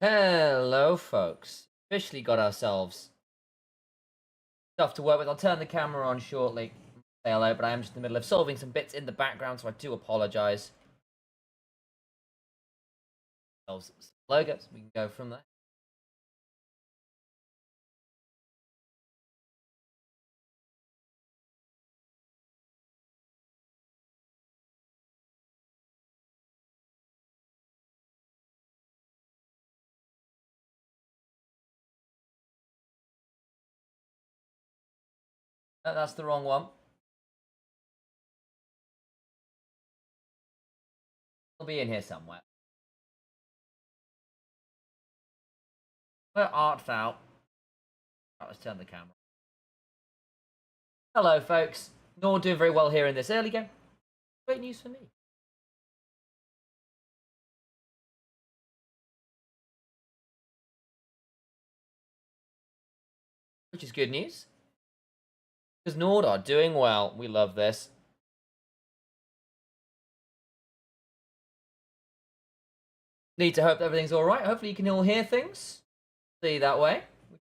Hello, folks. Officially got ourselves stuff to work with. I'll turn the camera on shortly. Say hello, but I am just in the middle of solving some bits in the background, so I do apologize. Some logos. We can go from there. No, that's the wrong one. It'll be in here somewhere. Where art thou? Right, let's turn the camera. Hello, folks. NORD doing very well here in this early game. Great news for me. Which is good news. Because NORD are doing well. We love this. Need to hope everything's alright. Hopefully you can all hear things. See that way.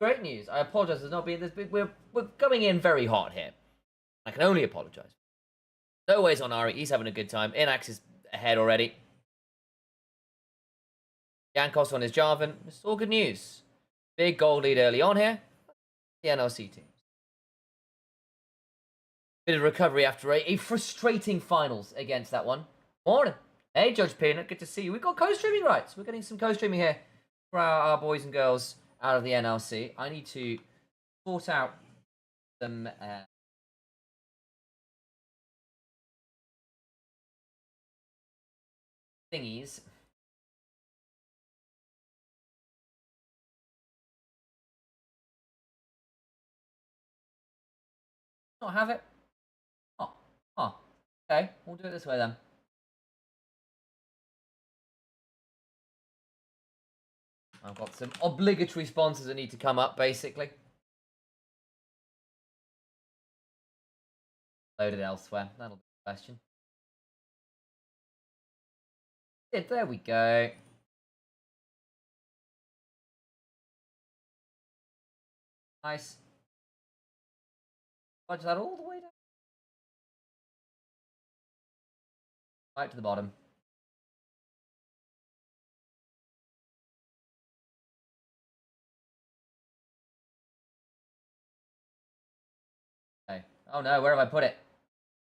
Great news. I apologize for not being this big. We're going in very hot here. I can only apologize. No ways on Ari. He's having a good time. Inax is ahead already. Yankos on his Jarvan. It's all good news. Big goal lead early on here. The NLC teams. Bit of recovery after a frustrating finals against that one. Morning. Hey, Judge Peanut. Good to see you. We've got co-streaming rights. We're getting some co-streaming here for our boys and girls out of the NLC. I need to sort out some thingies. Not have it. Oh, okay. We'll do it this way then. I've got some obligatory sponsors that need to come up, basically. Loaded elsewhere. That'll be the question. Yeah, there we go. Nice. Fudge that all the way down. Right to the bottom. Okay. Oh no, where have I put it?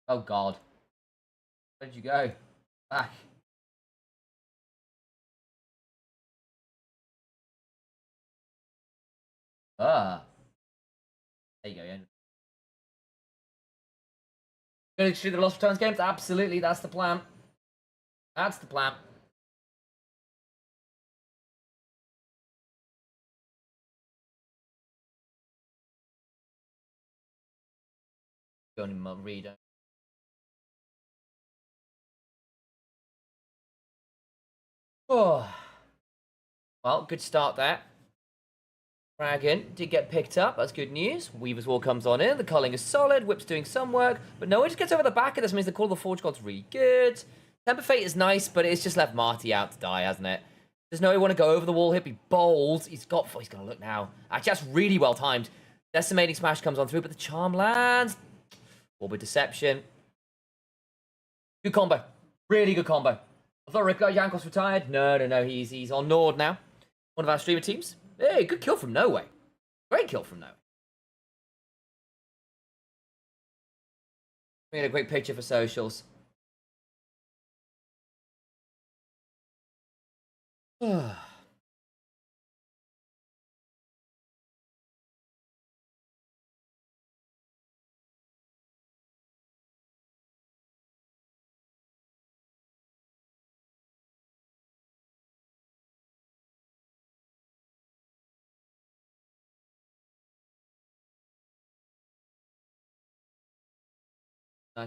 Oh god. Where did you go? Back. Ah. There you go, yeah. Going to shoot the lost returns games? Absolutely, that's the plan. That's the plan. Going in my reader. Oh. Well, good start there. Dragon did get picked up. That's good news. Weaver's Wall comes on in. The culling is solid. Whip's doing some work. But no, it just gets over the back of this. Means the Call of the Forge God's really good. Temper Fate is nice, but it's just left Marty out to die, hasn't it? There's no way want to go over the wall here. Be bold. He's going to look now. Actually, that's really well timed. Decimating Smash comes on through, but the charm lands. Orbit Deception. Good combo. Really good combo. I thought Yankos retired. No. He's on NORD now. One of our streamer teams. Hey, good kill from No Way. Great kill from No Way. We had a great picture for socials.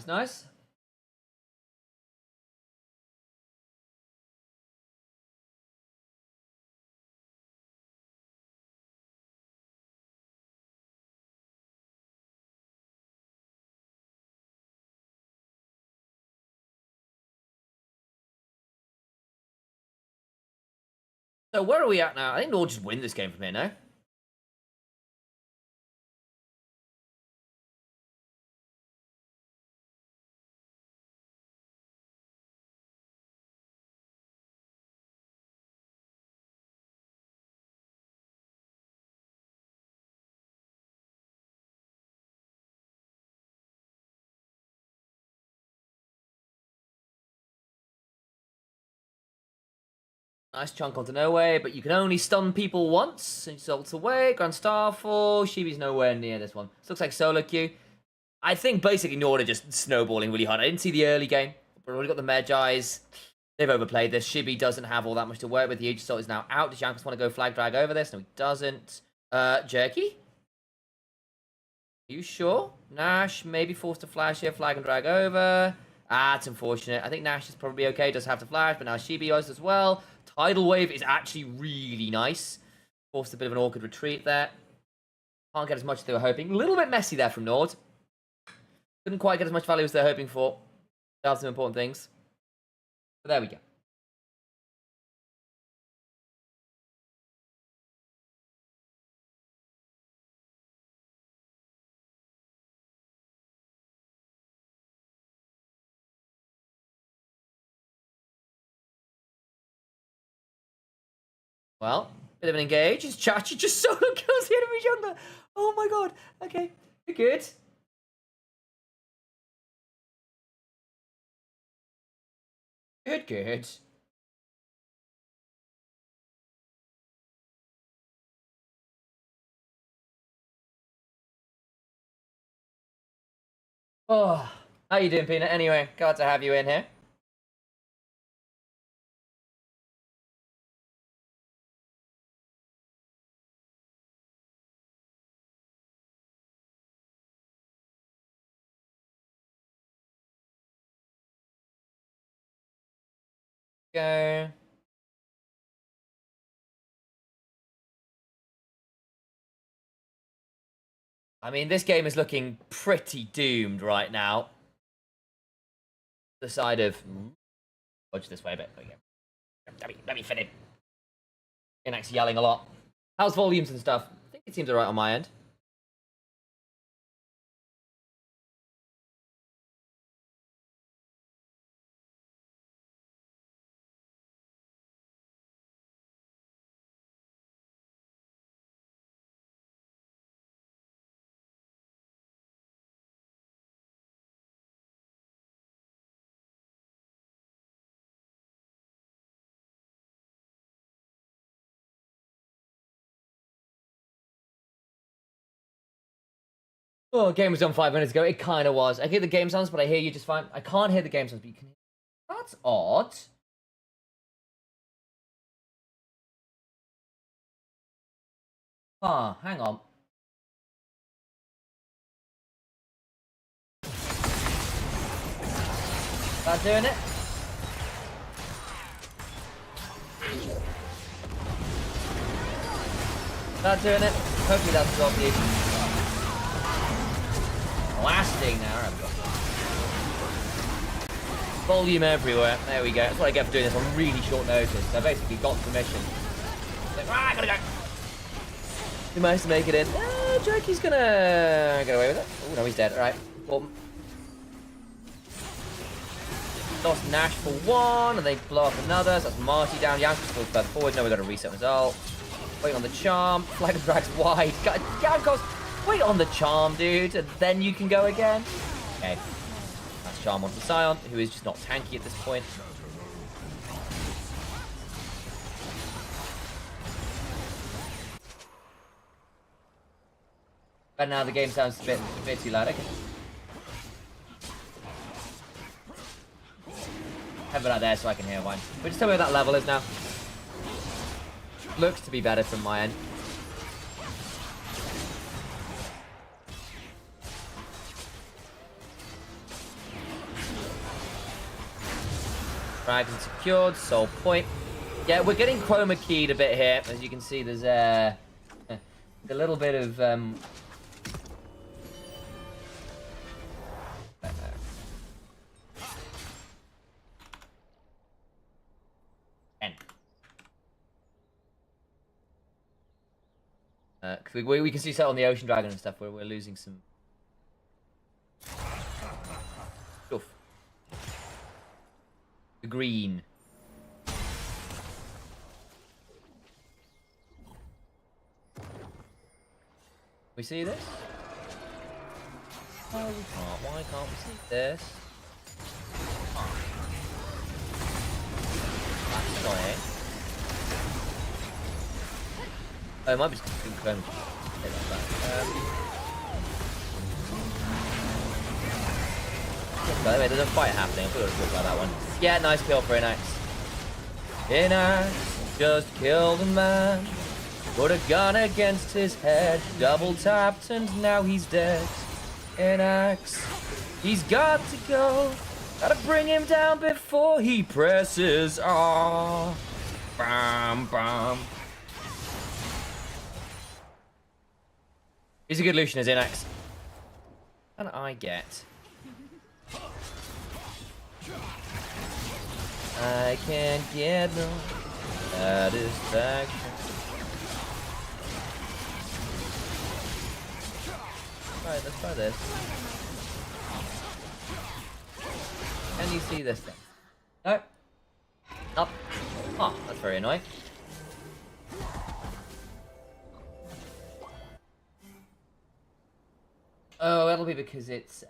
Nice. So where are we at now? I think NORD just win this game from here, no? Nice chunk onto nowhere, but you can only stun people once. And she ults away. Grand Starfall. Shibi's nowhere near this one. This looks like solo queue. I think basically NORD are just snowballing really hard. I didn't see the early game, but already got the Magi's. They've overplayed this. Shibi doesn't have all that much to work with. The Aegis is now out. Does Jankos want to go flag drag over this? No, he doesn't. Jerky? Are you sure? Nash maybe forced to flash here. Flag and drag over. Ah, it's unfortunate. I think Nash is probably okay. Does have to flash, but now Shibi is as well. Tidal Wave is actually really nice. Forced a bit of an awkward retreat there. Can't get as much as they were hoping. A little bit messy there from NORD. Couldn't quite get as much value as they're hoping for. They have some important things. But there we go. Well, bit of an engage. It's Chachi just solo kills the enemy jungler. Oh my god. Okay. You're good. Good. Oh, how you doing, Peanut? Anyway, glad to have you in here. Go. I mean, this game is looking pretty doomed right now. The side of... Watch this way a bit. Let me fit in. Inax yelling a lot. How's volumes and stuff? I think it seems alright on my end. Oh, game was done 5 minutes ago. It kind of was. I hear the game sounds, but I hear you just fine. I can't hear the game sounds, but you can hear... That's odd. Huh, hang on. That doing it? That doing it? Hopefully that's resolved the issue. Blasting now. Volume everywhere. There we go. That's what I get for doing this on really short notice. I basically got permission. Like, I gotta go. He managed to make it in. Jerky's gonna get away with it. Oh no, he's dead. Alright. Well, lost Nash for one, and they blow up another. So that's Marty down. Jankos goes further forward. No, we got a reset result. Wait on the charm. Flag and drags wide. Jankos, wait on the charm, dude, and then you can go again. Okay. That's charm onto Sion, who is just not tanky at this point. But now the game sounds a bit too loud. Okay. Have it out there so I can hear one. But just tell me what that level is now. Looks to be better from my end. Dragon secured, soul point. Yeah, we're getting chroma keyed a bit here. As you can see, there's a little bit of 'Cause we can see so on the Ocean Dragon and stuff where we're losing some stuff. The green. We see this? Oh, we can't. Why can't we see this? Oh. That's annoying. Oh, it might be just clone. By the way, there's a fight happening. I thought I would talk about that one. Yeah, nice kill for Inax. Inax just killed a man. Put a gun against his head. Double tapped and now he's dead. Inax, he's got to go. Gotta bring him down before he presses R. Bam, bam. He's a good Lucian as Inax. And I get... I can't get no satisfaction. Alright, let's try this. Can you see this thing? No. Up. Oh, that's very annoying. Oh, that'll be because it's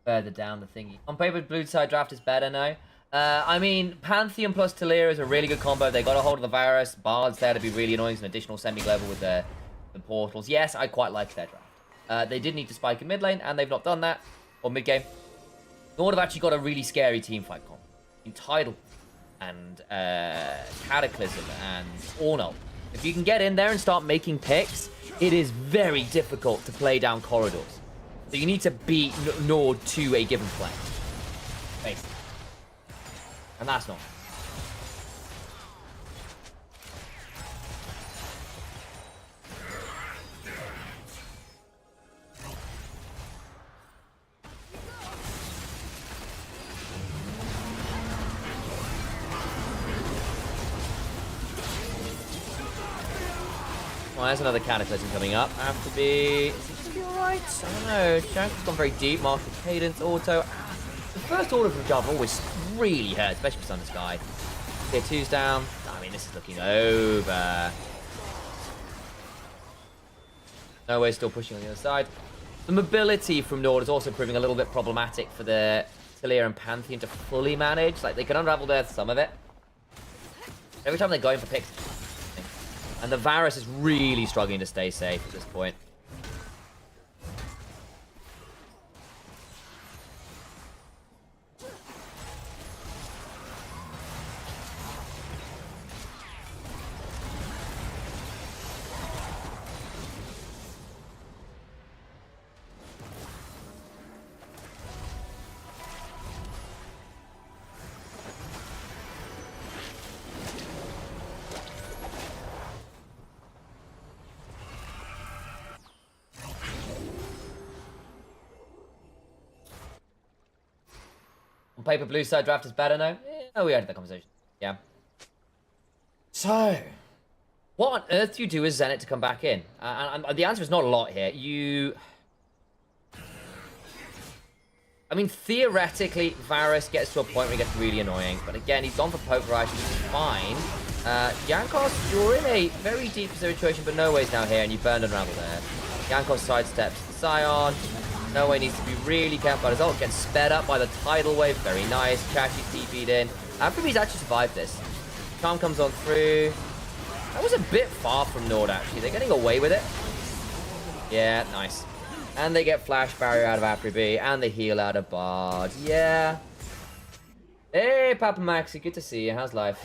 further down the thingy. On paper, blue side draft is better now. I mean, Pantheon plus Talia is a really good combo. They got a hold of the virus. Bard's there to be really annoying. It's an additional semi-level with the portals. Yes, I quite like their draft. They did need to spike in mid lane, and they've not done that. Or mid game. NORD have actually got a really scary team fight combo. In Tidal and Cataclysm and Ornal. If you can get in there and start making picks, it is very difficult to play down corridors. So you need to beat NORD to a given play. Basically. And that's not. Well, there's another Cataclysm coming up. Have to be... Is it going to be alright? I don't know. Jank's gone very deep. Martial Cadence, Auto. The first order from Java always really hurts, especially for Sun and Sky. Tier 2's down. I mean, this is looking over. No way, still pushing on the other side. The mobility from NORD is also proving a little bit problematic for the Talia and Pantheon to fully manage. Like, they can unravel there some of it. Every time they're going for picks. And the Varus is really struggling to stay safe at this point. On paper, blue side draft is better now. Oh, we had that conversation. Yeah. So, what on earth do you do with Zenit to come back in? And the answer is not a lot here. I mean, theoretically, Varus gets to a point where he gets really annoying. But again, he's gone for poke variety, which is fine. Yankos, you're in a very deep situation, but no way's now here, and you burned Unravel there. Yankos sidesteps the Scion. No way needs to be really careful. His ult gets sped up by the tidal wave. Very nice. Chachi's TP'd in. Amphibi's actually survived this. Charm comes on through. That was a bit far from NORD, actually. They're getting away with it. Yeah, nice. And they get Flash Barrier out of Apribi, and the heal out of Bard. Yeah. Hey, Papa Maxi. Good to see you. How's life?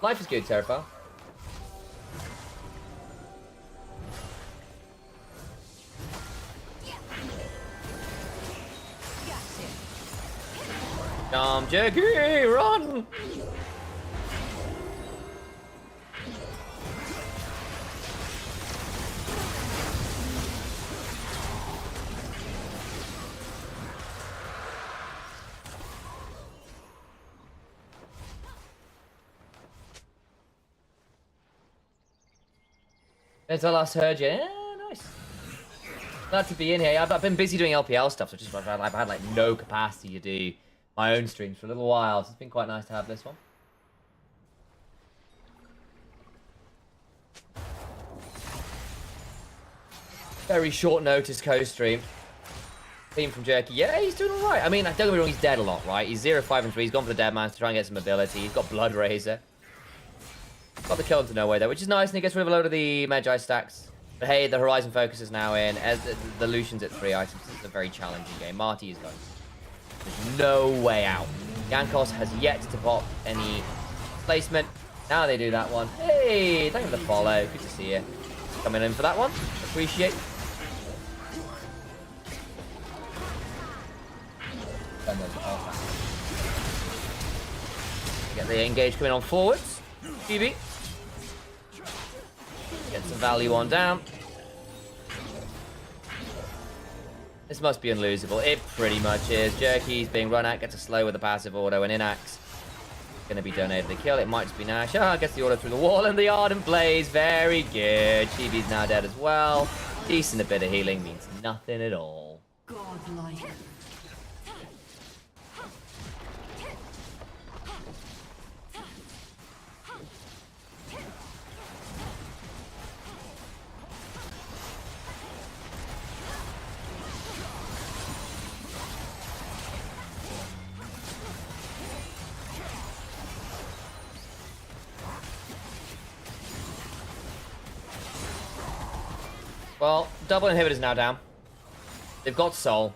Life is good, Terrafal. Jackie, run! Since I last heard you. Yeah, nice. Glad to be in here. I've been busy doing LPL stuff, so just I've had like no capacity to do my own streams for a little while. So it's been quite nice to have this one. Very short notice Costream. Team from Jerky. Yeah, he's doing alright. I mean, don't get me wrong, he's dead a lot, right? He's 0-5 and 3. He's gone for the Dead Man to try and get some ability. He's got Blood Razor. Got the kill into nowhere though, which is nice, and he gets rid of a load of the Magi stacks. But hey, the Horizon Focus is now in. As the Lucian's at 3 items. This is a very challenging game. Marty is going. There's no way out. Yankos has yet to pop any placement. Now they do that one. Hey, thank you for the follow. Good to see you. Coming in for that one. Appreciate. Get the engage coming on forwards. GB. Get some value on down. This must be unlosable. It pretty much is. Jerky's being run at, gets a slow with a passive auto, and Inax going to be donated the kill. It might just be Nash. Ah, gets the auto through the wall, and the Ardent Blaze. Very good. Chibi's now dead as well. Decent a bit of healing means nothing at all. Godlike. Well, double inhibitors now down. They've got Soul.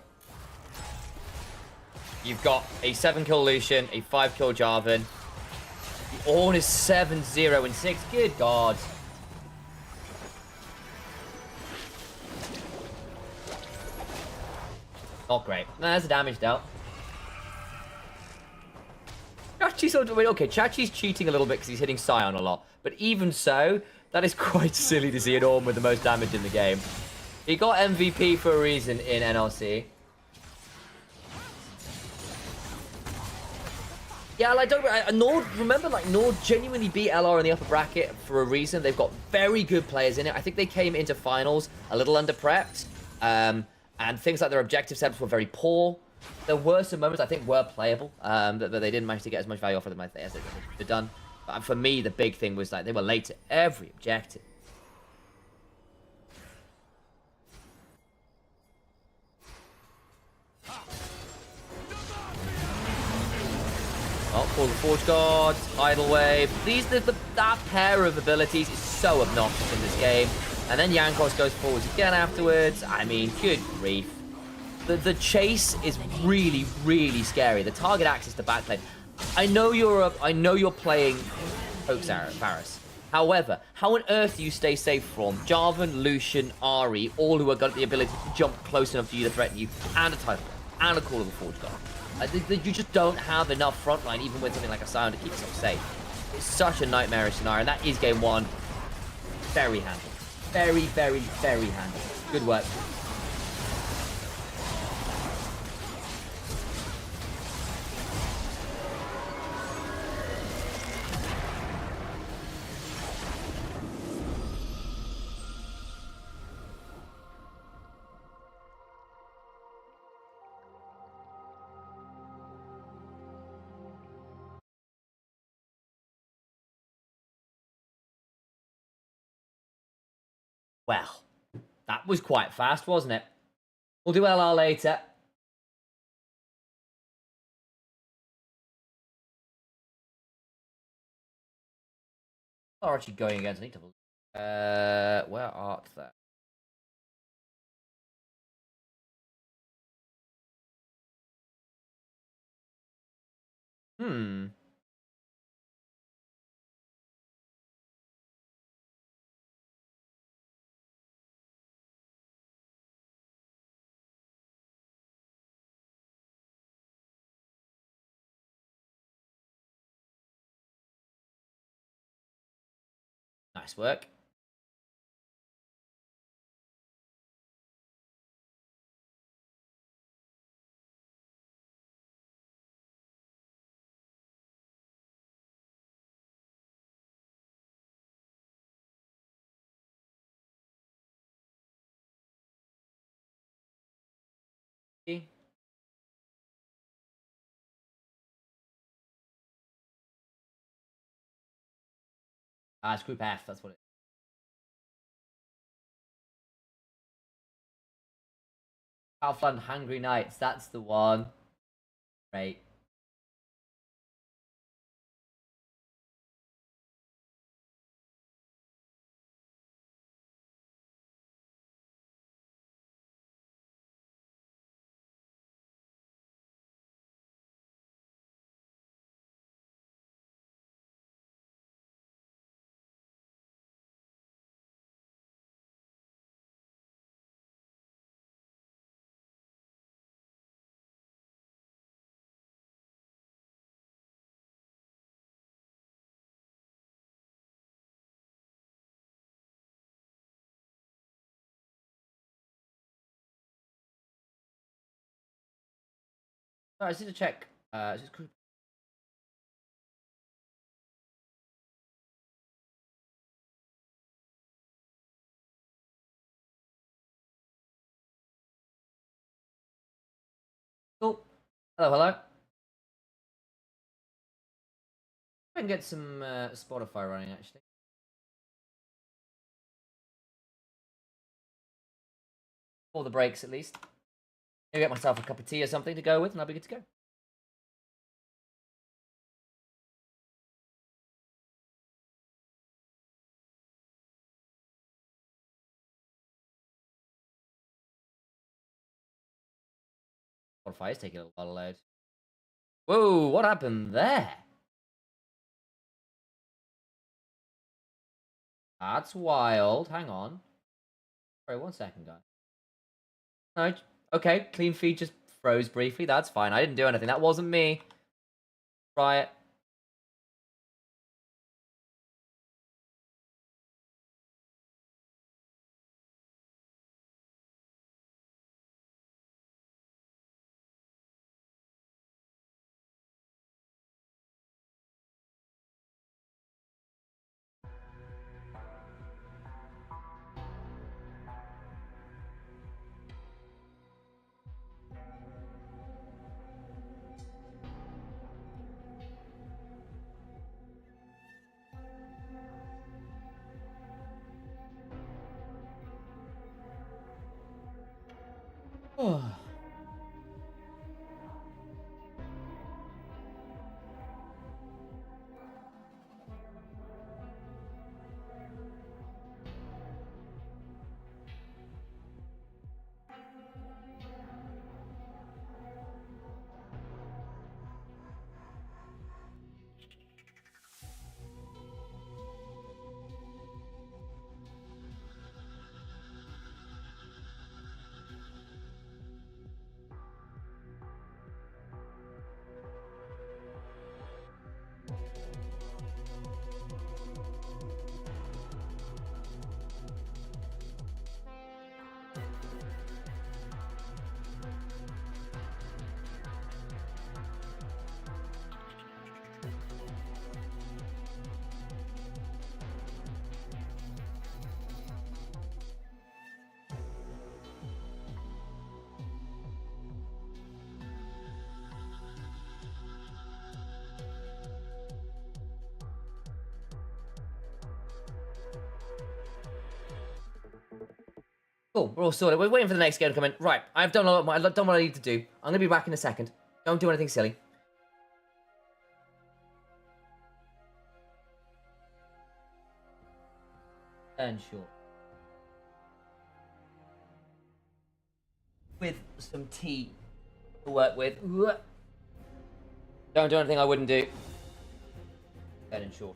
You've got a 7-kill Lucian, a 5-kill Jarvan. The Ornn is 7-0 and 6. Good God. Not great. Nah, there's the damage dealt. Chachi's okay, Chachi's cheating a little bit because he's hitting Scion a lot. But even so, that is quite silly to see an Ornn with the most damage in the game. He got MVP for a reason in NLC. Yeah, like, NORD, remember, like, NORD genuinely beat LR in the upper bracket for a reason. They've got very good players in it. I think they came into finals a little under-prepped. And things like their objective setups were very poor. There were some moments I think were playable, but they didn't manage to get as much value off of them as they could have done. But for me, the big thing was like they were late to every objective. Oh, Call the Forge God, Tidal Wave. That pair of abilities is so obnoxious in this game. And then Yankos goes forwards again afterwards. I mean, good grief. The chase is really, really scary. The target access to backlane. I know you're playing Hoax Varus. However, how on earth do you stay safe from Jarvan, Lucian, Ahri, all who have got the ability to jump close enough to you to threaten you, and a Tidal Wave, and a Call of the Forge God? You just don't have enough frontline, even with something like a Scion, to keep yourself safe. It's such a nightmarish scenario, and that is game one. Very handy. Very, very, very handy. Good work. Well, that was quite fast, wasn't it? We'll do LR later. Are actually going against. I need to. Where art thou? Hmm. Nice work. Ah, it's Group F, that's what it is. Southland Hungry Knights, that's the one. Great. Sorry, I just need to check. Just Group. Cool. Hello, hello. I can get some Spotify running actually. For the breaks at least. Maybe get myself a cup of tea or something to go with and I'll be good to go. Spotify is taking a while to load. Whoa, what happened there? That's wild. Hang on. Sorry, 1 second, guys. No, okay, clean feed just froze briefly. That's fine. I didn't do anything. That wasn't me. Try it. Oh. Cool, we're all sorted. We're waiting for the next game to come in. Right, I've done what I need to do. I'm gonna be back in a second. Don't do anything silly. And short. With some tea to work with. Don't do anything I wouldn't do. And short.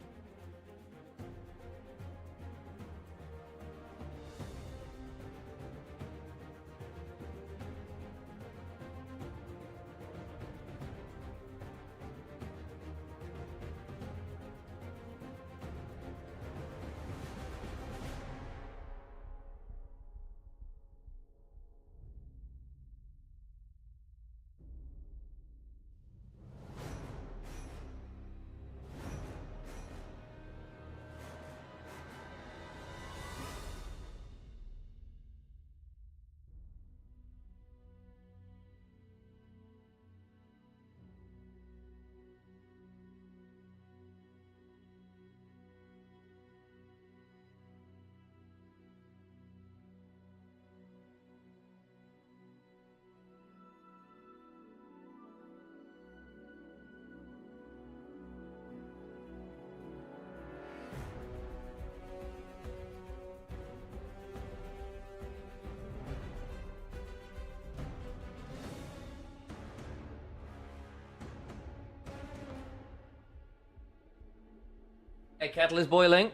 Hey, kettle is boiling.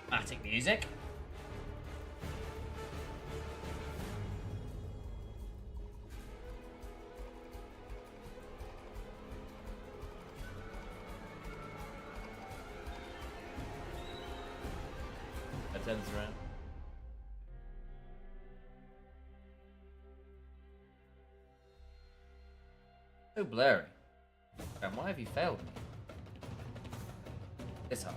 Dramatic music. That turns around. So blurry. And why have you failed me? This hard.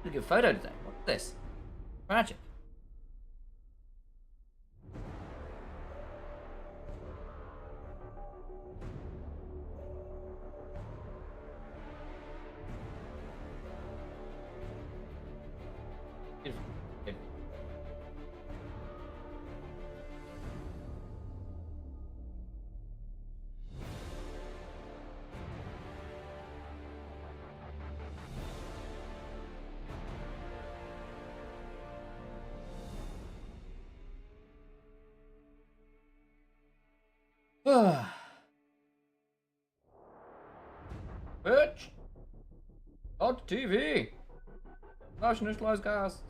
A good photo today. What's this? Magic. Beautiful. Good. Bitch! On TV! Nationalized casts!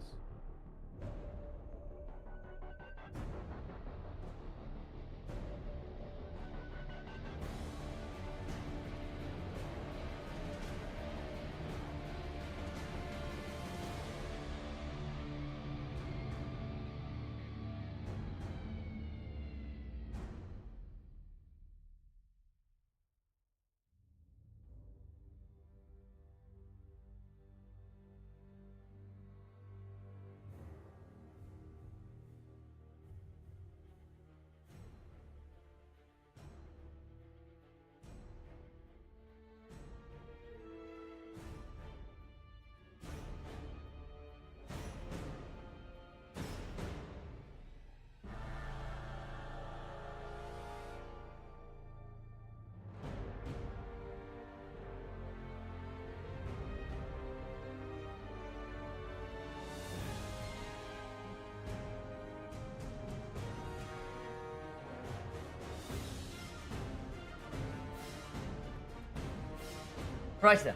Right then.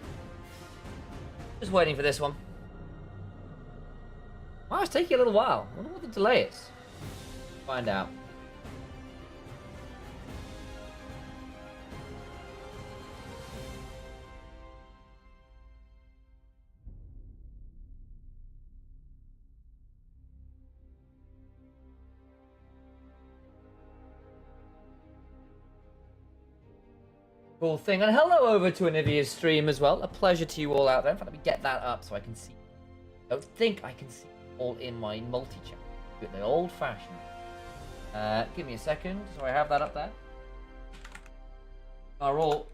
Just waiting for this one. Wow, it's taking a little while. I wonder what the delay is. Find out. Cool thing. And hello over to Anivia's stream as well. A pleasure to you all out there. In fact, let me get that up so I can see. I don't think I can see all in my multi-chat. Do it the old-fashioned. Give me a second. So I have that up there. Are all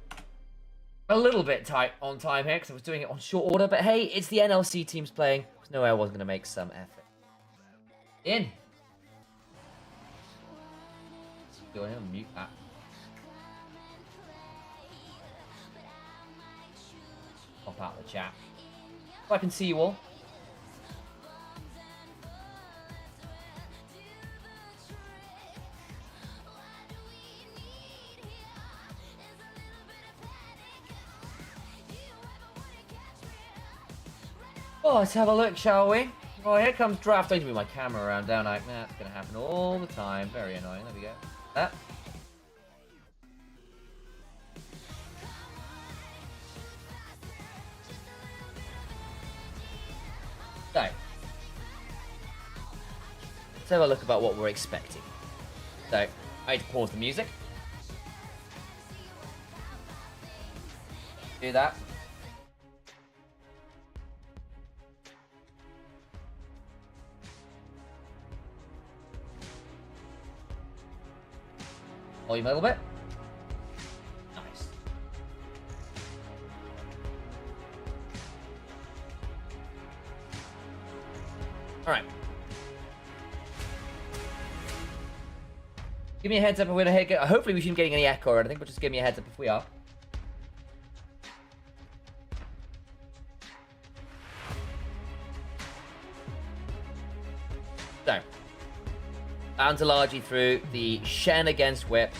a little bit tight on time here because I was doing it on short order. But hey, it's the NLC teams playing. There's no way I wasn't going to make some effort. In. Go ahead and mute that. Pop out the chat. So I can see you all. Oh, let's have a look, shall we? Oh, here comes draft. I need to move my camera around, don't I? That's going to happen all the time. Very annoying. There we go. That. So, let's have a look about what we're expecting. So, I need to pause the music. Do that. Volume a little bit. Nice. All right. Give me a heads up if we're gonna hit. Hopefully we shouldn't be getting any echo or anything, but just give me a heads up if we are. So, down to largely through the Shen against Whip,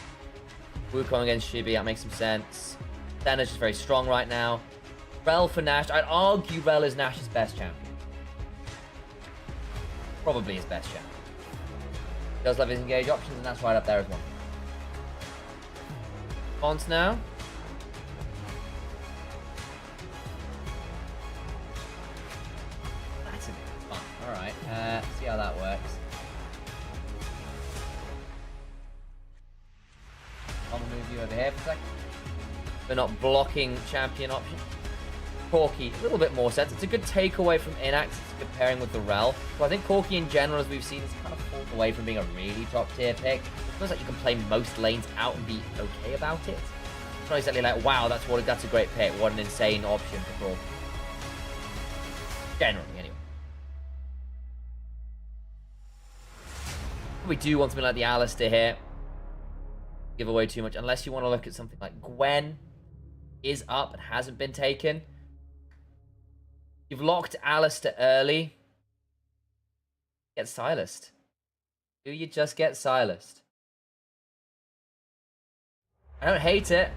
Wukong against Shibi. That makes some sense. Senna's just very strong right now. Rel for Nash. I'd argue Rel is Nash's best champion. Probably his best champion. He does love his engage options, and that's right up there as well. Response now. That's a bit fun. Alright, see how that works. I'll move you over here for a second. We're not blocking champion option. Corki, a little bit more sense. It's a good takeaway from Inax. It's a good pairing with the Rel. So I think Corki in general, as we've seen, has kind of fallen away from being a really top tier pick. It feels like you can play most lanes out and be okay about it. It's not exactly like, wow, that's a great pick. What an insane option for Corki. Generally, anyway. We do want something like the Alistair here. Give away too much, unless you want to look at something like Gwen is up and hasn't been taken. You've locked Alistair early. Get silenced. Do you just get silenced? I don't hate it.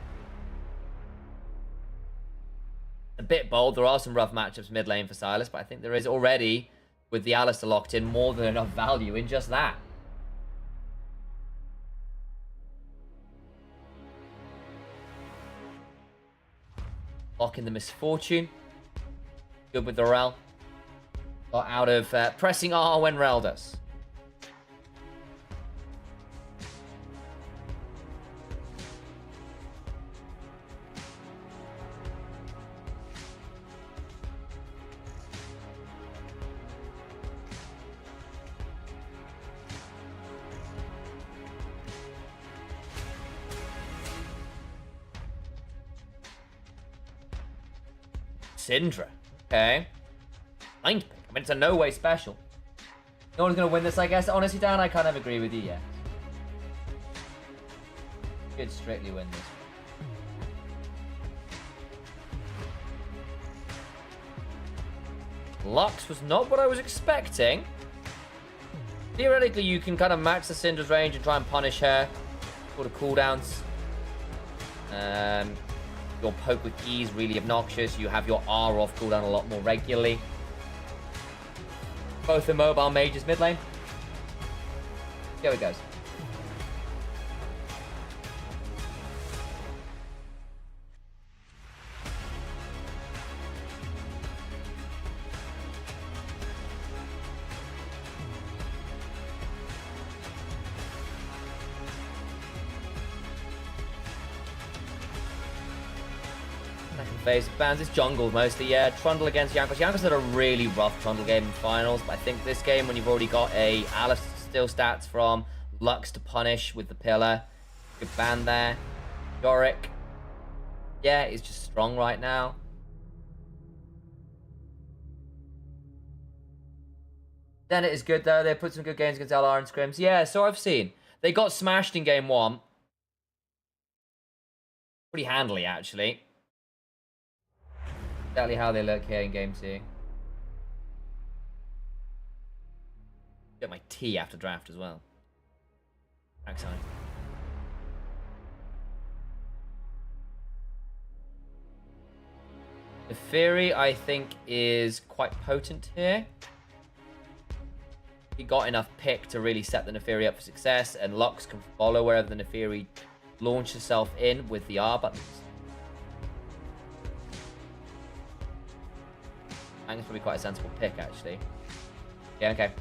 A bit bold. There are some rough matchups mid lane for Silas, but I think there is already, with the Alistair locked in, more than enough value in just that. Locking the Misfortune. Good with the Rel. Got out of pressing R when Rel does. Syndra. Okay. Mind pick. I mean, it's a no way special. No one's going to win this, I guess. Honestly, Dan, I kind of agree with you, yeah. Could strictly win this. Lux was not what I was expecting. Theoretically, you can kind of match the Syndra's range and try and punish her. Sort of cooldowns. Your poke with E is really obnoxious. You have your R off cooldown a lot more regularly. Both immobile mages mid lane. Here it goes. Phase of bans. It's jungle mostly, yeah. Trundle against Jankos. Jankos had a really rough Trundle game in finals, but I think this game, when you've already got a Alice still stats from Lux to punish with the pillar, good ban there. Yorick, yeah, he's just strong right now. Then it is good though. They put some good games against LR and scrims. Yeah, so I've seen. They got smashed in game 1. Pretty handily, actually. Exactly how they look here in game 2. Get my T after draft as well. Backside. The Fury, I think, is quite potent here. He got enough pick to really set the Neferi up for success, and Lux can follow wherever the Neferi launch herself in with the R buttons. I think it's probably quite a sensible pick, actually. Yeah, okay.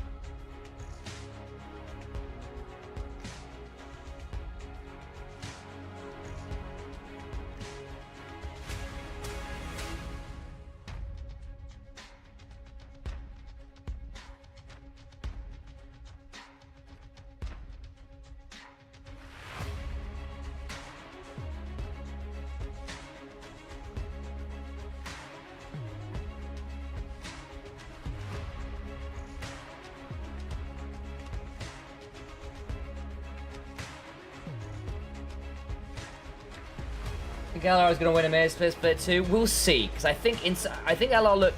I think LR is going to win a mid split 2. We'll see, because I think LR look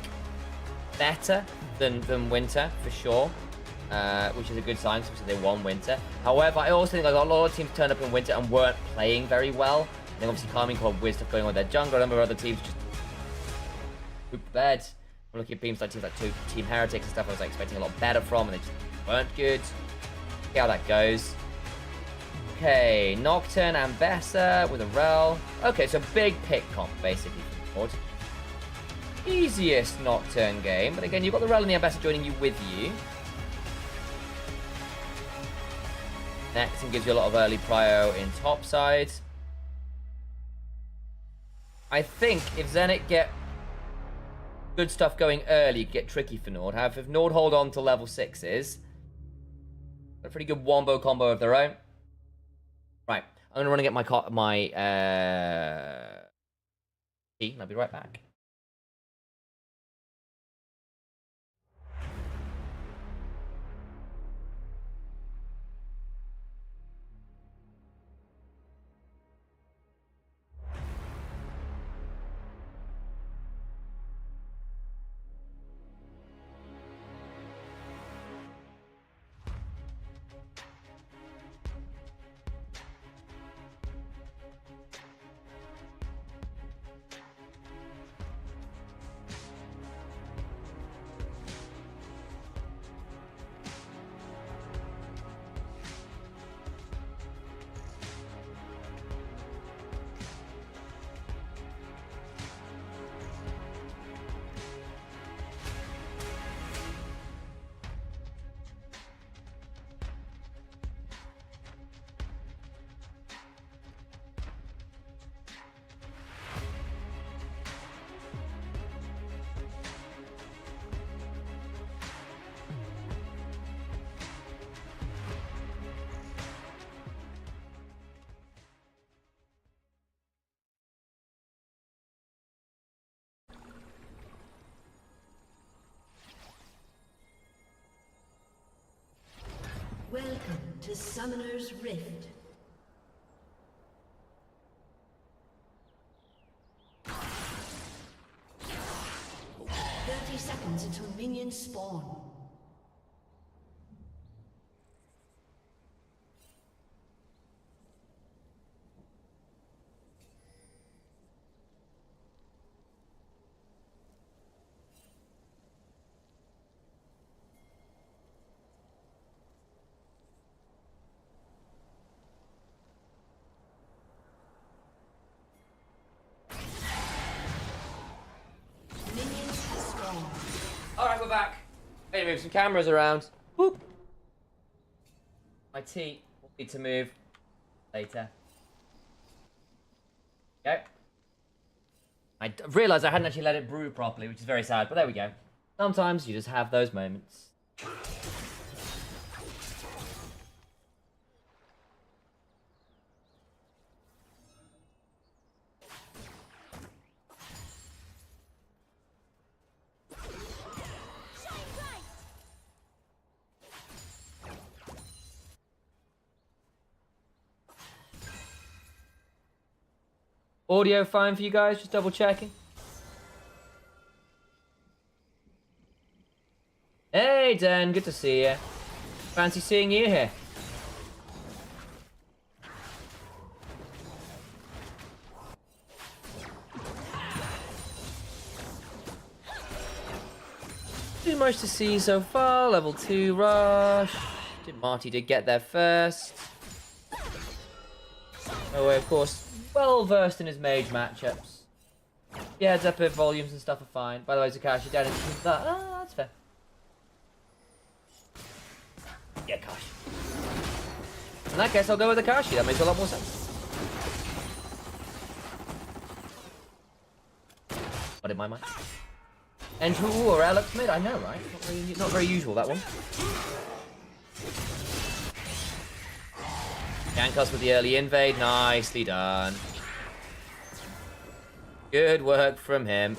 better than Winter for sure, which is a good sign because they won Winter. However, I also think a lot of teams turned up in Winter and weren't playing very well. I think obviously Carmine Corp weird stuff going on with their jungle. A number of other teams just pooped the bed. I'm looking at teams like Team Heretics and stuff I was expecting a lot better from, and they just weren't good. See how that goes. Okay, Nocturne, Ambessa with a Rel. Okay, so big pick comp, basically, from NORD. Easiest Nocturne game, but again, you've got the Rel and the Ambessa joining you with you. Next, and gives you a lot of early prio in topside. I think if Zenit get good stuff going early, it get tricky for NORD. However, if NORD hold on to level 6s, a pretty good wombo combo of their own. Right, I'm gonna run and get my key, and I'll be right back. Welcome to Summoner's Rift. Seconds until minions spawn. Alright, we're back. I need to move some cameras around. Whoop. My tea will need to move later. Okay. I realised I hadn't actually let it brew properly, which is very sad, but there we go. Sometimes you just have those moments. Audio fine for you guys? Just double checking. Hey, Dan, good to see you. Fancy seeing you here. Too much to see so far. Level 2 rush. Marty did get there first. Oh, of course, well versed in his mage matchups. Yeah, heads up, volumes and stuff are fine. By the way, Zakashi down into that. Ah, that's fair. Yeah, Kashi. In that case, I'll go with Akashi. That makes a lot more sense. What in my mind? Enter or Alex mid? I know, right? Not very usual, that one. Yankos with the early invade. Nicely done. Good work from him.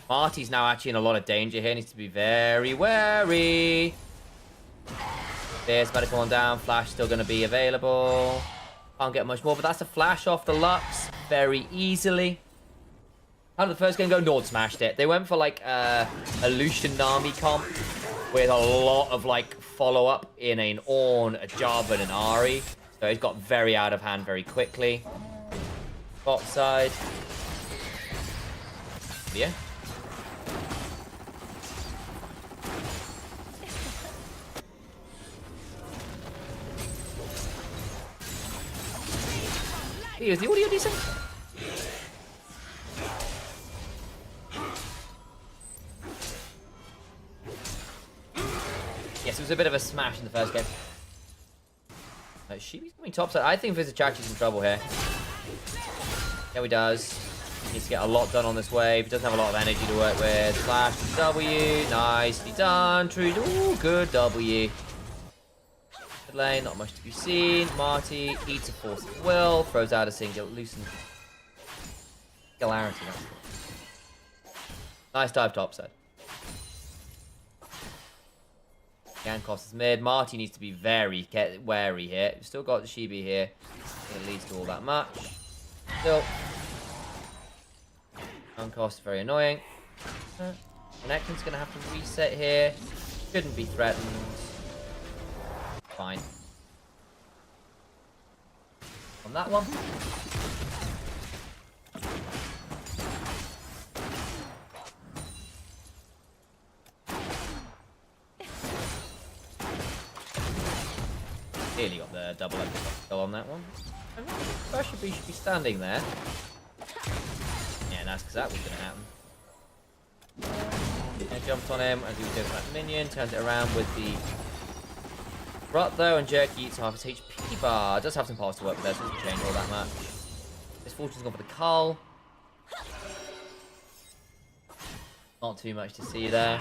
Marty's now actually in a lot of danger here. Needs to be very wary. There's medical on down. Flash still going to be available. Can't get much more, but that's a flash off the Lux very easily. How did the first game go? NORD smashed it. They went for like a Lucian Nami comp with a lot of like follow-up in an Ornn, a Jarvan, and an Ahri. So it got very out of hand very quickly. Bot side. Yeah. Is the audio decent? Yes, it was a bit of a smash in the first game. Sheeby's coming topside. I think Vizichachi's in trouble here. Yeah, he does. He needs to get a lot done on this wave. He doesn't have a lot of energy to work with. Slash to W. Nicely done. True. Ooh, good W. Good lane. Not much to be seen. Marty eats a force of will. Throws out a single. Loosen. Singularity. Nice dive topside. Yankos is mid. Marty needs to be very wary here. We've still got the Shibi here. It leads to all that much. Still. Yankos is very annoying. Connection's going to have to reset here. Shouldn't be threatened. Fine. On that one. Clearly got the double kill on that one. And first should be standing there. Yeah, that's because that was going to happen. Yeah, jumped on him as he was doing that minion. Turns it around with the rut though, and Jerky eats half his HP bar. Does have some parts to work with there, so it doesn't change all that much. This Fortune's gone for the Cull. Not too much to see there.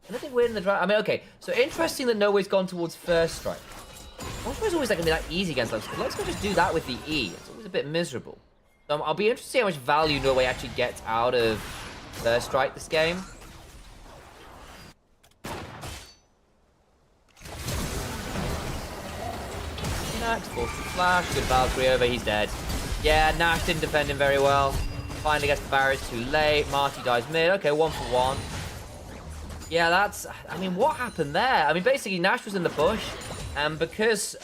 Anything weird in the draft? I mean, okay, so interesting that Noe's gone towards first strike. It's always not going to be that easy against Lux. Let's go just do that with the E. It's always a bit miserable. So I'll be interested to see how much value Noe actually gets out of first strike this game. Nash, force the flash, good Valkyrie over, he's dead. Yeah, Nash didn't defend him very well. Finally gets the barriers too late. Marty dies mid. Okay, 1 for 1. Yeah, that's... I mean, what happened there? I mean, basically, Nash was in the bush, and because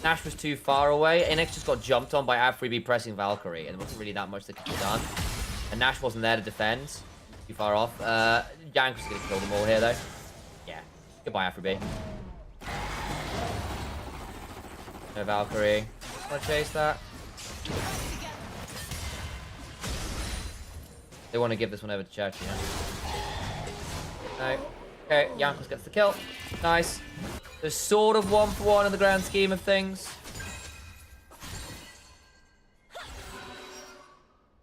Nash was too far away, NX just got jumped on by Ad3B pressing Valkyrie, and there wasn't really that much that could be done. And Nash wasn't there to defend. Too far off. Yank was going to kill them all here, though. Yeah. Goodbye, Ad3B. No Valkyrie. Want to chase that? They want to give this one over to Church, you know? No. Okay, Yankos gets the kill. Nice. There's sort of 1 for 1 in the grand scheme of things.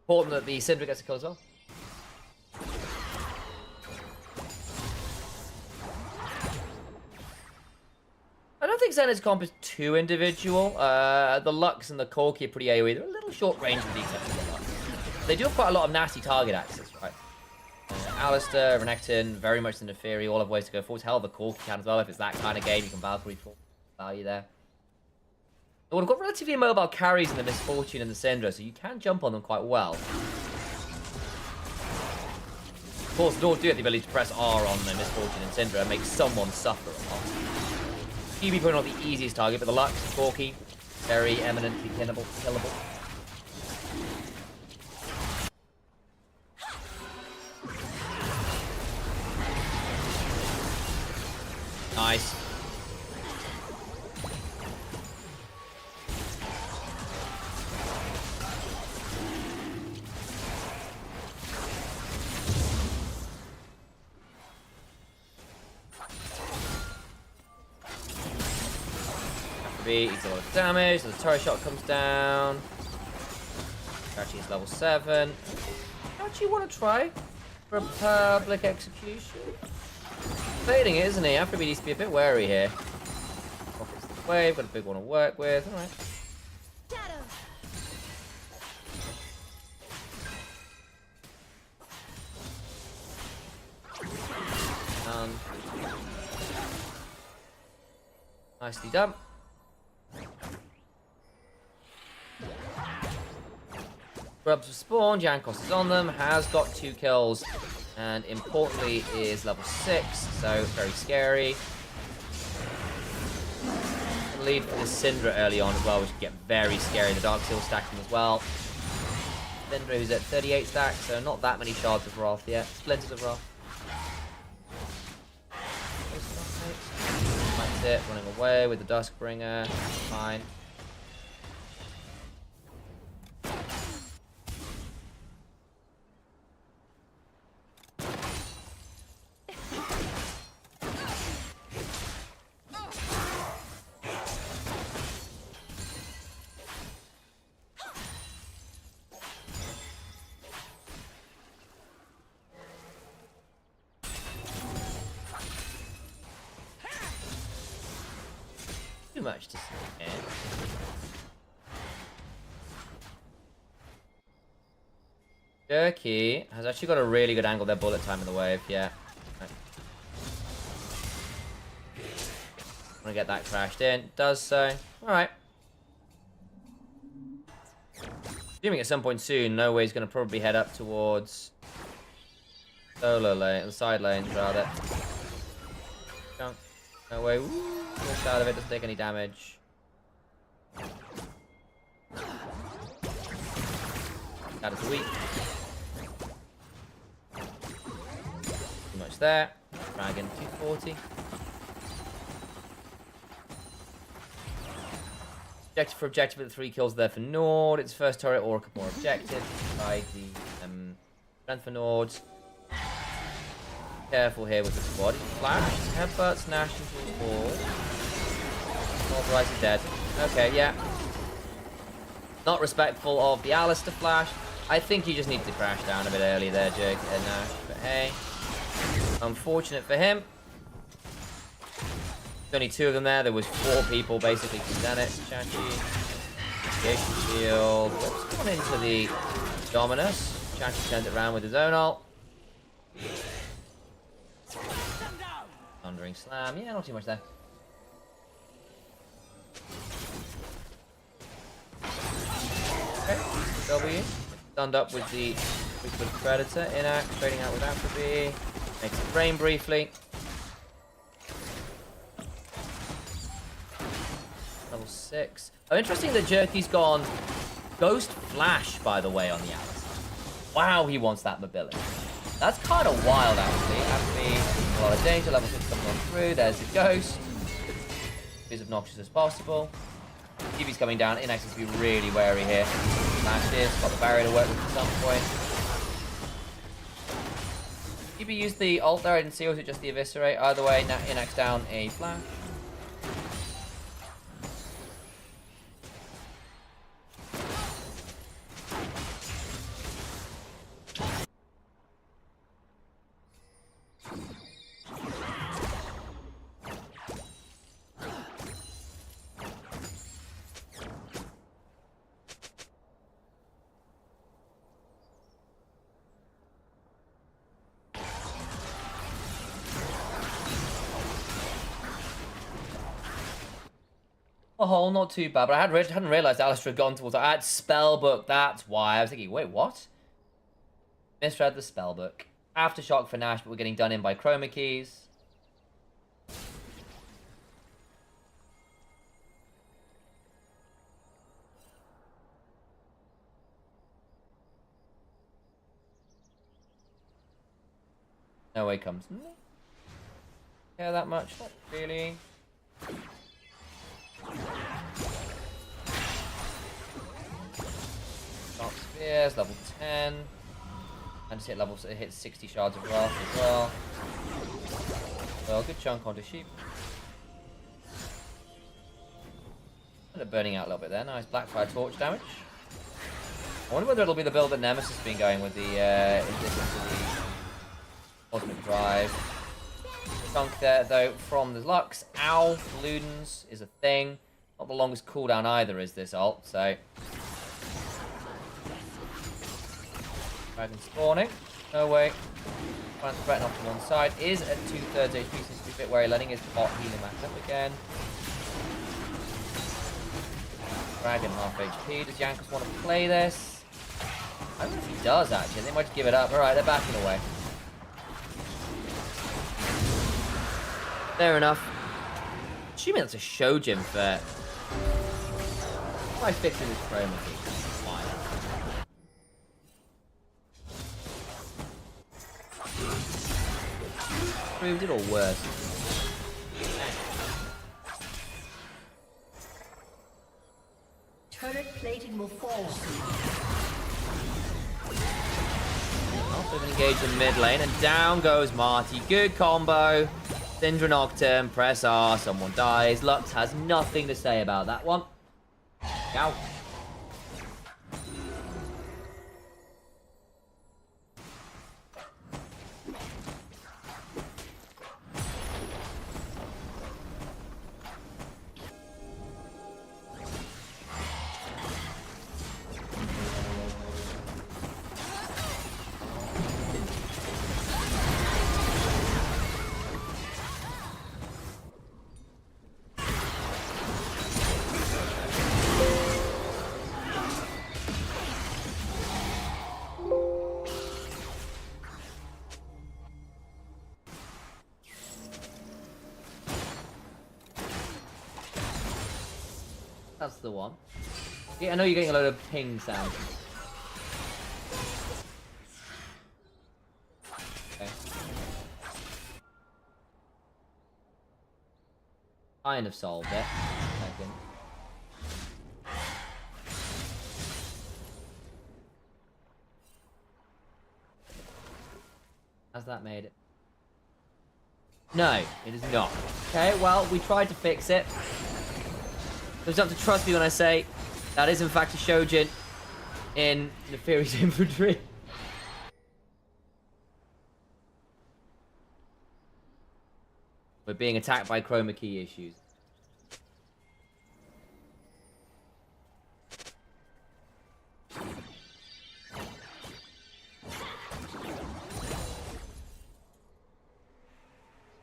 Important that the Syndra gets a kill as well. I don't think Zenith's comp is too individual. The Lux and the Corki are pretty AoE. They're a little short range with the exception of the Lux. They do have quite a lot of nasty target access, right? Alistair, Renekton, very much the Neferi, all have ways to go forward. Hell, the Corki can as well. If it's that kind of game, you can Valkyrie for value there. But we've got relatively mobile carries in the Misfortune and the Syndra, so you can jump on them quite well. Of course, NORD do have the ability to press R on the Misfortune and Syndra and make someone suffer a lot. QB probably not the easiest target, but the Lux, Corki, very eminently killable. feet. He's a lot of damage. The turret shot comes down. Actually, it's level 7. Don't you want to try for a public execution? Fading it, isn't he? Afrobeat needs to be a bit wary here. Pockets the wave, got a big one to work with. Alright. Nicely done. Grubs have spawned, Jankos is on them, has got 2 kills, and importantly is level 6, so very scary. Lead for this Syndra early on as well, which can get very scary. The Dark Seal stacking as well. Syndra who's at 38 stacks, so not that many shards of Wrath yet. Splinters of Wrath. That's it, running away with the Duskbringer. Fine. Too much to see here. Jerky has actually got a really good angle there, bullet time in the wave, yeah. Right. Want to get that crashed in. Does so. Alright. Assuming at some point soon, No Way's going to probably head up towards solo lane, the side lanes rather. Junk. No Way. Woo. Gets out of it, doesn't take any damage. That is weak. Too much there. Dragon 240. Objective for objective with 3 kills there for Nord. It's first turret or a couple more objectives. By the strength for Nord. Careful here with the squad. Flash, headbutts, Nash into the wall. Authorize is dead. Okay, yeah. Not respectful of the Alistair flash. I think you just need to crash down a bit early there, Jake and Nash. But hey, unfortunate for him. There's only 2 of them there. There was 4 people basically from Zenit. Chachi, Jason Shield. What's gone into the Dominus? Chachi sends it around with his own ult. Thundering Slam. Yeah, not too much there. Okay, W. Stunned up with the Liquid Predator. Inact, trading out with Afrobeat. Makes it rain briefly. Level 6. Oh, interesting that Jerky's gone Ghost Flash, by the way, on the Alice. Wow, he wants that mobility. That's kind of wild, actually. Afrobeat, a lot of danger. Level 6 comes on through. There's the Ghost. Be as obnoxious as possible. TV's coming down. Inax needs to be really wary here. Smashes. Got the barrier to work with at some point. TV used the ult there. I didn't see. Or was it just the eviscerate? Either way, Inax down a flash. Oh, not too bad, but I hadn't realised Alistair had gone towards it. I had Spellbook, that's why. I was thinking, wait, what? Misread the Spellbook. Aftershock for Nash, but we're getting done in by Chroma Keys. No Way comes. Care that much? Not really. Dark Spears, level 10. And just hit level, it hits 60 shards of Wrath as well. Well, good chunk onto Sheep. They're burning out a little bit there. Nice Blackfire Torch damage. I wonder whether it'll be the build that Nemesis has been going with the, in addition to the Cosmic Drive. Chunk there, though, from the Lux. Ow, Ludens is a thing. Not the longest cooldown either is this ult, so... Dragon spawning. No way. Trying to threaten off to one side. Is at 2/3 HP, seems to be a bit wary. Letting his pot healing max up again. Dragon half HP. Does Jankos want to play this? I don't know if he does, actually. They might just give it up. Alright, they're backing away. Fair enough. Assuming that's a Shojin for... Why fixing this chroma key? Proved it or worse? Turret plating will fall. Off of engage in mid lane, and down goes Marty. Good combo. Syndra Nocturne, press R, someone dies. Lux has nothing to say about that one. Ow. That's the one. Yeah, I know you're getting a load of ping sound. Okay. Kind of solved it. I think. Has that made it? No, it is not. Okay, well, we tried to fix it. There's not to trust me when I say that is in fact a Shojin in Nefarious infantry. We're being attacked by chroma key issues.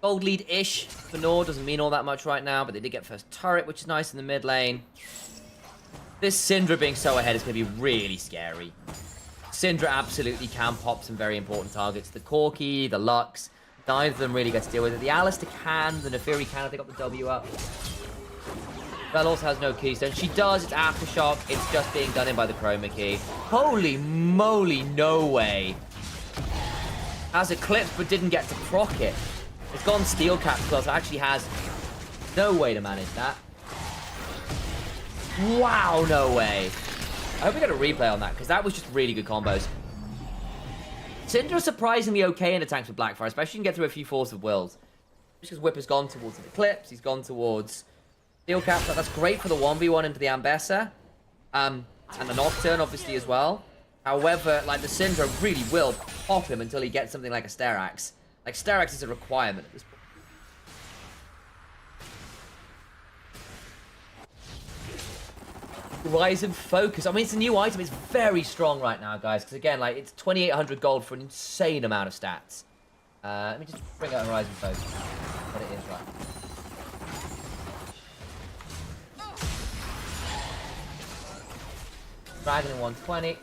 Gold lead-ish for NORD doesn't mean all that much right now, but they did get first turret, which is nice in the mid lane. This Syndra being so ahead is going to be really scary. Syndra absolutely can pop some very important targets. The Corki, the Lux, neither of them really get to deal with it. The Alistair can, the Nefiri can if they got the W up. Velos has no keystone. She does, it's Aftershock. It's just being done in by the chroma key. Holy moly, no way. Has Eclipse but didn't get to proc it. It's gone Steel Cap because it actually has no way to manage that. Wow, no way. I hope we get a replay on that because that was just really good combos. Syndra surprisingly okay in the tanks with Blackfire, especially you can get through a few Force of Wills. Just because Whip has gone towards the Eclipse, he's gone towards Steel Cap, but that's great for the 1v1 into the Ambessa. And the Nocturne, obviously, as well. However, like, the Syndra really will pop him until he gets something like a Sterax. Like, Sterax is a requirement at this point. Horizon Focus. I mean, it's a new item. It's very strong right now, guys. Because, again, like, it's 2,800 gold for an insane amount of stats. Let me just bring out Horizon Focus. What it is right now. Dragon in 120.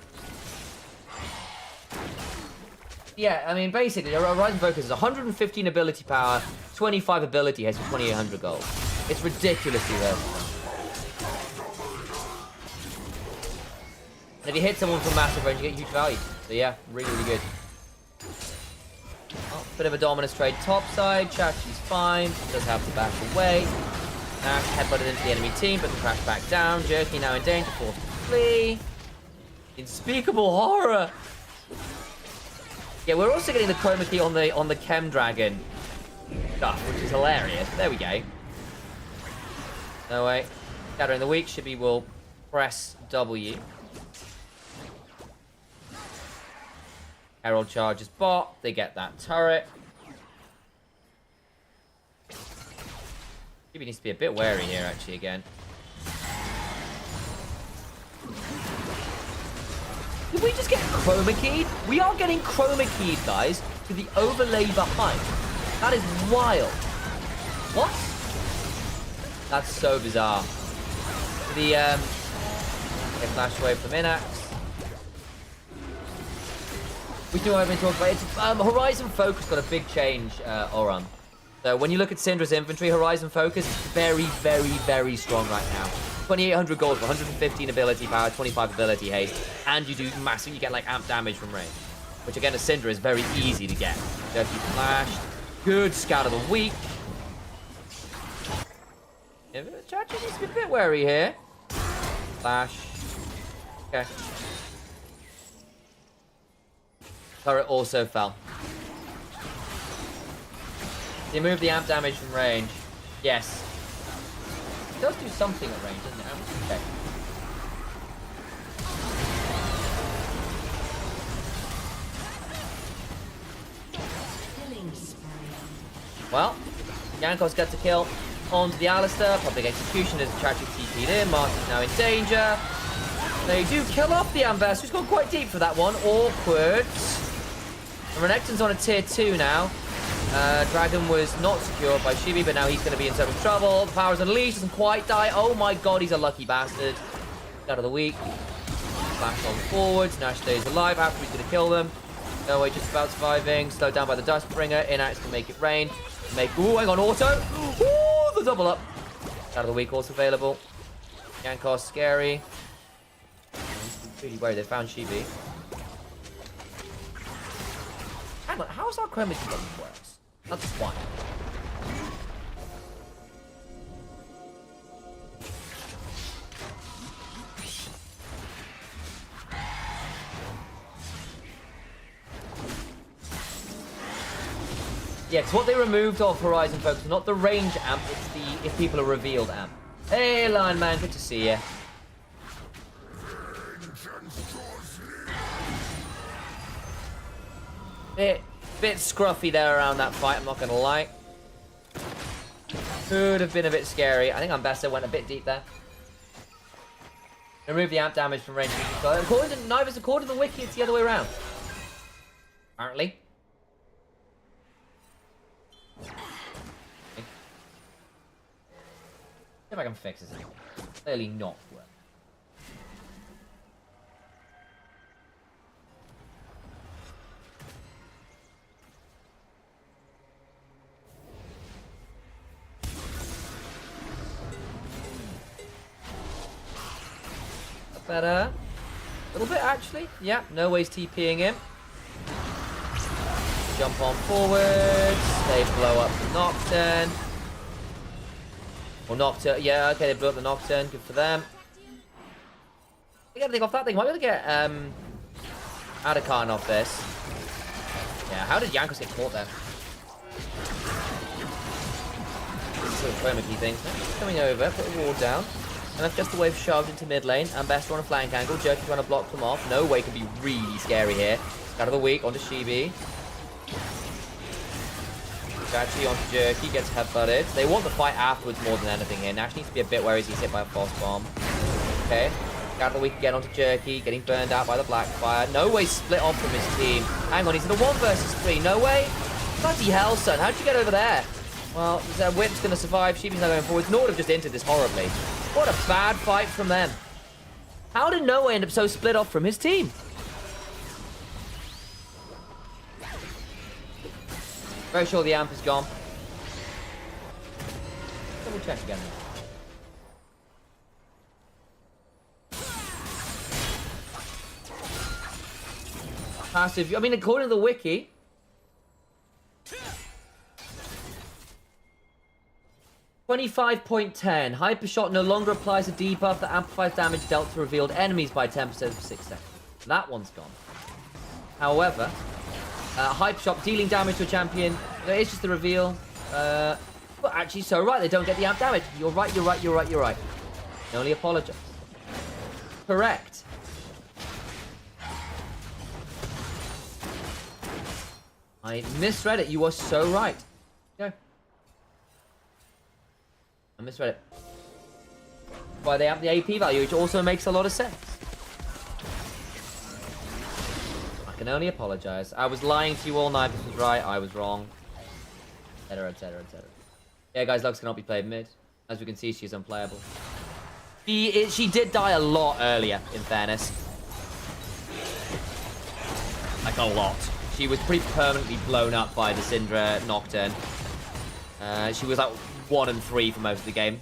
Yeah, I mean, basically, Horizon Focus is 115 ability power, 25 ability hits for 2,800 gold. It's ridiculously versatile. And if you hit someone from massive range, you get huge value. So yeah, really, really good. Oh, bit of a Dominus trade topside. Chachi's fine. Does have to back away. Ash headbutted into the enemy team, but can crash back down. Jerky now in danger, forced to flee. Unspeakable horror. Yeah, we're also getting the chroma key on the Chem Dragon stuff, which is hilarious. There we go. No way. Scattering the weak, Shibi will press W. Herald charges bot. They get that turret. Shibi needs to be a bit wary here, actually, again. Did we just get chroma keyed? We are getting chroma keyed, guys, to the overlay behind. That is wild. What? That's so bizarre. The, okay, flash away from Inax. We do have been talking about it. Horizon Focus got a big change, Oran. So when you look at Syndra's inventory, Horizon Focus is very, very, very strong right now. 2,800 gold for 115 ability power, 25 ability haste, and you do massive, you get like amp damage from range. Which again, as Syndra is very easy to get. Dirty Flash, good Scout of the Week. Yeah, Chachi needs to be a bit wary here. Flash. Okay. Turret also fell. They move the amp damage from range. Yes. It does do something at range, doesn't it? Okay. Well, Yankos gets a kill onto the Alistair. Public execution as Chachi TP'd in. Marty's now in danger. They do kill off the Ambassador, who's gone quite deep for that one. Awkward. Renekton's on a tier 2 now. Dragon was not secured by Shibi, but now he's going to be in so much trouble. The power's unleashed, doesn't quite die. Oh my god, he's a lucky bastard. Out of the week. Flash on forwards. Nash stays alive after he's going to kill them. No way, just about surviving. Slowed down by the Dustbringer. Inax can make it rain. Ooh, hang on, auto. Ooh, the double up. Out of the week also available. Yankos, scary. Really worried they found Shibi. Hang on, how is our chroma key doesn't work? That's fine. Yeah, it's what they removed of Horizon Focus, not the range amp, it's the if people are revealed amp. Hey, Lion Man, good to see you. Bit scruffy there around that fight, I'm not gonna lie. Could have been a bit scary. I think Ambassador went a bit deep there. Remove the amp damage from range. According to the wiki, it's the other way around. Apparently. See if I can fix this. Clearly not working. Better. A little bit, actually. Yeah, no ways TPing him. Jump on forwards. They blow up the Nocturne. Or Nocturne. Yeah, okay, they blew up the Nocturne. Good for them. They got to take off that thing. Might be able to get Adakan off this. Yeah, how did Yankos get caught there? Sort of chroma key thing. Coming over, put a wall down. And that's just the wave shoved into mid lane. Ambassador on a flank angle. Jerky trying to block them off. No way can be really scary here. Out of the week onto Shibi. Chachi onto Jerky. Gets headbutted. They want the fight afterwards more than anything here. Nash needs to be a bit wary as he's hit by a false bomb. Okay. Out of the week again onto Jerky. Getting burned out by the Blackfire. No way split off from his team. Hang on, he's in a 1 versus 3. No way. Bloody hell, son. How'd you get over there? Well, Whip's going to survive. Shibi's not going forward. Nord have just entered this horribly. What a bad fight from them. How did Noah end up so split off from his team? Very sure the amp is gone. Double check again. Passive. I mean, according to the wiki, .10. Hyper Shot no longer applies a debuff that amplifies damage dealt to revealed enemies by 10% for 6 seconds. That one's gone. However, Hyper Shot dealing damage to a champion, it's just the reveal. But actually, so right, they don't get the amp damage. You're right. I only apologize. Correct. I misread it. You are so right. Go. I misread it. Why they have the AP value, which also makes a lot of sense. I can only apologize. I was lying to you all night. This was right. I was wrong. Etc. Etc. Etc. Yeah, guys, Lux cannot be played mid. As we can see, she's unplayable. She did die a lot earlier, in fairness. Like a lot. She was pretty permanently blown up by the Syndra Nocturne. She was like 1 and 3 for most of the game.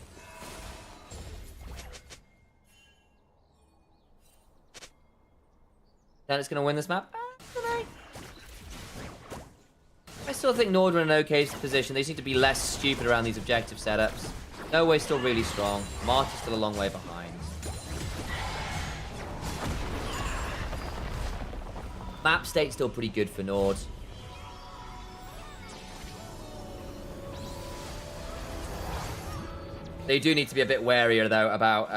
It's going to win this map? I still think NORD are in an okay position. They seem to be less stupid around these objective setups. No Way's still really strong. Marty's still a long way behind. Map state's still pretty good for NORD. They do need to be a bit warier, though, about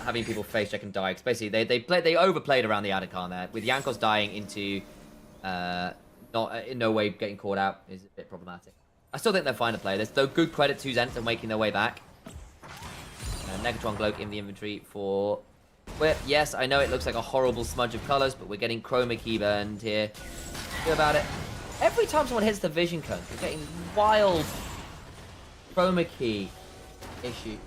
having people face check and die. Because basically, they overplayed around the Adakan there. With Jankos dying into not in no way getting caught out is a bit problematic. I still think they're fine to play this, though. Good credit to ZNT for making their way back. Negatron Cloak in the inventory for Whip. Yes, I know it looks like a horrible smudge of colors, but we're getting chroma key burned here. What about it? Every time someone hits the vision cone, we're getting wild chroma key issue.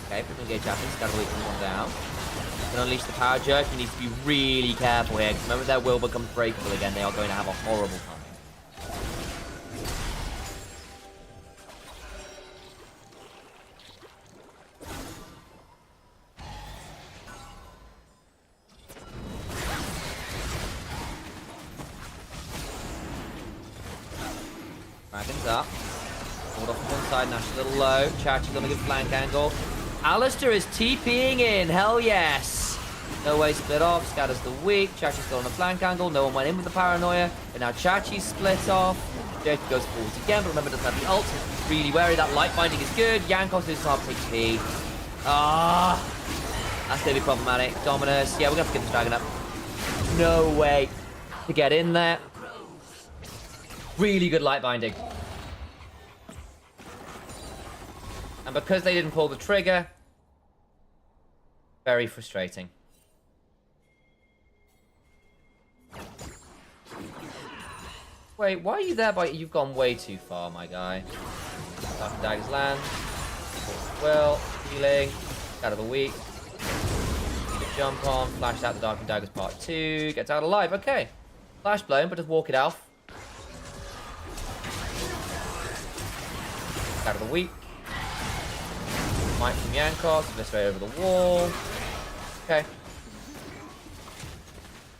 Okay, put engage happens. Gotta wait for one down. Can unleash the power jerk. You need to be really careful here, because the moment their will becomes breakable again, they are going to have a horrible time. Dragon's up. Hold off on one side, Nash a little low. Chachi's on a good flank angle. Alistair is TPing in. Hell yes. No Way split off. Scatters the weak. Chachi's still on a flank angle. No one went in with the paranoia. And now Chachi's split off. Jake goes forwards again, but remember, doesn't have the ult. So really wary. That light binding is good. Jankos is half HP. That's going to be problematic. Dominus. Yeah, we're going to have to get this dragon up. No way to get in there. Really good light binding. And because they didn't pull the trigger, very frustrating. Wait, why are you there? You've gone way too far, my guy. Dark and Daggers land. Well, healing. Out of the weak. Need a jump on. Flashed out the Dark and Daggers part 2. Gets out alive. Okay. Flash blown, but just walk it off. Out of the weak. Mike from Jankos, this way over the wall. Okay.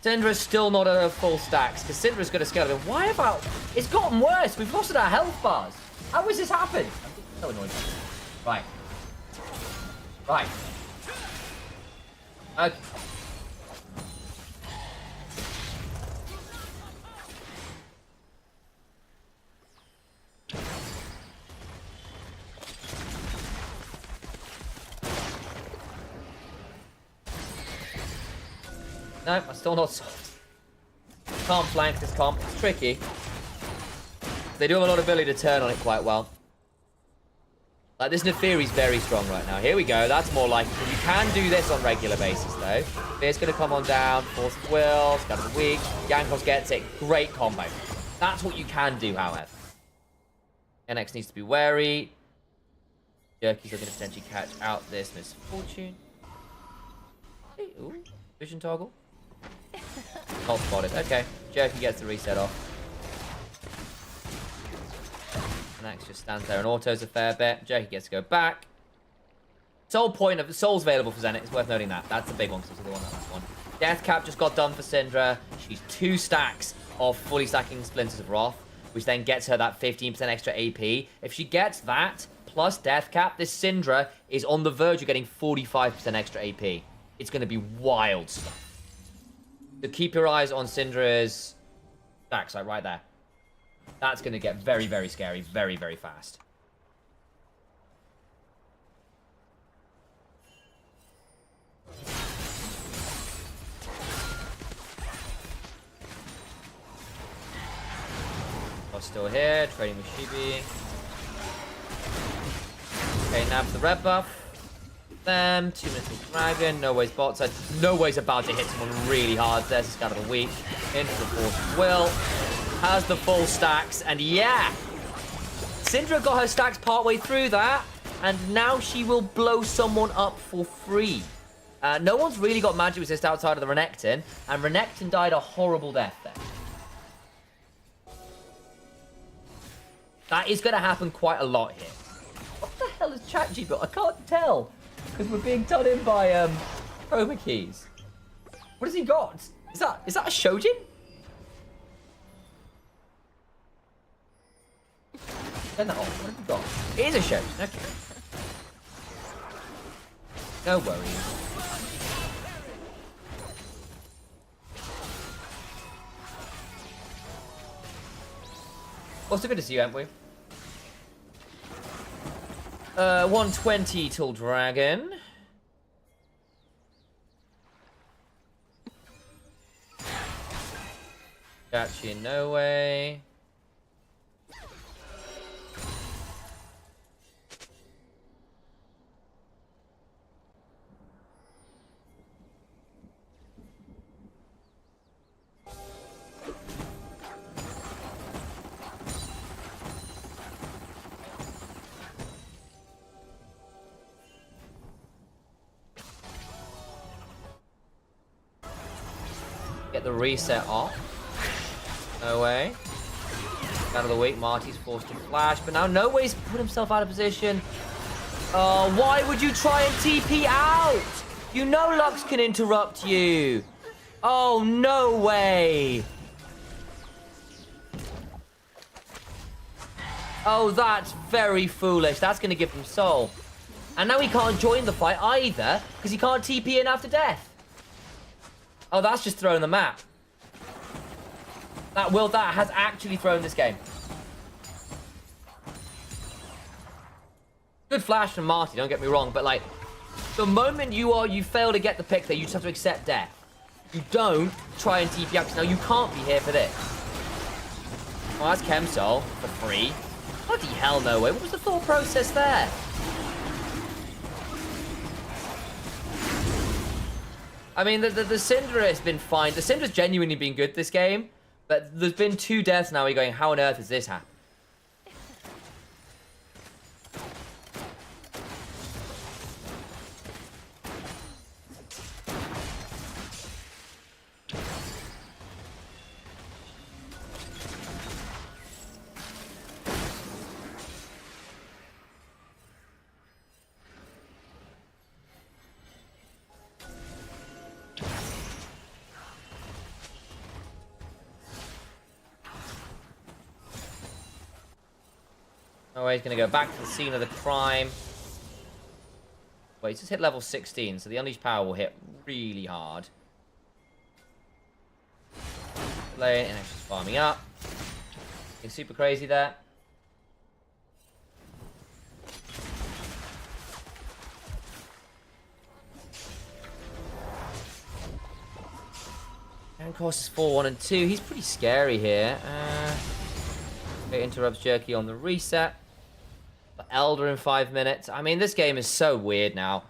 Syndra's still not at her full stacks, because Syndra's got a skeleton. Why about... It's gotten worse. We've lost our health bars. How has this happened? I'm so annoyed. Right. Right. Okay. No, I'm still not sold. Can't flank this comp. It's tricky. They do have a lot of ability to turn on it quite well. Like, this Neferi's very strong right now. Here we go. That's more like it. You can do this on regular basis, though. Fear's going to come on down. Force of Will. Scatter the weak. Jankos gets it. Great combo. That's what you can do, however. NX needs to be wary. Jerky's looking to potentially catch out this misfortune. Hey, ooh. Vision toggle. Not spotted. Okay. Jerky gets the reset off. Nax just stands there and autos a fair bit. Jerky gets to go back. Sole point of Soul's available for Zenit. It's worth noting that. That's the big one, because it's the one that last one. Death Cap just got done for Syndra. She's 2 stacks of fully stacking Splinters of Wrath, which then gets her that 15% extra AP. If she gets that plus Death Cap, this Syndra is on the verge of getting 45% extra AP. It's going to be wild stuff. So keep your eyes on Syndra's stacks, like right there. That's going to get very, very scary, very, very fast. Cost still here, trading with Shibi. Okay, nab the red buff. Them, 2 minutes with Dragon, no way's bot side. No way's about to hit someone really hard. There's this guy of the week. Into the force of will. Has the full stacks, and yeah! Syndra got her stacks partway through that, and now she will blow someone up for free. No one's really got magic resist outside of the Renekton, and Renekton died a horrible death there. That is going to happen quite a lot here. What the hell is ChatG built? I can't tell, because we're being done in by chroma keys. What has he got? Is that a Shojin? Turn that off. What have you got? It is a Shojin. Okay. No worries. Well, so good to see you, haven't we? 120 till Dragon. Gotcha, no way. Get the reset off. No way. Out of the week, Marty's forced to flash, but now No Way's put himself out of position. Oh, why would you try and TP out? You know Lux can interrupt you. Oh, no way. Oh, that's very foolish. That's going to give him soul. And now he can't join the fight either, because he can't TP in after death. Oh, that's just thrown the map. That has actually thrown this game. Good flash from Marty, don't get me wrong, but like, the moment you fail to get the pick there, you just have to accept death. You don't try and TP out. Now you can't be here for this. Oh, that's Chemsol for free. Bloody hell, no way. What was the thought process there? I mean, the Syndra has been fine. The Syndra's genuinely been good this game, but there's been 2 deaths now. We're going, how on earth has this happened? Oh, he's going to go back to the scene of the crime. Wait, he's just hit level 16, so the Unleashed Power will hit really hard. Lane, and she's farming up. Getting super crazy there. And cost is 4, 1, and 2. He's pretty scary here. It interrupts Jerky on the reset. Elder in 5 minutes. I mean, this game is so weird now.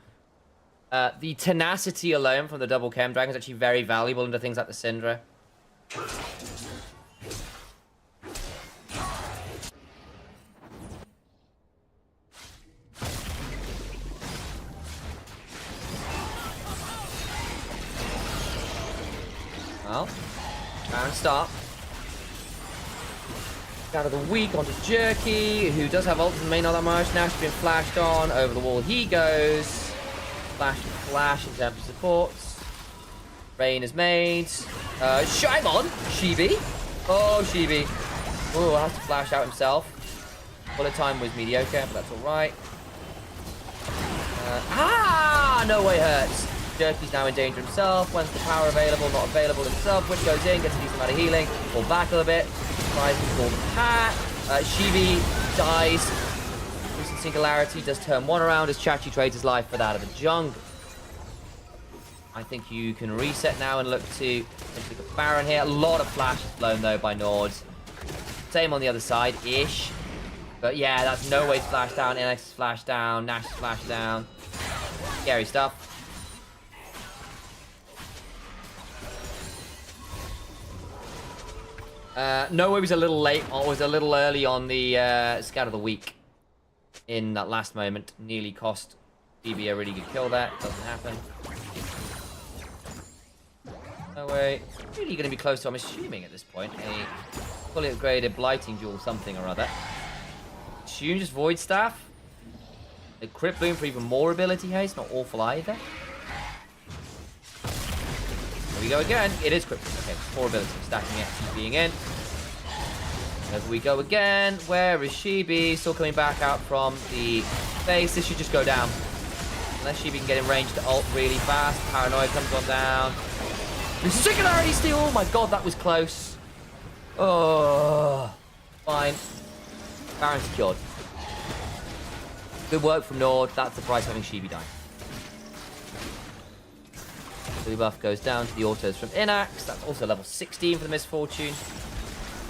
The tenacity alone from the double Chem Dragon is actually very valuable into things like the Syndra. Well, round start. Out of the week onto Jerky, who does have ults and may not that much. Now she's been flashed on. Over the wall he goes. Flash into empty supports. Rain is made. Shime on! Shibi. Oh, Shibi. Oh, has to flash out himself. Bullet time was mediocre, but that's alright. No way hurts. Jerky's now in danger himself. When's the power available? Not available himself. Which goes in, gets a decent amount of healing. Fall back a little bit. Tries to pull the hat. Shibi dies. Recent Singularity does turn 1 around as Chachi trades his life for that of the jungle. I think you can reset now and look to a Baron here. A lot of flashes blown though by NORD. Same on the other side-ish. But yeah, that's no way flash down. NX is flash down. Nash is flash down. Scary stuff. No way was a little late. Or was a little early on the scout of the week. In that last moment. Nearly cost DB a really good kill there. Doesn't happen. No way. Really going to be close to, I'm assuming at this point, a fully upgraded blighting jewel something or other. Assume just void staff. The crypt bloom for even more ability haste. Not awful either. There we go again. It is crypt bloom. Okay, 4 ability. Stacking it. Being in. There we go again. Where is Shibi? Still coming back out from the base. This should just go down. Unless Shibi can get in range to ult really fast. Paranoia comes on down. The Singularity Steal! Oh my god, that was close. Oh, fine. Baron secured. Good work from NORD. That's the price of having Shibi die. The buff goes down to the autos from Inax. That's also level 16 for the Misfortune.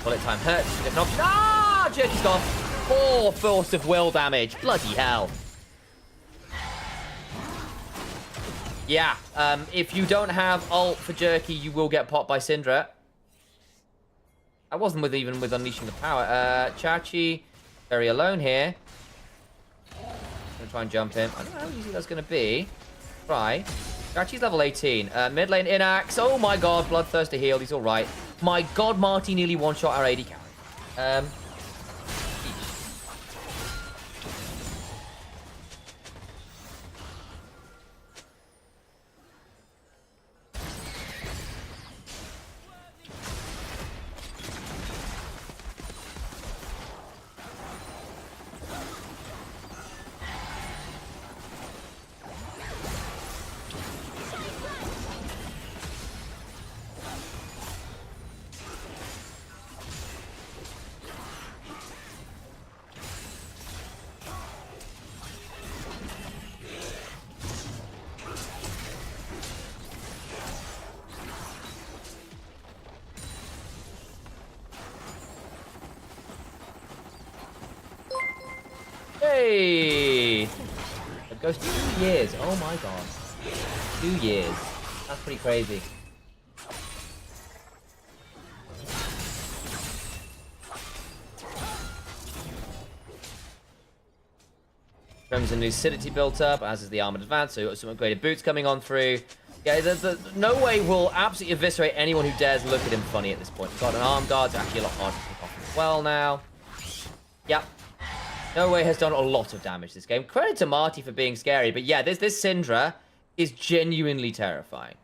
Bullet time hurts. Different option. Ah! Jerky's gone. 4 force of will damage. Bloody hell. Yeah, if you don't have ult for Jerky, you will get popped by Syndra. I wasn't even with Unleashing the Power. Chachi, very alone here. Gonna try and jump him. I don't know how easy that's gonna be. Try. Chachi's level 18. Mid lane Inax. Oh my god, Bloodthirster healed. He's alright. My god, Marty nearly one-shot our AD carry. Hey! It goes 2 years. Oh my god. 2 years. That's pretty crazy. Crimson Lucidity built up, as is the Armored Advance, so you've got some upgraded boots coming on through. Yeah, no way will absolutely eviscerate anyone who dares look at him funny at this point. Got an arm guard, so actually a lot harder to pick off as well now. Yep. No Way has done a lot of damage this game. Credit to Marty for being scary, but yeah, this Syndra is genuinely terrifying.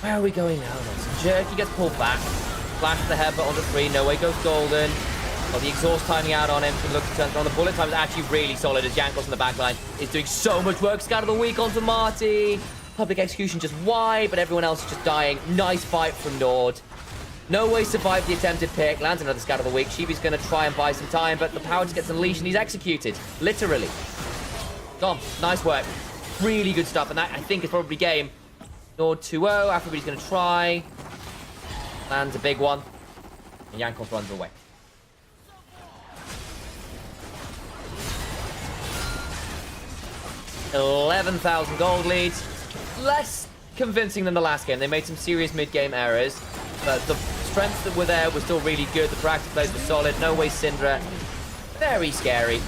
Where are we going now then? So Jerky gets pulled back. Flash the headbutt onto 3. No Way goes golden. Got the exhaust timing out on him. Can look to turn on. The bullet time is actually really solid as Jankos in the backline is doing so much work. Scout of the week onto Marty. Public execution just wide, but everyone else is just dying. Nice fight from NORD. No Way survived the attempted pick. Lands another Scout of the week. Shibi's going to try and buy some time, but the power just gets unleashed and he's executed. Literally. Gone. Nice work. Really good stuff, and that, I think, is probably game. NORD 2-0. Everybody's going to try. Lands a big one. And Jankos runs away. $11,000 gold leads. Less convincing than the last game. They made some serious mid-game errors. But the strengths that were there were still really good. The practice plays were solid. No Way Syndra. Very scary.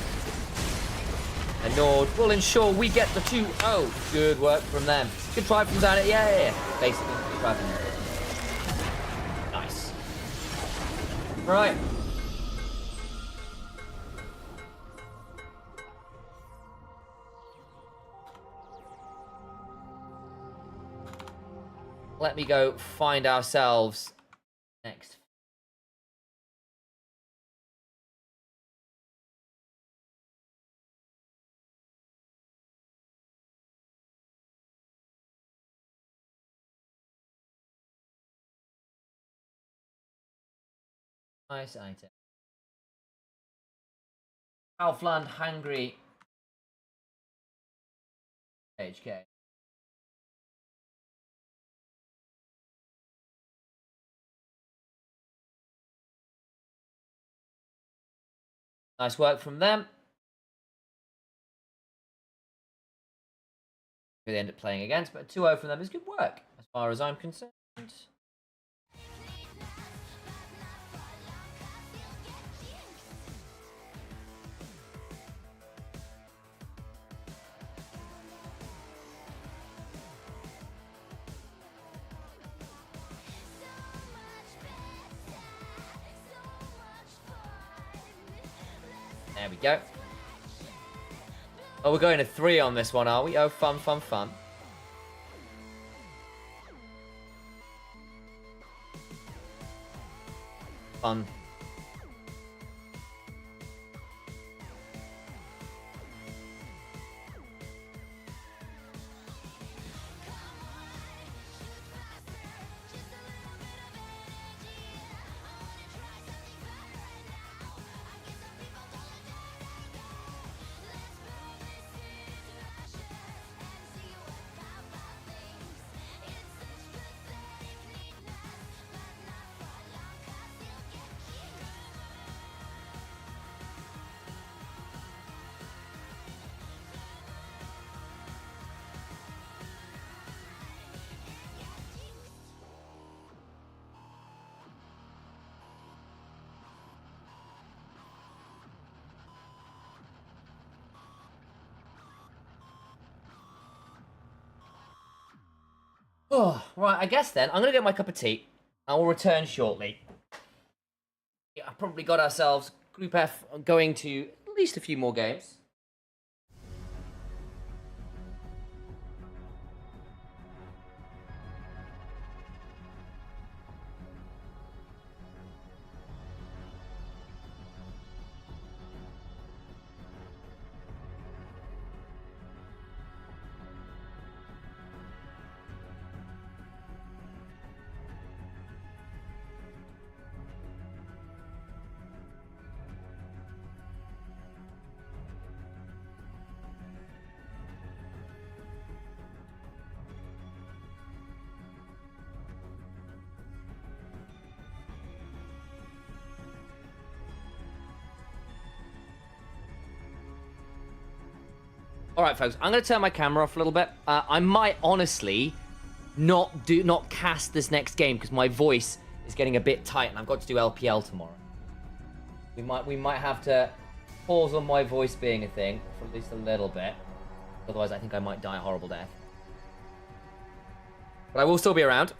And NORD will ensure we get the 2-0. Good work from them. Good try from Zanet. Yeah. Basically, good try from them. Nice. Right. Let me go find ourselves next Nice item. Kaufland Hungry. HK. Nice work from them. Who they end up playing against, but 2-0 from them is good work, as far as I'm concerned. There we go. Oh, we're going to 3 on this one, are we? Oh, fun, fun, fun. Fun. Oh, right, I guess then, I'm going to get my cup of tea, and we'll return shortly. Yeah, I've probably got ourselves Group F going to at least a few more games. All right, folks, I'm going to turn my camera off a little bit. I might honestly not cast this next game because my voice is getting a bit tight, and I've got to do LPL tomorrow. We might have to pause on my voice being a thing for at least a little bit. Otherwise, I think I might die a horrible death. But I will still be around.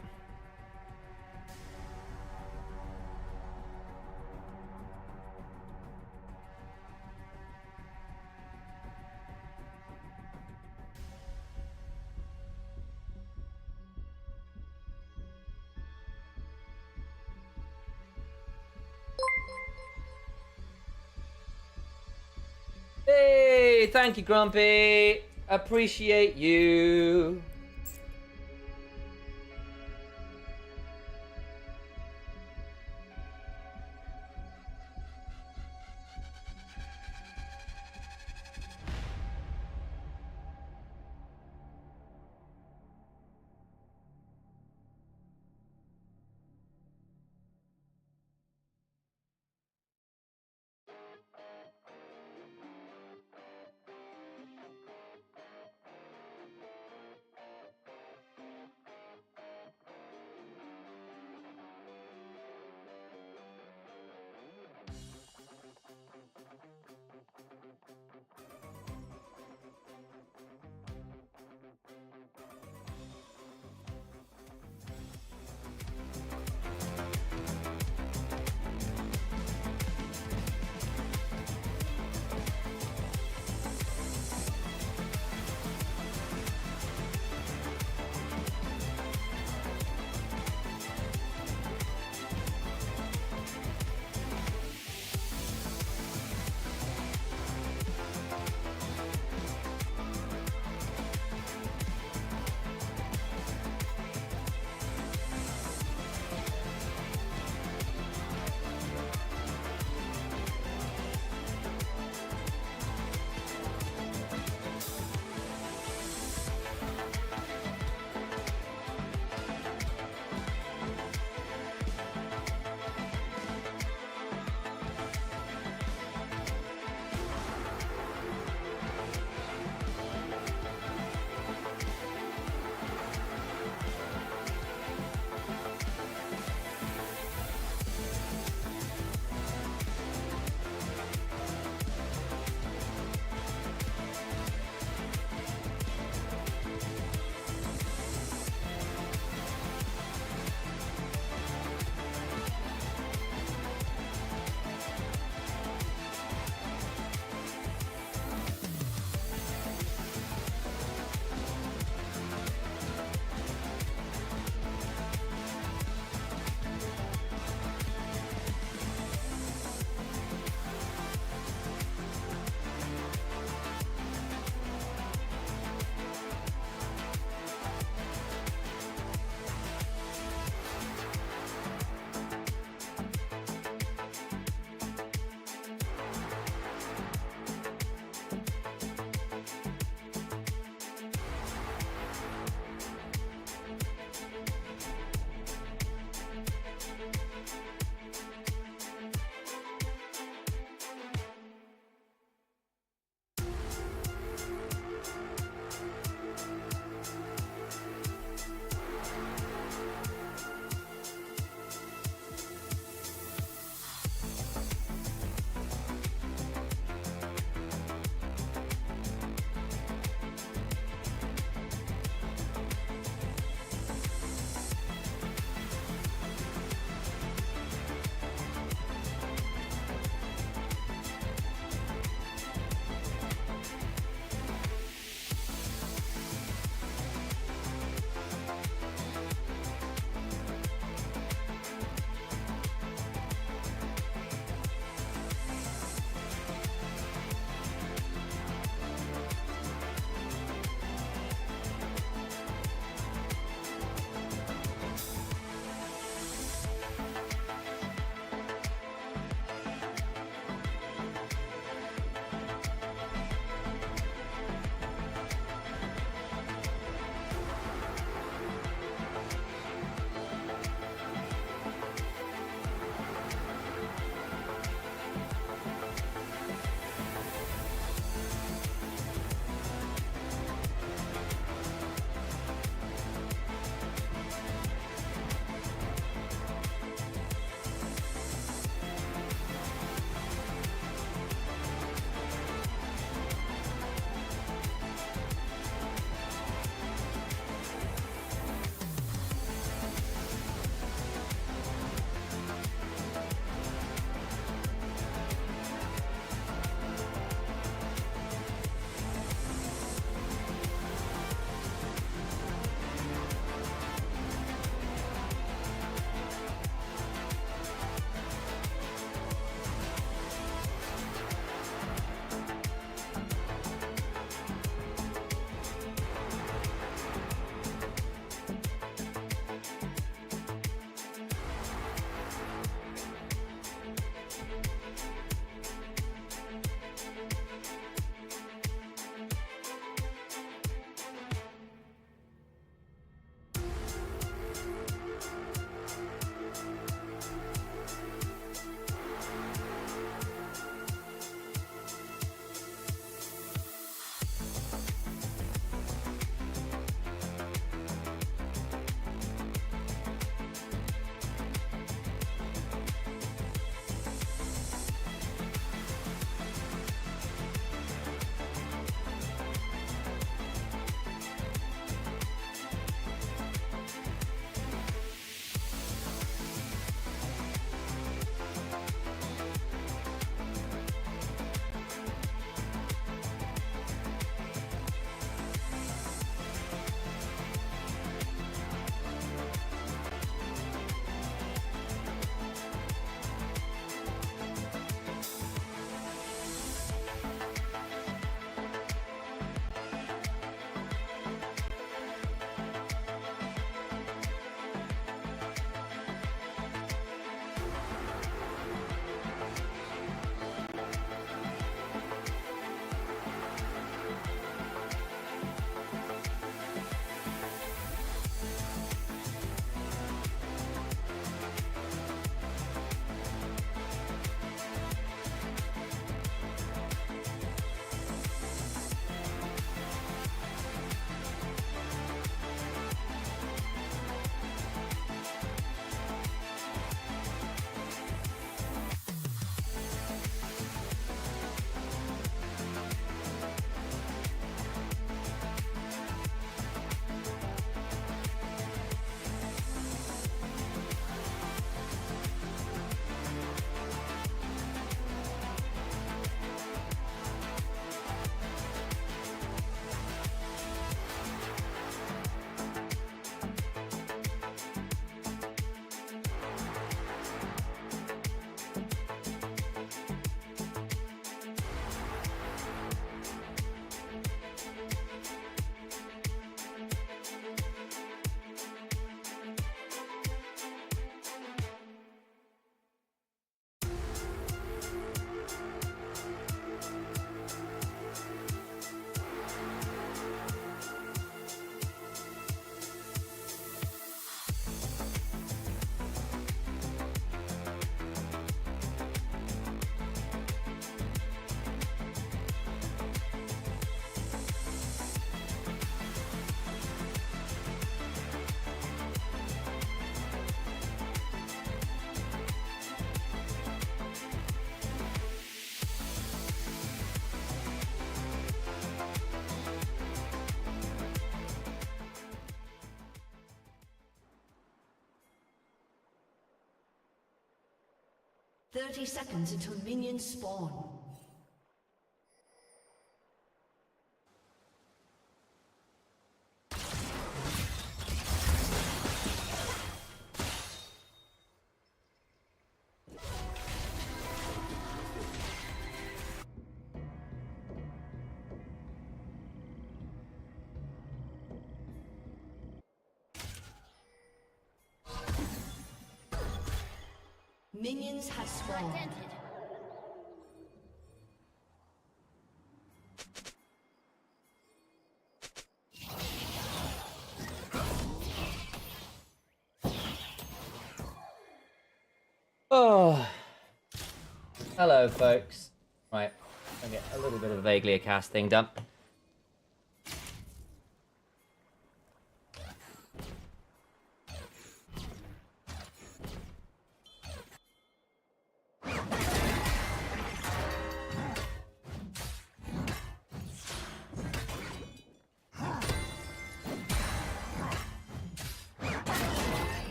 Hey, thank you, Grumpy. Appreciate you. 30 seconds until minions spawn. Minions have spawned. Oh, hello, folks. Right, I get a little bit of a vaguely a cast thing done.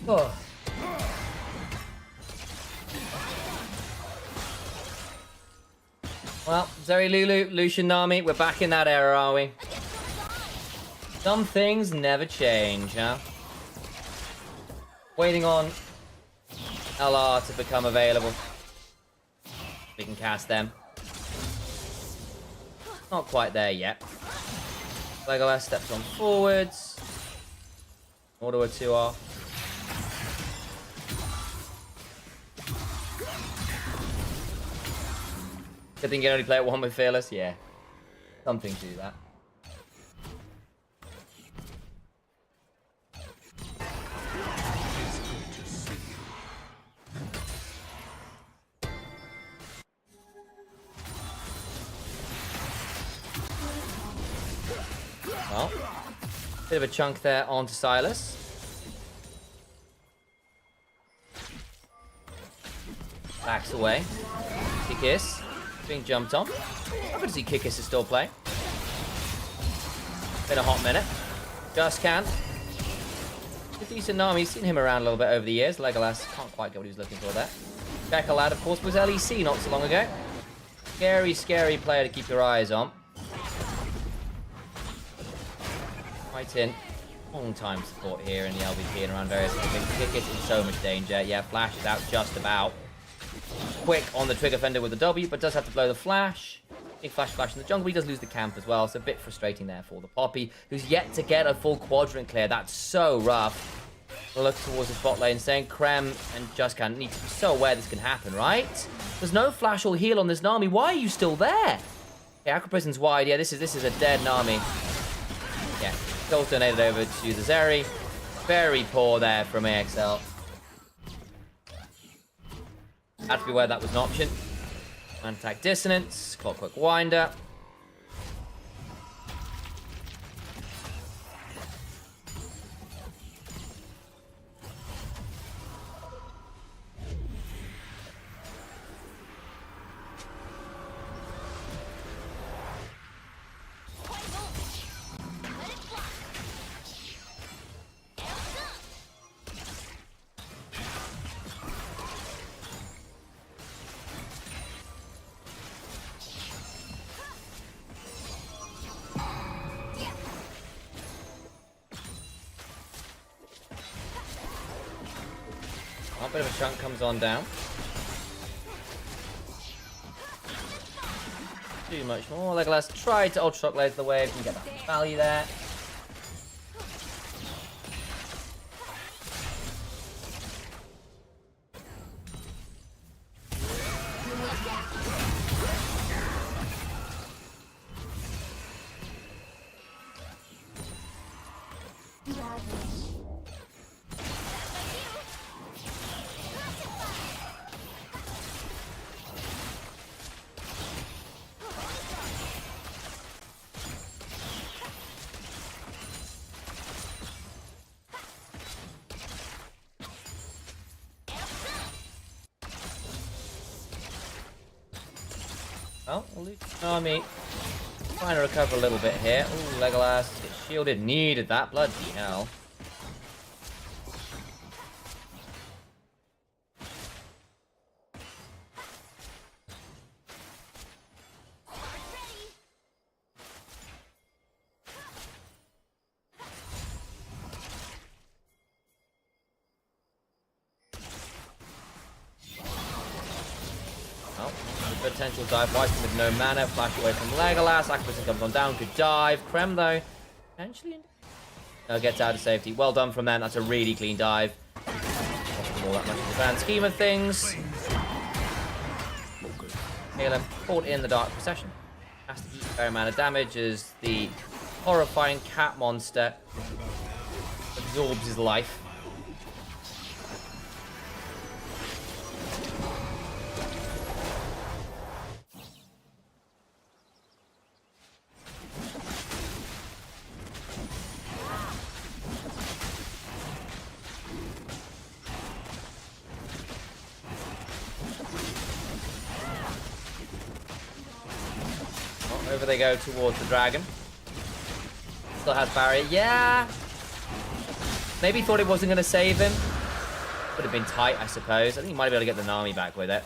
Oh. Well, Zeri Lulu, Lucian Nami, we're back in that era, are we? Some things never change, huh? Waiting on LR to become available. We can cast them. Not quite there yet. Legolas steps on forwards. Order 2 off. Good thing you can only play it one with Fearless? Yeah. Something to that. Well, bit of a chunk there onto Silas. Backs away. Kick-Kiss. Being jumped on. I'm going to see Kick-Kiss is still playing. Been a hot minute. Just can. A decent Nami. Seen him around a little bit over the years. Legolas can't quite get what he was looking for there. Becker Lad, of course, was LEC not so long ago. Scary, scary player to keep your eyes on. Right in. Long time support here in the LVP and around various things. Kick-Kiss in so much danger. Yeah, Flash is out just about. Quick on the trigger fender with the W, but does have to blow the flash. Big flash in the jungle, but he does lose the camp as well, so a bit frustrating there for the Poppy, who's yet to get a full quadrant clear. That's so rough. We'll look towards the bot lane, saying Krem and Justcan need to be so aware this can happen, right? There's no flash or heal on this Nami. Why are you still there? Okay, Aqua Prison's wide. Yeah, this is a dead Nami. Yeah, still donated over to the Zeri. Very poor there from AXL. Had to be aware that was an option. Attack Dissonance, Clockwork Winder. A bit of a chunk comes on down. Too much more. Legolas tried to Ultra Shock laser the wave. Can get that value there. Well, Nami trying to recover a little bit here. Ooh, Legolas gets shielded. Needed that. Bloody hell. potential dive. Wyvern with no mana. Flash away from Legolas. Acquisition comes on down. Good dive. Krem, though. Potentially. No, gets out of safety. Well done from them. That's a really clean dive. Not all that much in the grand scheme of things. Halo caught in the Dark Procession. Has to eat a fair amount of damage as the horrifying cat monster absorbs his life. Over they go towards the dragon. Still has barrier. Yeah. Maybe thought it wasn't going to save him. Would have been tight, I suppose. I think he might be able to get the Nami back with it.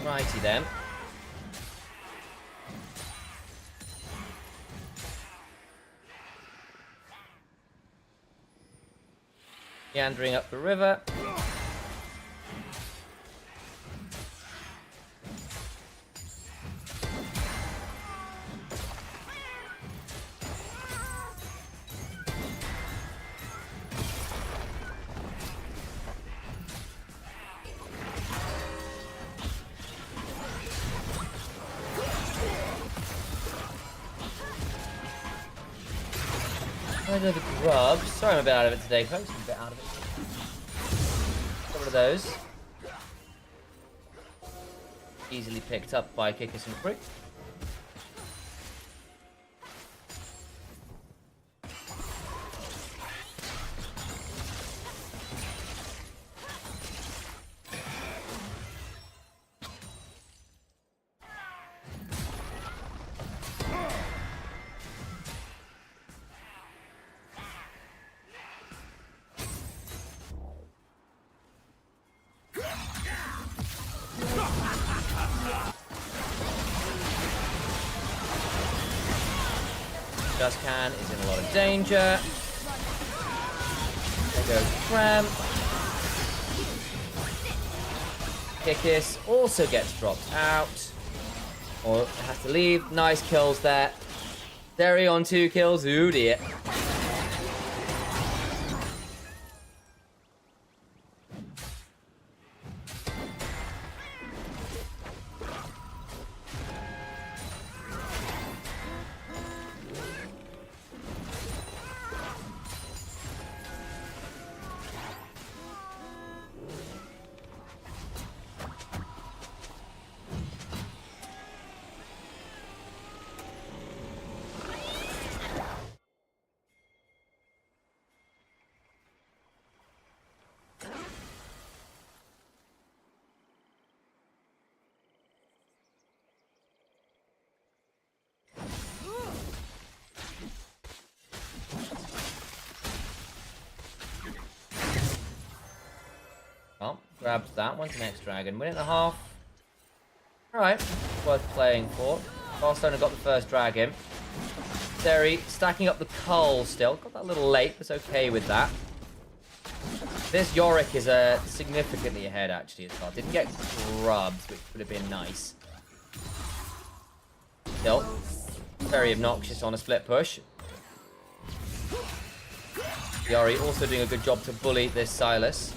Righty then. Meandering up the river. The grub. Sorry I'm a bit out of it today, folks. I'm a bit out of it. Get rid of those. Easily picked up by Kikis and Fruit. Dustcan is in a lot of danger. There goes Krem. Kikis also gets dropped out. Or has to leave. Nice kills there. Derry on 2 kills. Ooh dear. Well, grabs that one. Next dragon. Minute and a half. Alright. Worth playing for. Barcelona got the first dragon. Derry stacking up the coal still. Got that a little late, but it's okay with that. This Yorick is significantly ahead, actually, as well. Didn't get grubbed, which would have been nice. Still, very obnoxious on a split push. Yori also doing a good job to bully this Silas.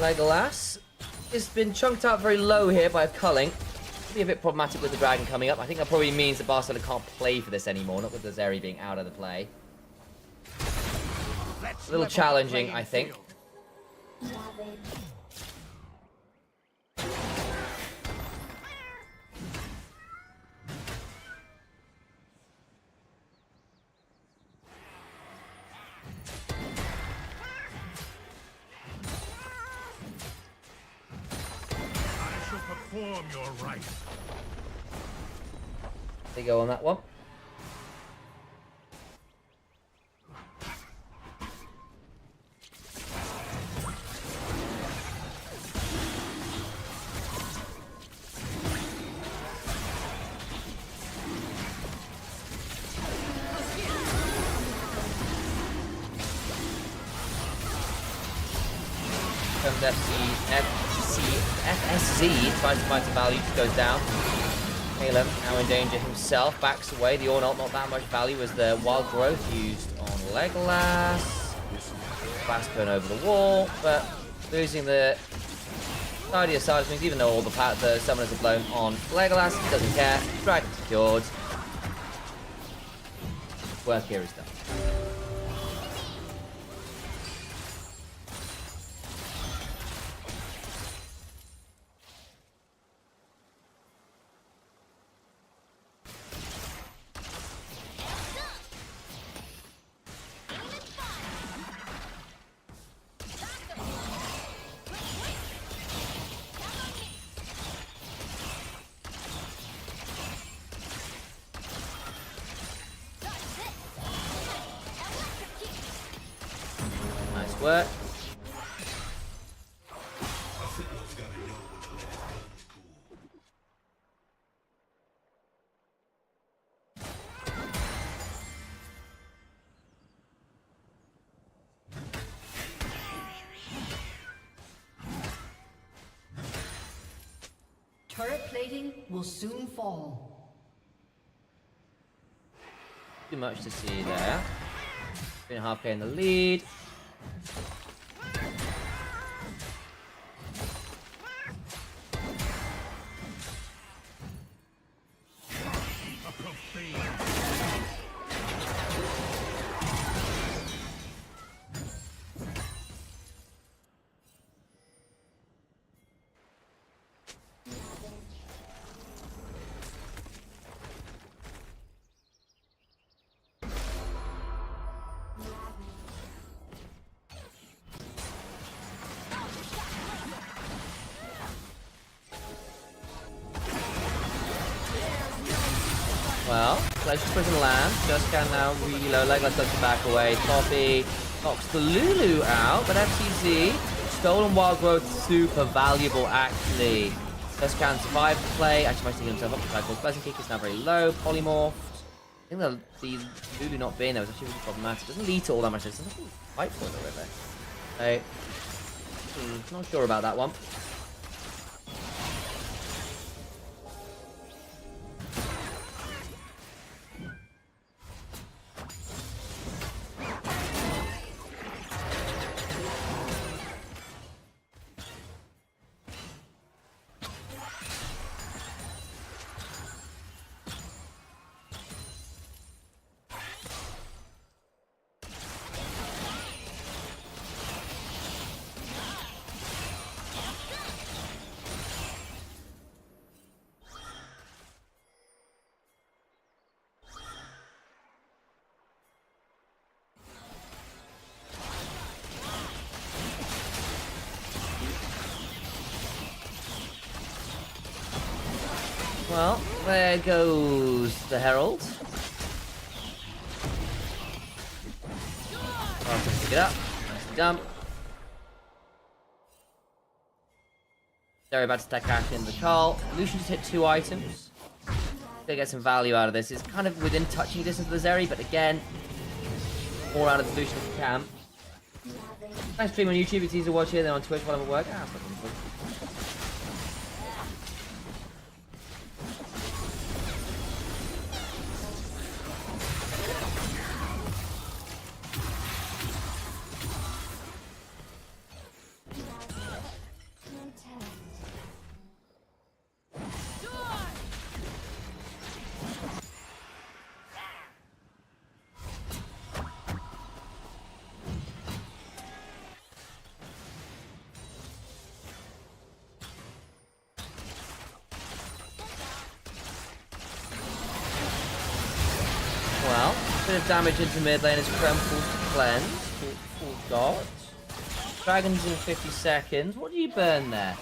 Legolas has been chunked out very low here by culling. Be a bit problematic with the dragon coming up. I think that probably means that Barcelona can't play for this anymore, not with the Zeri being out of the play. A little challenging, I think. Perform your right. They go on that one. Comes FSZ tries to find some value, just goes down. Caleb now in danger himself, backs away. The Ornalt not that much value as the wild growth used on Legolas. Fast burn over the wall, but losing the tidier side of things, even though all the summoners are blown on Legolas, he doesn't care. Dragon secured. Work here is done. Nice work. Turret plating will soon fall. Too much to see there. 3.5k in the lead. Well, Flesh Prison Land just can now reload. Legolas does the back away. Poppy knocks the Lulu out, but FTZ, stolen wild growth, super valuable actually. Just can survive the play. Actually, might see himself up to cycle. Pleasant Kick is now very low. Polymorphed. I think the Lulu not being there was actually really problematic. Doesn't lead to all that much. It doesn't really fight for the river. So, not sure about that one. Well, there goes the Herald. Oh, pick it up. Nice dump. They're about to stack cash in the Carl. Lucian just hit 2 items. Gonna get some value out of this. It's kind of within touching distance of the Zeri, but again, more out of the Lucian if you can. Nice stream on YouTube. It's easy to watch here, then on Twitch while I'm at work. Ah, it's not really good. Bit of damage into mid lane as Krem falls to cleanse. Full dot. Dragon's in 50 seconds. What do you burn there?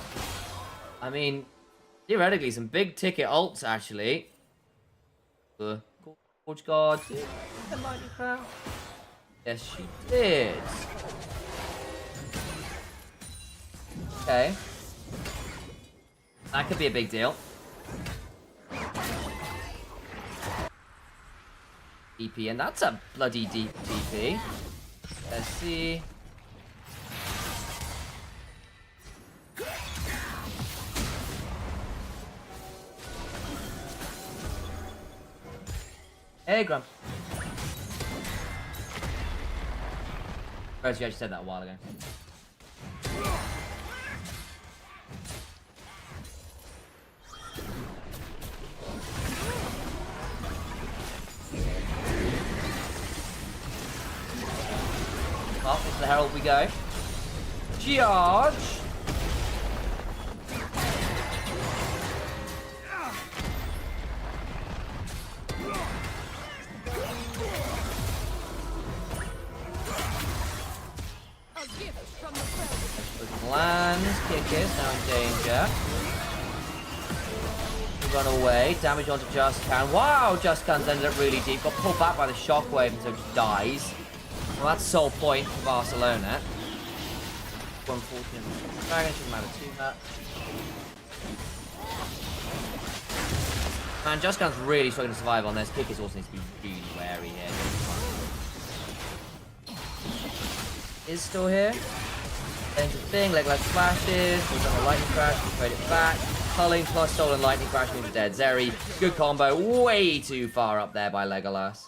I mean, theoretically, some big ticket ults, actually. Forge Guard. Did she get Lightning Crown? Yes, she did. Okay. That could be a big deal. DP, and that's a bloody deep DP. Let's see. Hey, Grump. Whereas you actually said that a while ago. Well, into the Herald we go. Charge! Lands, kick is now in danger. Run away, damage onto Justcan. Wow, Justcan's ended up really deep. Got pulled back by the shockwave and so just dies. Well, that's the sole point for Barcelona. 140 Dragon, shouldn't matter too much. Man, Justcan's really struggling to survive on this. Kickers also needs to be really wary here. Is still here. Into the thing, leg flashes, we've done a lightning crash, we trade it back. Culling plus stolen lightning crash means dead. Zeri, good combo, way too far up there by Legolas.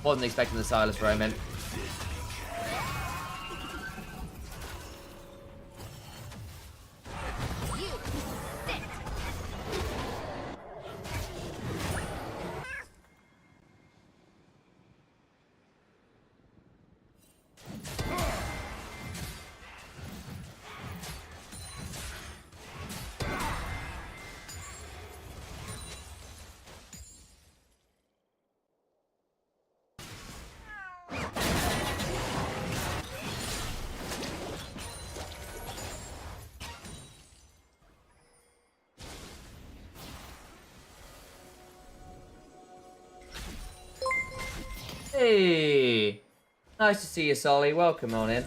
Wasn't expecting the Silas Roman. Hey! Nice to see you, Solly. Welcome on in.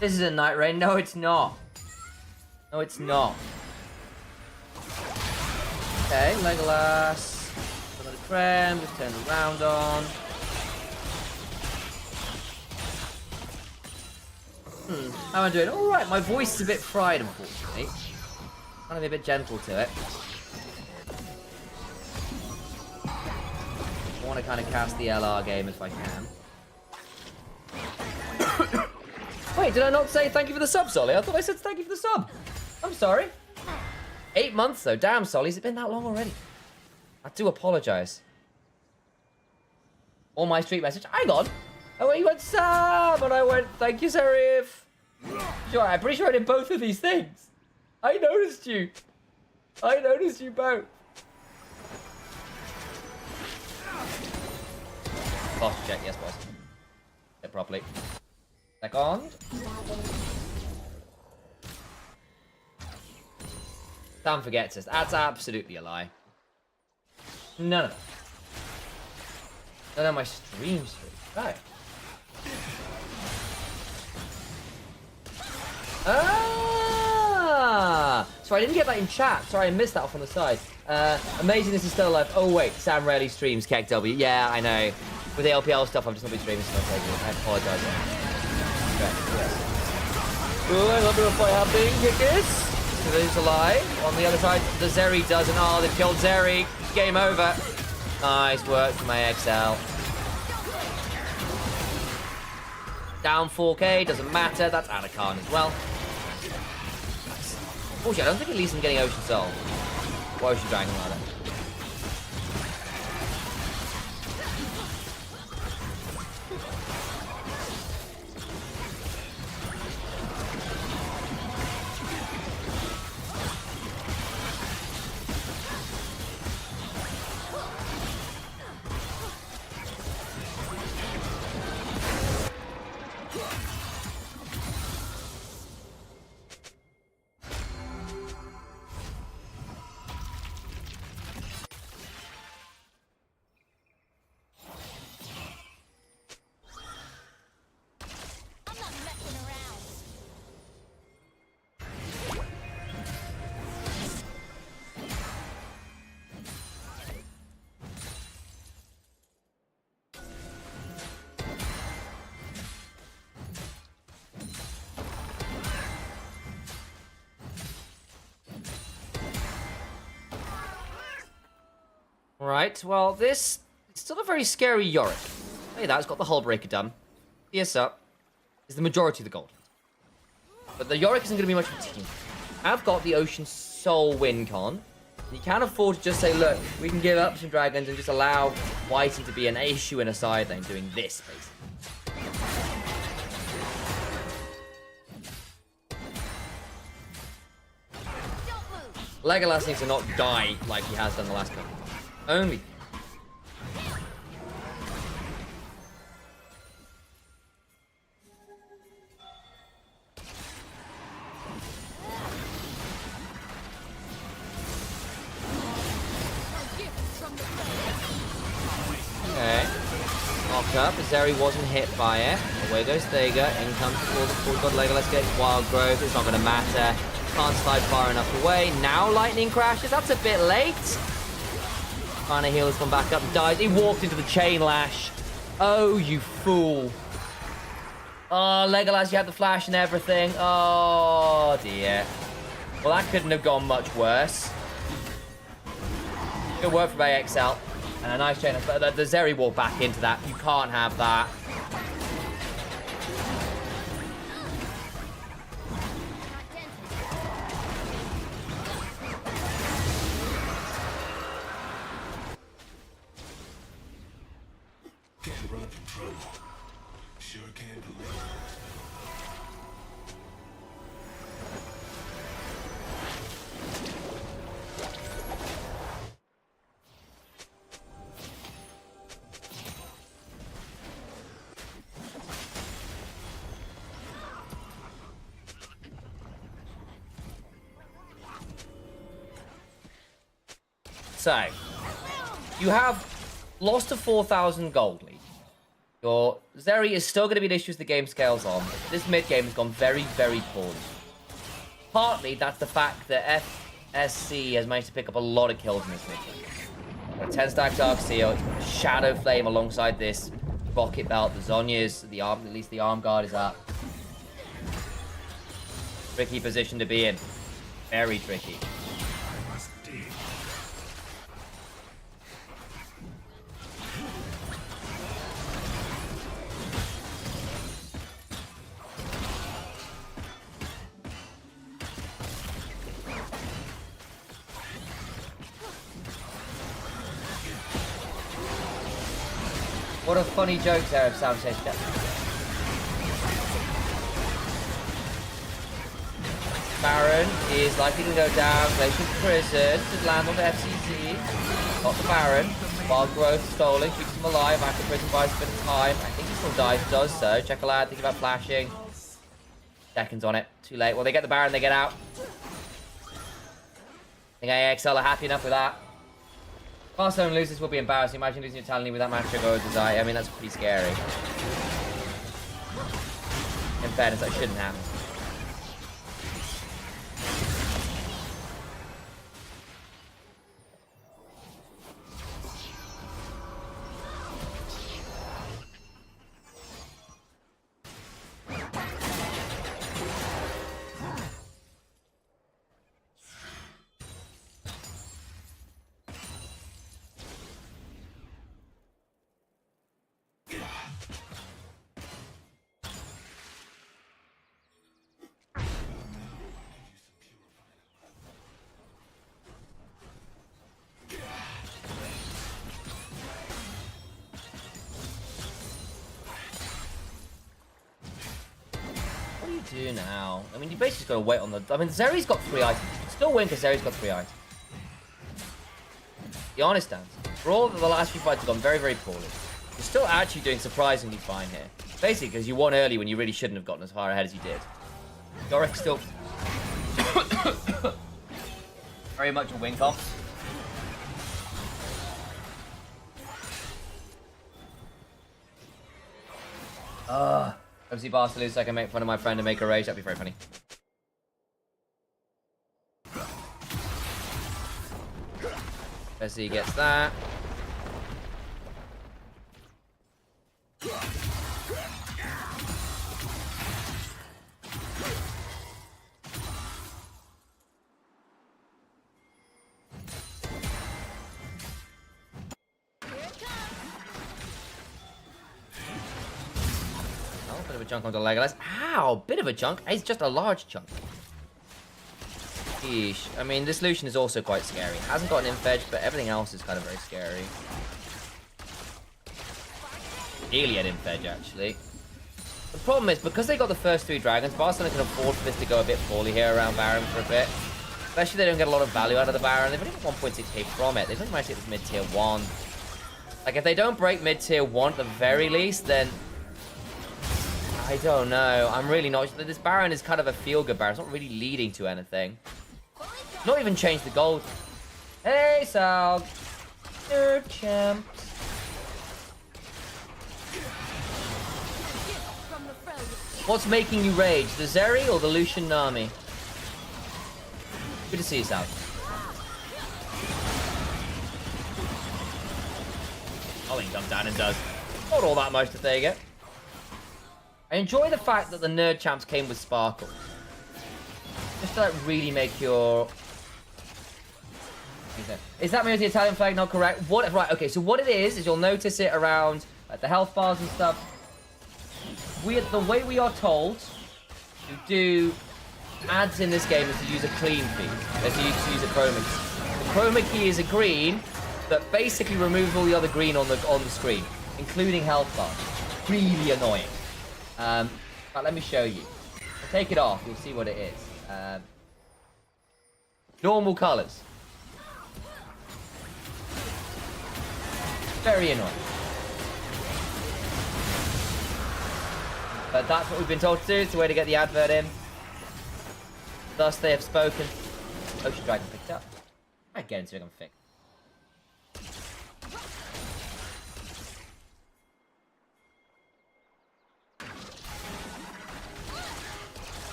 This is a night rain. No, it's not. No, it's not. Okay, Legolas. Another Krem, just turn around on. How am I doing? Alright, my voice is a bit fried, unfortunately. Trying to be a bit gentle to it. I want to kind of cast the LR game if I can. Wait, did I not say thank you for the sub, Solly? I thought I said thank you for the sub. I'm sorry. 8 months, though. Damn, Solly. Has it been that long already? I do apologise. On my street message. Hang on. Oh, you went sub, and I went, thank you, Serif. Sure, I'm pretty sure I did both of these things. I noticed you. I noticed you both. Boss check, yes, boss. Hit properly. Second. Sam forgets us. That's absolutely a lie. None of it. None of my streams. Right. Ah! Sorry, I didn't get that in chat. Sorry, I missed that off on the side. Amazing this is still alive. Oh, wait. Sam rarely streams KEKW. Yeah, I know. With the LPL stuff, I've just not been streaming stuff lately. I apologise. Okay, yes. Ooh, a little bit of fight happening. Kickers. Who's alive? On the other side, the Zeri doesn't. Oh, they've killed Zeri. Game over. Nice work from AXL. Down 4k, doesn't matter. That's Anakan as well. Bullshit, I don't think at least I'm getting Ocean Soul. Or Ocean Dragon, rather. Right, well, this is still a very scary Yorick. Hey, that's got the Hull Breaker done. CS up is the majority of the gold. But the Yorick isn't going to be much of a team. I've got the Ocean Soul win con. You can't afford to just say, look, we can give up some dragons and just allow Whitey to be an issue in a side lane doing this, basically. Legolas needs to not die like he has done the last couple. Only. Okay. Knocked up. Zeri wasn't hit by it. Away goes Thega. In comes the full god Legolas gets Wild Growth. It's not going to matter. Can't slide far enough away. Now lightning crashes. That's a bit late. Mana heal has gone back up and died. He walked into the chain lash. Oh, you fool. Oh, Legolas, you had the flash and everything. Oh, dear. Well, that couldn't have gone much worse. Good work from AXL. And a nice chain. But the Zeri walked back into that. You can't have that. So, you have lost a 4,000 gold lead. Your Zeri is still going to be an issue as the game scales on. This mid-game has gone very, very poorly. Partly, that's the fact that FSC has managed to pick up a lot of kills in this mid-game. 10-stack Dark Seal, Shadow Flame alongside this Rocket Belt, the Zhonya's, the arm, at least the arm guard is up. Tricky position to be in. Very tricky. What a funny joke there if Sam says that. Baron is likely to go down, placed in prison, to land on the FCC. Got the Baron. Wild Growth stolen, keeps him alive. After prison buys a bit of time. I think he still dies, does so. Check aloud, think about flashing. Seconds on it. Too late. Well, they get the Baron, they get out. I think AXL are happy enough with that. Barcelona loses will be embarrassing. Imagine losing your talent with that match to go with Desire. I mean, that's pretty scary. In fairness, that shouldn't happen. do now? I mean, you basically just gotta wait on the... I mean, Zeri's got 3 items. You can still win because Zeri's got 3 items. The honest answer. For all that the last few fights have gone very, very poorly, you're still actually doing surprisingly fine here. Basically, because you won early when you really shouldn't have gotten as far ahead as you did. Doric's still... very much a win comp. Obviously, Barcelona, so I can make fun of my friend and make her rage. That'd be very funny. Bessie gets that. Bit of a chunk onto Legolas. Ow! Bit of a chunk. It's just a large chunk. Yeesh. I mean, this Lucian is also quite scary. Hasn't got an inf-edge, but everything else is kind of very scary. Nearly an inf-edge, actually. The problem is, because they got the first 3 dragons, Barcelona can afford for this to go a bit poorly here around Baron for a bit. Especially they don't get a lot of value out of the Baron. They've only got 1.6k from it. They've only managed to get this mid-tier 1. Like, if they don't break mid-tier 1 at the very least, then... I don't know. I'm really not... This Baron is kind of a feel-good Baron. It's not really leading to anything. Not even changed the gold. Hey, Sal. Nerd champs. What's making you rage? The Zeri or the Lucian Nami? Good to see you, Sal. Oh, he comes down and does. Not all that much to take it. I enjoy the fact that the nerd champs came with Sparkle. Just to like really make your... Is that maybe the Italian flag not correct? What? Right, okay, so what it is you'll notice it around like, the health bars and stuff. The way we are told to do ads in this game is to use a clean feed. As to use a chroma key. The chroma key is a green that basically removes all the other green on the screen, including health bars. Really annoying. But let me show you. I'll take it off, you'll see what it is. Normal colors. Very annoying. But that's what we've been told to do. It's the way to get the advert in. Thus they have spoken. Ocean Dragon picked up. I get into it, I'm fixed.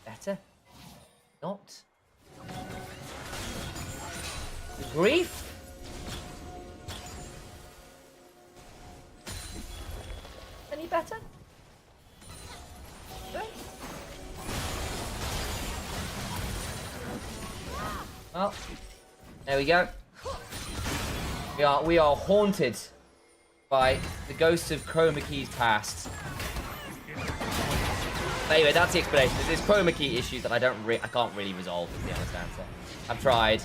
Better? Not? Grief? Any better? No? Well, there we go. We are haunted by the ghosts of chroma keys past. Anyway, that's the explanation. There's this chroma key issue that I can't really resolve, is the honest answer. I've tried.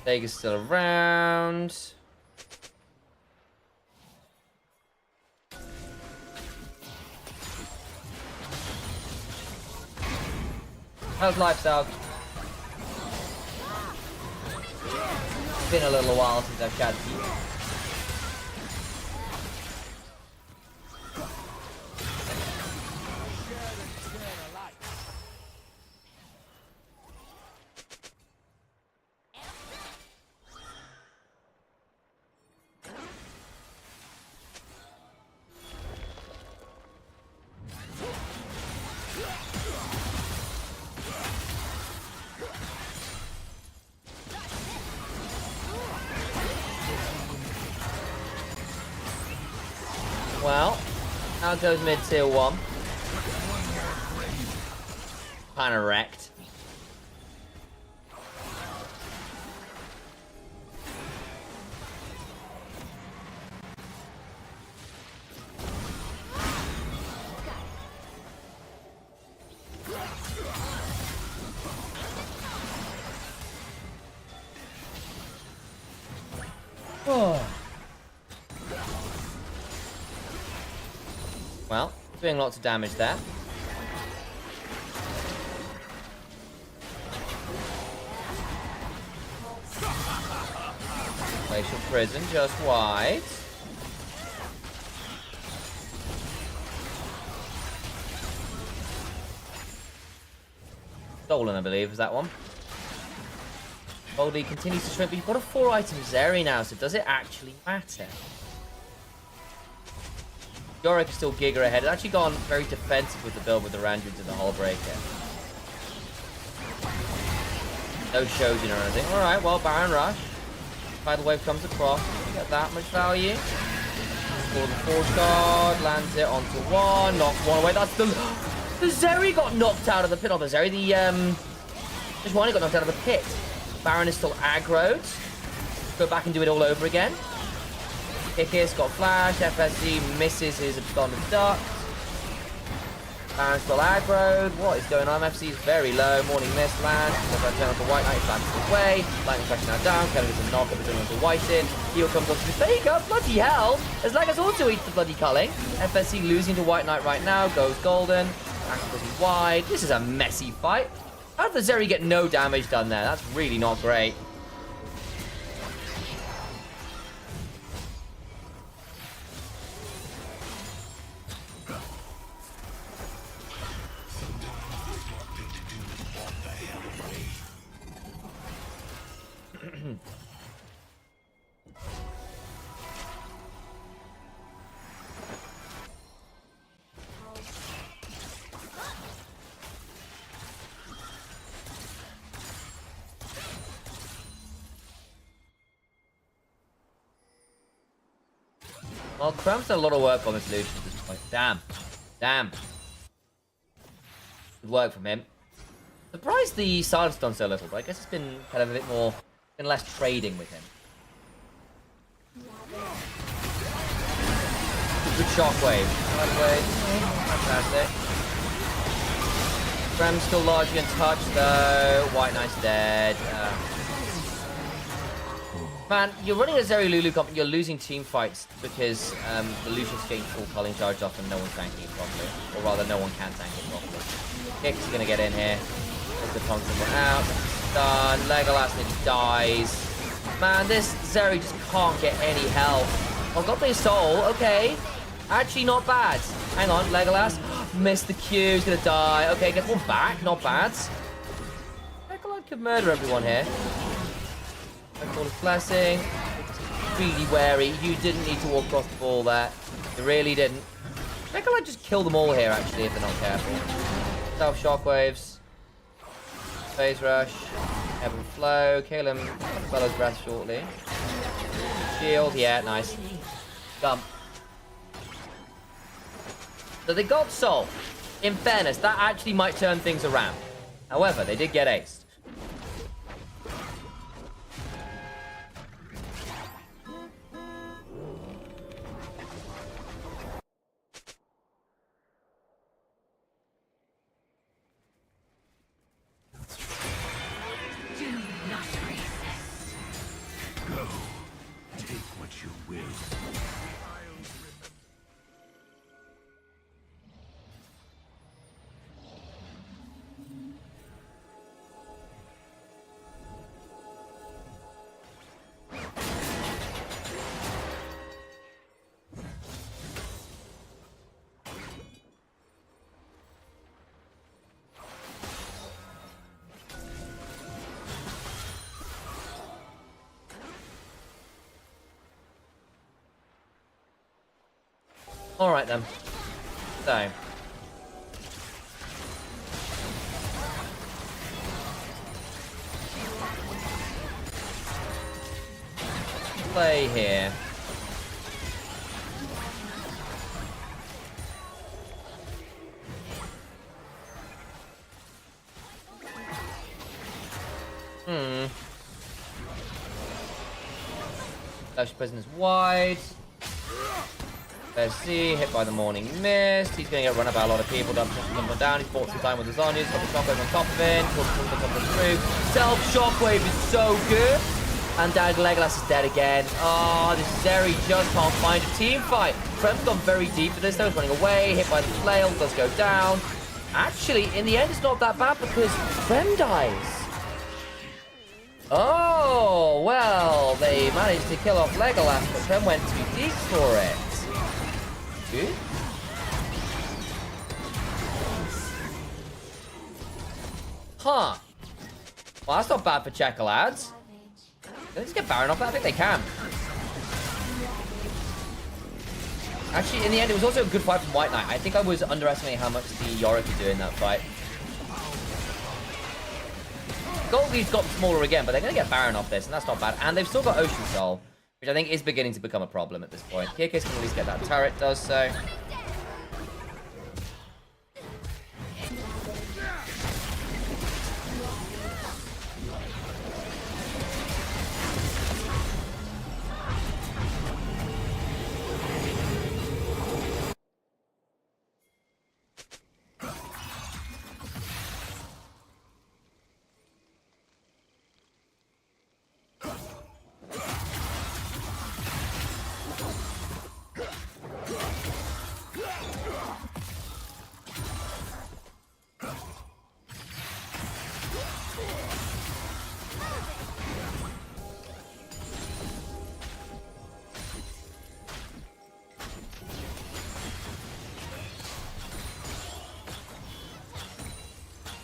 Vega's still around. How's life, Sal? It's been a little while since I've chatted to you. Well, out goes mid-tier 1. Kinda wrecked. Oh. Well, doing lots of damage there. Glacial Prison just wide. Stolen, I believe, is that one. Goldie continues to shrink, but you've got a 4-item Zeri now, so does it actually matter? Yorick is still Giga ahead. It's actually gone very defensive with the build with the Randrids and the Hull Breaker. No Shojin or anything. Alright, well, Baron Rush. Tidal Wave comes across. You get that much value. For the Forge Guard, lands it onto one, knocks one away. That's the Zeri got knocked out of the pit. Not the Zeri, just one got knocked out of the pit. Baron is still aggroed. Go back and do it all over again. Kikis got flash. FSC misses his absconded duck. Baron's still aggroed. What is going on? FSC is very low. Morning Mist lands. Turn on for White Knight. Lands his way. Lightning Flash now down. Kevin gets a knock. But turning on for White in. Heal comes onto the Faker. Bloody hell. As Legas also eats the bloody culling. FSC losing to White Knight right now. Goes golden. Actively wide. This is a messy fight. How did the Zeri get no damage done there? That's really not great. Well, Crumb's done a lot of work on this Lucian at this point. Damn. Damn. Good work from him. Surprised the Silence done so little, but I guess it's been kind of a bit more, been less trading with him. Good shockwave. Fantastic. Crum's still largely untouched though. White Knight's dead. Man, you're running a Zeri Lulu comp, you're losing team fights because the Lucian's getting full culling charged off and no one's tanking it properly. Or rather, no one can tank it properly. Kicks are going to get in here. There's the constant one out. Done. Legolas nearly dies. Man, this Zeri just can't get any help. Oh, got the soul. Okay. Actually, not bad. Hang on, Legolas. Missed the Q. He's going to die. Okay, gets one back. Not bad. Legolas could murder everyone here. I call his blessing. Really wary. You didn't need to walk across the ball there. You really didn't. I think I'll just kill them all here, actually, if they're not careful. Self shockwaves. Phase rush. Ebb and flow. Kill him. Bellows breath shortly. Shield. Yeah, nice. Dump. So they got soul. In fairness, that actually might turn things around. However, they did get aced. Alright then. So. Play here. Flash Prisoners wide. There's Z, hit by the Morning Mist. He's going to get run about a lot of people. Dump them down. He's bought some time with his Zonyas. Got the Shockwave on top of it. Coming through. Self Shockwave is so good. And Legolas is dead again. Oh, this Zeri just can't find a team fight. Krem's gone very deep for this, though. He's running away, hit by the flail, does go down. Actually, in the end, it's not that bad because Krem dies. Oh, well, they managed to kill off Legolas, but Krem went too deep for it. Good. Huh. Well, that's not bad for Checker, lads. Can they just get Baron off that? I think they can. Actually, in the end, it was also a good fight from White Knight. I think I was underestimating how much the Yorick could do in that fight. Golgi's got smaller again, but they're going to get Baron off this, and that's not bad. And they've still got Ocean Soul, which I think is beginning to become a problem at this point. Kirkis can at least get that turret, does so.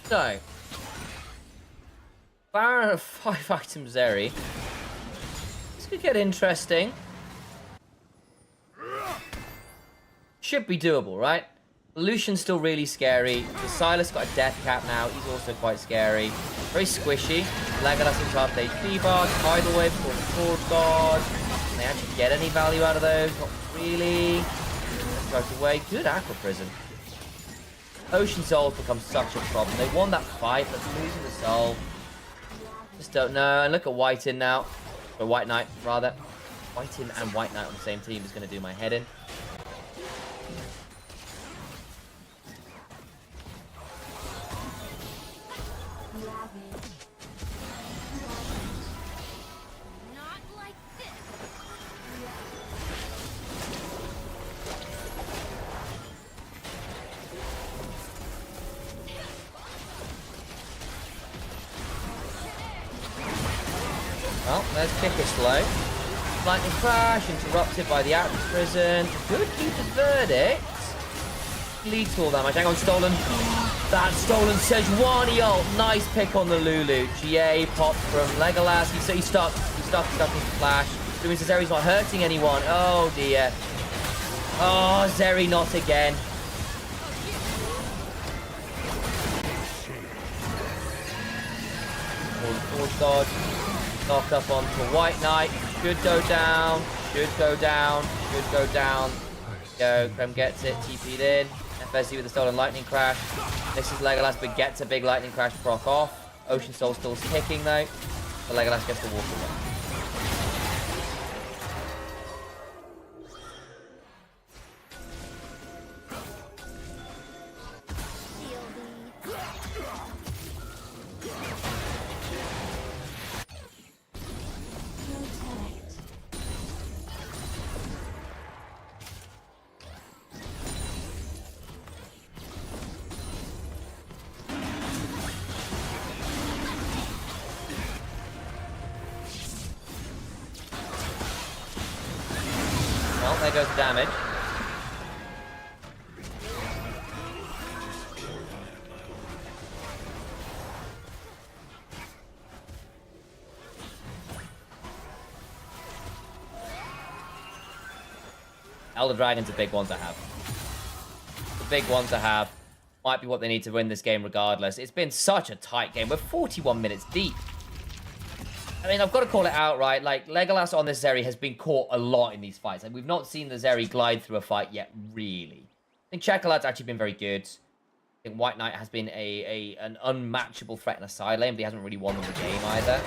So, Baron of 5 item Zeri. This could get interesting. Should be doable, right? Lucian's still really scary. The Silas got a death cap now. He's also quite scary. Very squishy. Legolas in top HP bar. Tidal Wave for the Sword God. Can they actually get any value out of those? Not really. Let's go away. Good Aqua Prison. Ocean Soul's become such a problem. They won that fight, but losing the soul. Just don't know. And look at Whiten now. Or White Knight, rather. Whiten and White Knight on the same team is going to do my head in. Well, there's Kicker Slow. Lightning Crash, interrupted by the Aqua Prison. Good Keeper's Verdict. Leads all damage. Hang on, Stolen. That Stolen Sejuani ult. Nice pick on the Lulu. GA popped from Legolas. He's stuck. He's stuck in Flash. Doing so Zeri's not hurting anyone. Oh, dear. Oh, Zeri not again. Forge Dodge. Knock up onto White Knight. Should go down. Should go down. Should go down. Go. Krem gets it. TP'd in. FSC with the Stolen Lightning Crash. This is Legolas, but gets a big Lightning Crash proc off. Ocean Soul still kicking though. But Legolas gets the walk away. Well, there goes the damage. Elder Dragon's a big one to have. The big one to have. Might be what they need to win this game regardless. It's been such a tight game. We're 41 minutes deep. I mean, I've got to call it out, right? Like, Legolas on this Zeri has been caught a lot in these fights. Like, we've not seen the Zeri glide through a fight yet, really. I think Checkerlad's actually been very good. I think White Knight has been an unmatchable threat in a side lane, but he hasn't really won the game either.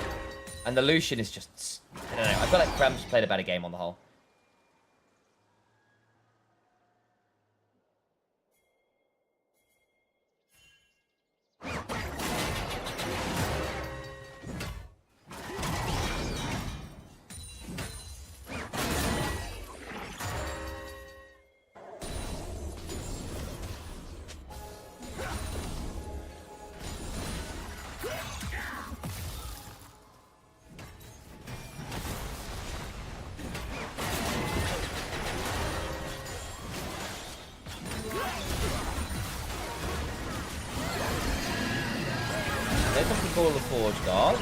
And the Lucian is just... I don't know. I feel like Krem's played a better game on the whole. all the Forge Guards.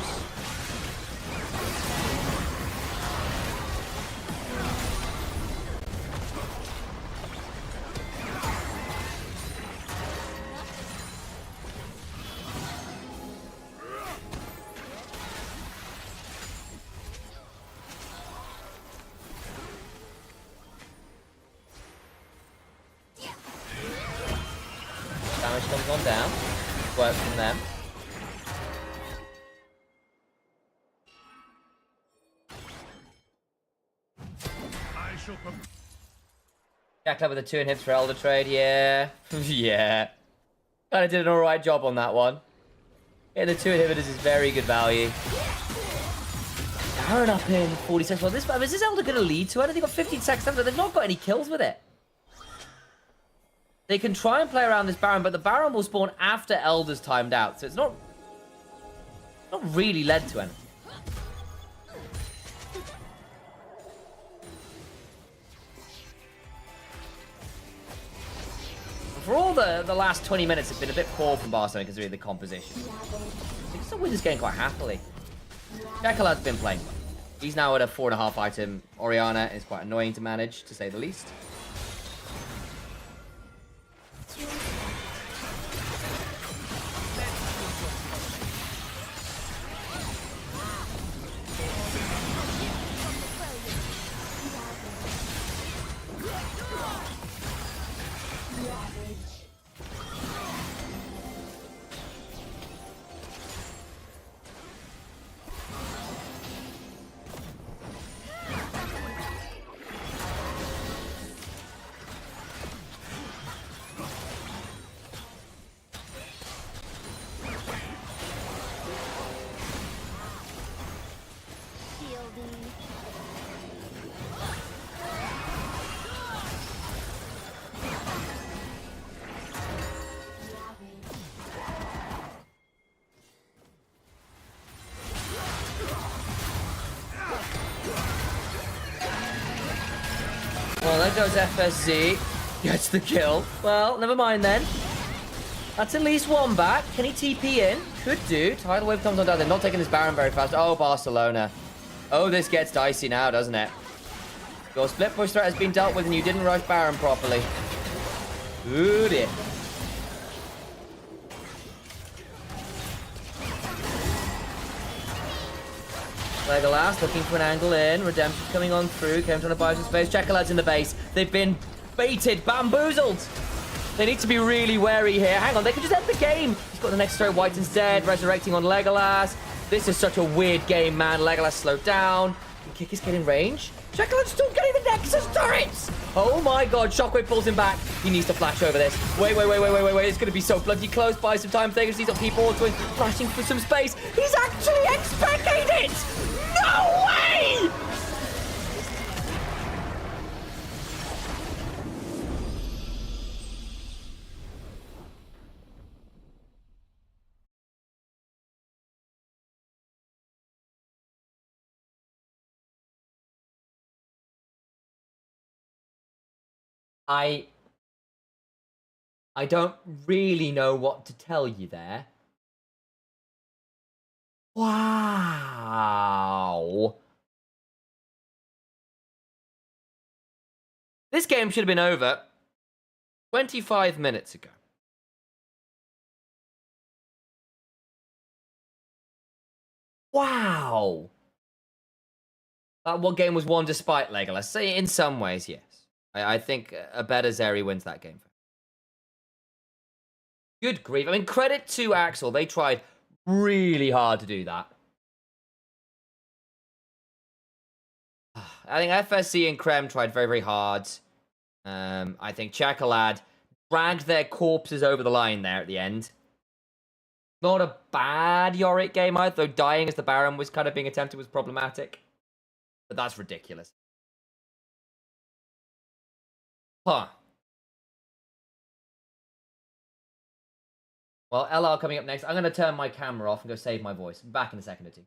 Damage comes on down. Work from them. Jack up with the 2 inhibs for Elder Trade, yeah. Yeah. Kind of did an alright job on that one. Yeah, the 2 inhibitors is very good value. Baron up in 40 seconds. Well, is this Elder going to lead to it? They've got 15 seconds left, but they've not got any kills with it. They can try and play around this Baron, but the Baron will spawn after Elder's timed out, so it's not really led to anything. For all the last 20 minutes, it's been a bit poor from Barcelona considering the composition. They can still win this game quite happily. Jackalad's been playing well. He's now at a 4.5 item. Orianna is quite annoying to manage, to say the least. Well, there goes FSZ. Gets the kill. Well, never mind then. That's at least one back. Can he TP in? Could do. Tidal Wave comes on down. They're not taking this Baron very fast. Oh, Barcelona. Oh, this gets dicey now, doesn't it? Your split push threat has been dealt with and you didn't rush Baron properly. Good it. Legolas looking for an angle in. Redemption's coming on through. Came trying to buy some space. Chakalad's in the base. They've been baited, bamboozled. They need to be really wary here. Hang on, they could just end the game. He's got the next throw. White instead. Resurrecting on Legolas. This is such a weird game, man. Legolas slowed down. Can kick his kid in range. Chakalad's still getting the Nexus turrets. Oh my god, Shockwave pulls him back. He needs to flash over this. Wait. It's going to be so bloody close. Buy some time. Thagers needs up people doing flashing for some space. He's actually expecting it. No way! I don't really know what to tell you there. Wow. This game should have been over 25 minutes ago. Wow. That one game was won despite Legolas. Say in some ways, yes. I think a better Zeri wins that game. Good grief. I mean, credit to Axel. They tried really hard to do that. I think FSC and Krem tried very, very hard. I think Chakalad dragged their corpses over the line there at the end. Not a bad Yorick game either, though dying as the Baron was kind of being attempted was problematic. But that's ridiculous. Huh. Well, LR coming up next. I'm going to turn my camera off and go save my voice. Back in a second or two.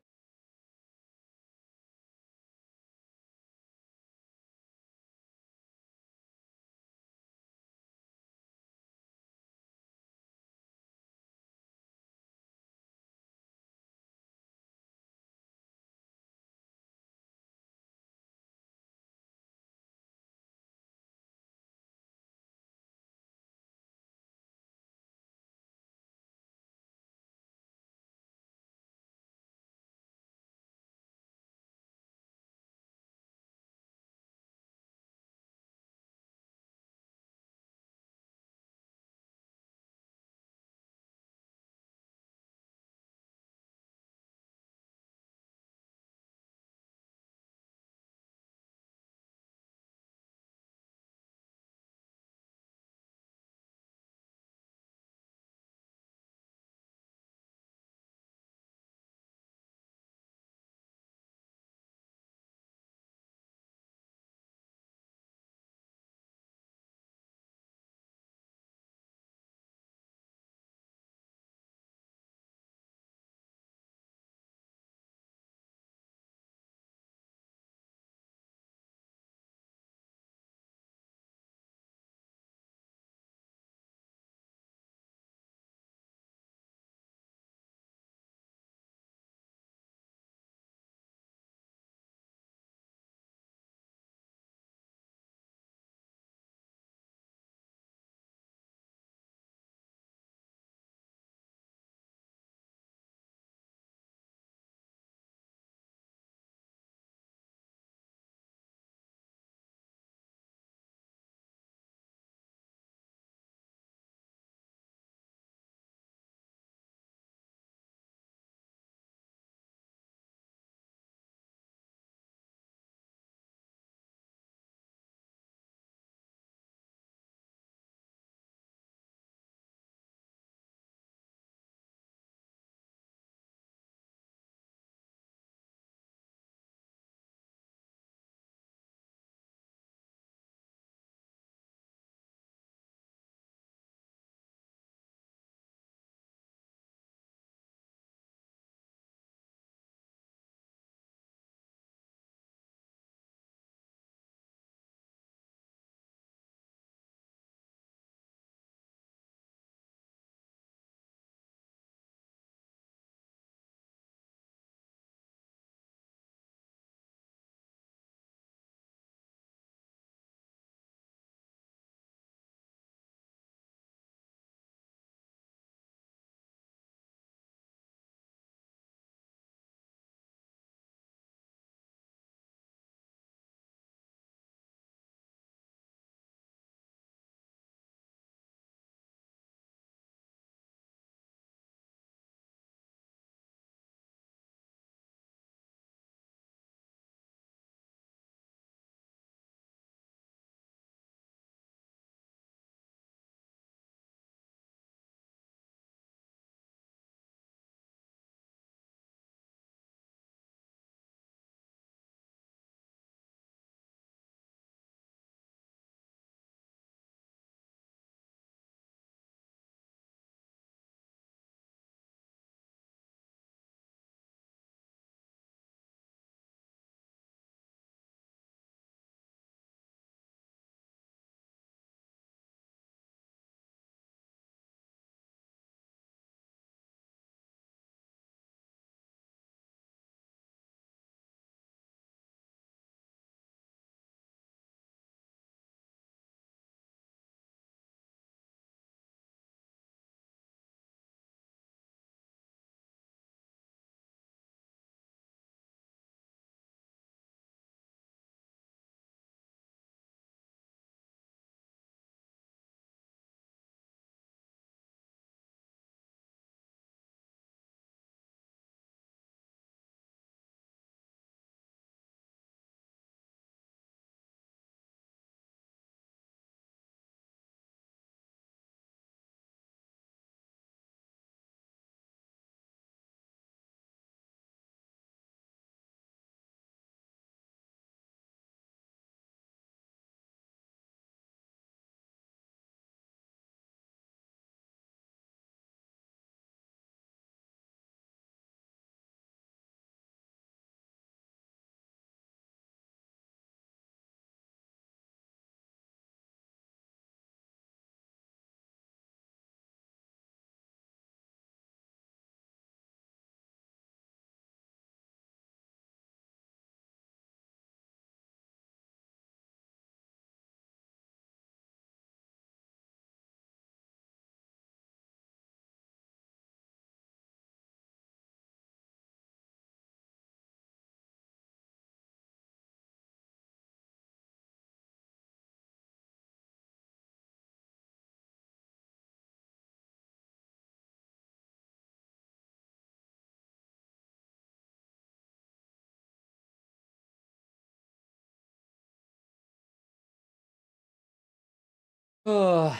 Oh.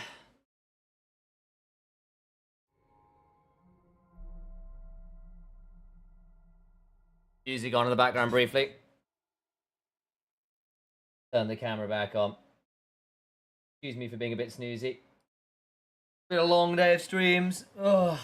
Music on in the background briefly. Turn the camera back on. Excuse me for being a bit snoozy. Been a long day of streams. Ugh.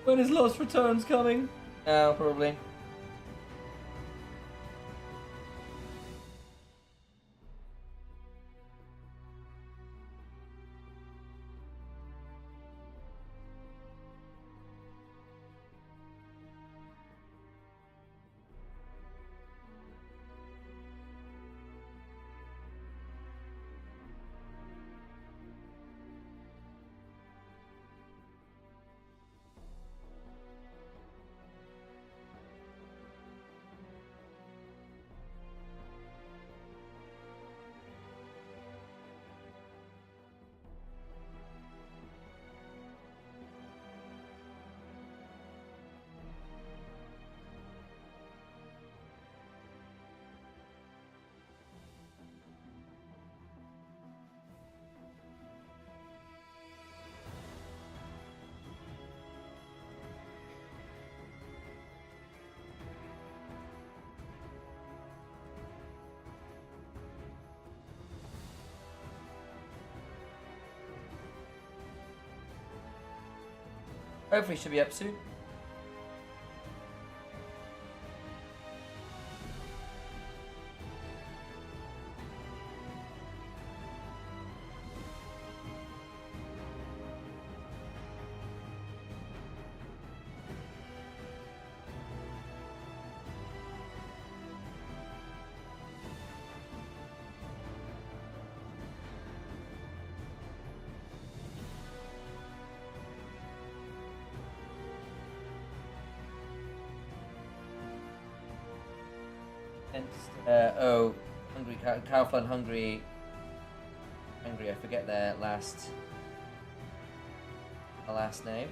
When is Lost Returns coming? Oh, probably. Hopefully should be up soon. Hungry Kaufland, Hungary. I forget their last name.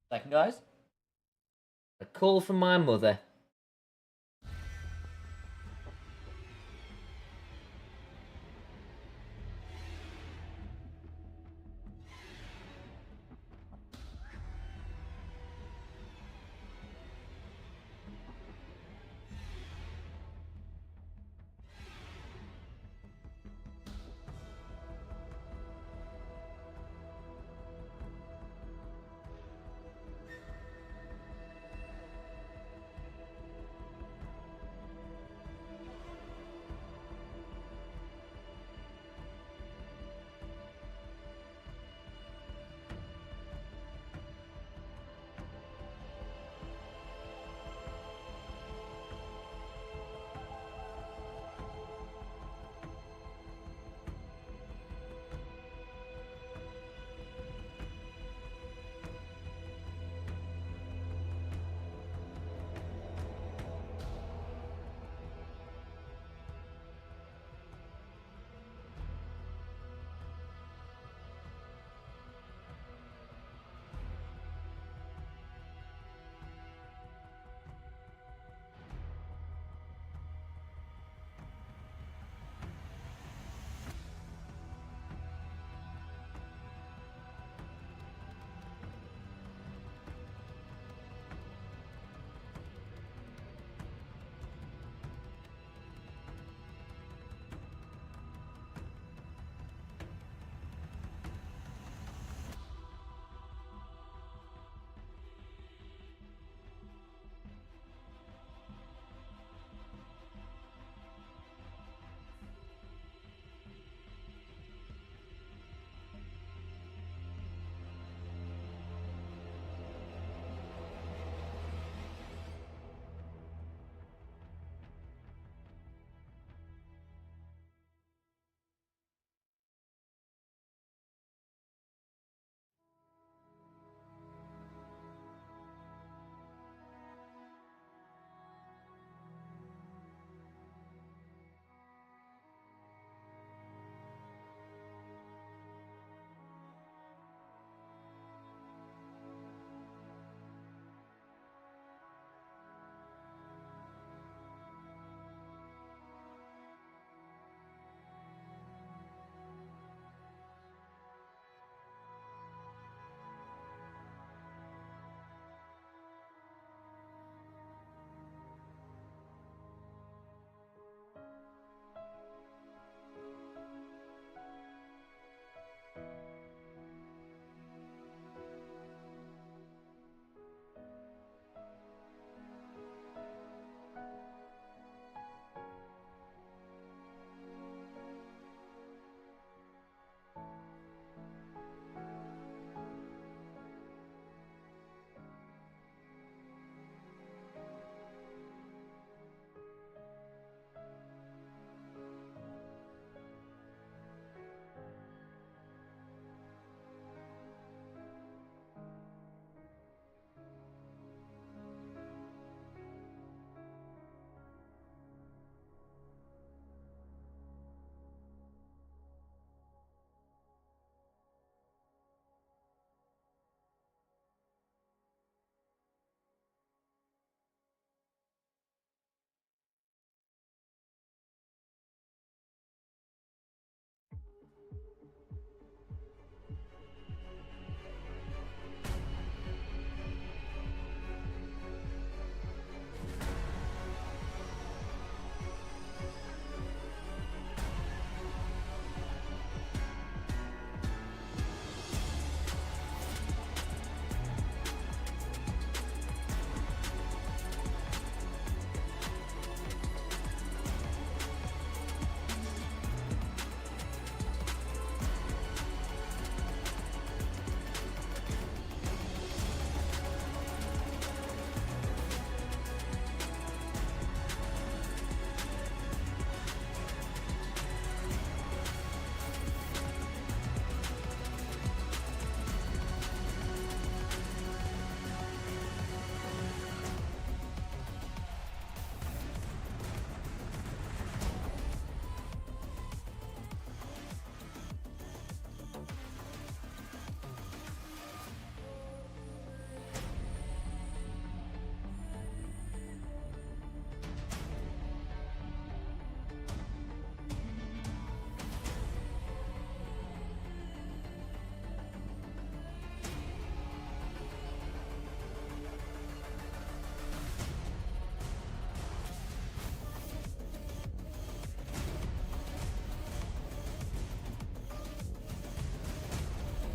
Second, guys. A call from my mother.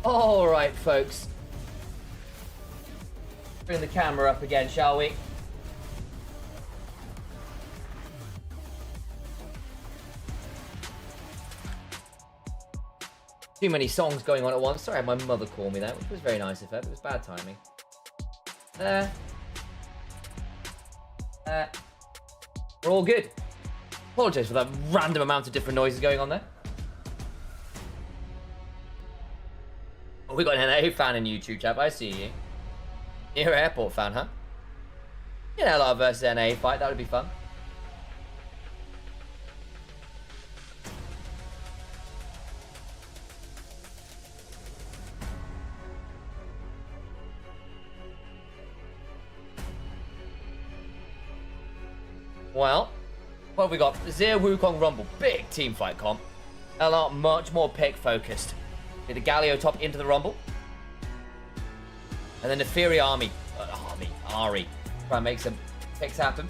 All right, folks. Bring the camera up again, shall we? Too many songs going on at once. Sorry, I had my mother call me that, which was very nice of her, but it was bad timing. We're all good. Apologize for that random amount of different noises going on there. Oh, we got an NA fan in YouTube chat. I see you. You're an airport fan, huh? You know, LR versus NA fight. That would be fun. Well, what have we got? Zero Wukong Rumble. Big team fight comp. LR much more pick focused. Get the Galio top into the Rumble. And then the Fury Ari. Try and make some picks happen.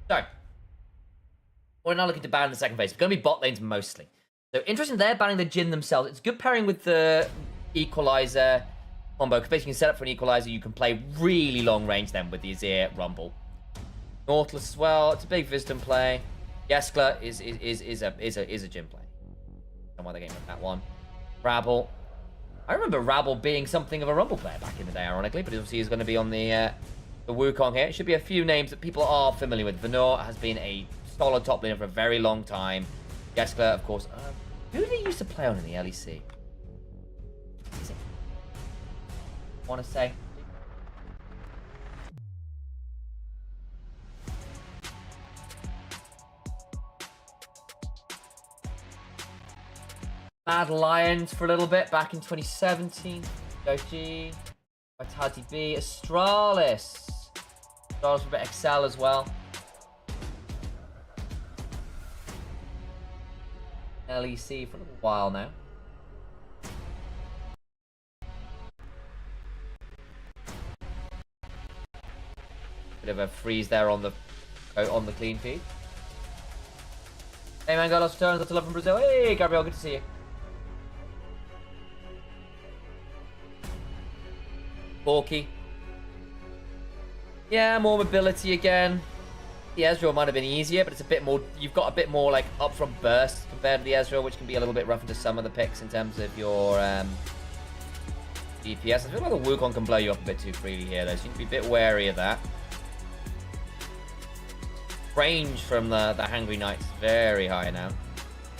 So, we're now looking to ban in the second phase. It's going to be bot lanes mostly. So, interesting, they're banning the Jhin themselves. It's good pairing with the Equalizer combo, because basically you can set up for an Equalizer, you can play really long range then with the Azir Rumble. Nautilus as well, it's a big Wisdom play. Yeskla is a Jhin play. Don't know why they're getting with that one. Rabble. I remember Rabble being something of a Rumble player back in the day, ironically, but obviously he's going to be on the Wukong here. It should be a few names that people are familiar with. Venor has been a solid top laner for a very long time. Yeskla, of course. Who did he used to play on in the LEC? Is it? I want to say. Mad Lions for a little bit back in 2017. Doji. Vitality B. Astralis. Astralis for a bit Excel as well. LEC for a little while now. Bit of a freeze there on the clean feed. Hey man, got lost returns. That's 11 from Brazil. Hey Gabriel, good to see you. Porky. Yeah, more mobility again. The Ezreal might have been easier, but it's a bit more. You've got a bit more like upfront burst compared to the Ezreal, which can be a little bit rough into some of the picks in terms of your DPS. I feel like the Wukong can blow you up a bit too freely here, though, so you need to be a bit wary of that. Range from the Hungry Knights is very high now.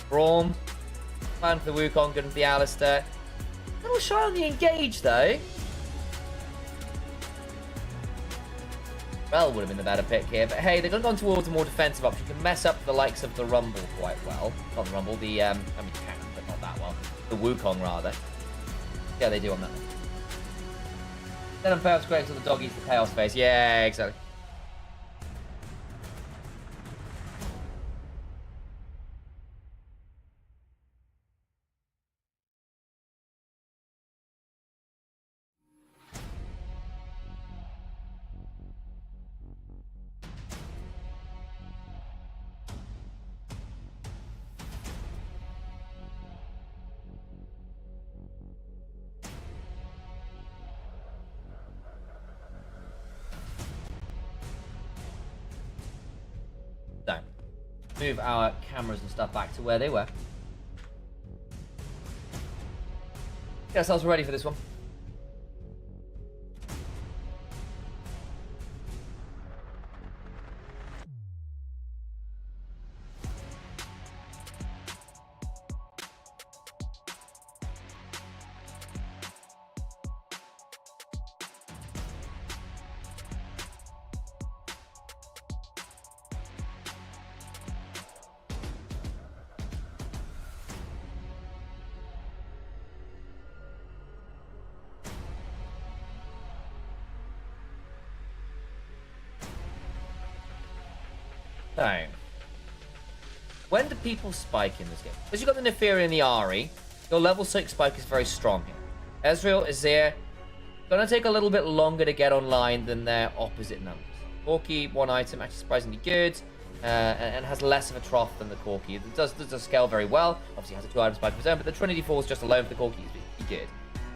Braum. Plan for the Wukong, good for the Alistair. A little shy on the engage, though. Well, would have been the better pick here, but hey, they've gone towards a more defensive option. You can mess up the likes of the Rumble quite well. Not the Rumble, the, I mean, you can, but not that well. The Wukong, rather. Yeah, they do on that one. Then on Chaos Great to the doggies, the Chaos phase. Yeah, exactly. So, move our cameras and stuff back to where they were. Get ourselves ready for this one. So, when do people spike in this game? Because you've got the Neferi and the Ari, your level 6 spike is very strong here. Ezreal, Azir, gonna take a little bit longer to get online than their opposite numbers. Corki, one item, actually surprisingly good, and has less of a trough than the Corki. It does scale very well. Obviously has a 2-item spike of his own, but the Trinity Force just alone for the Corki is pretty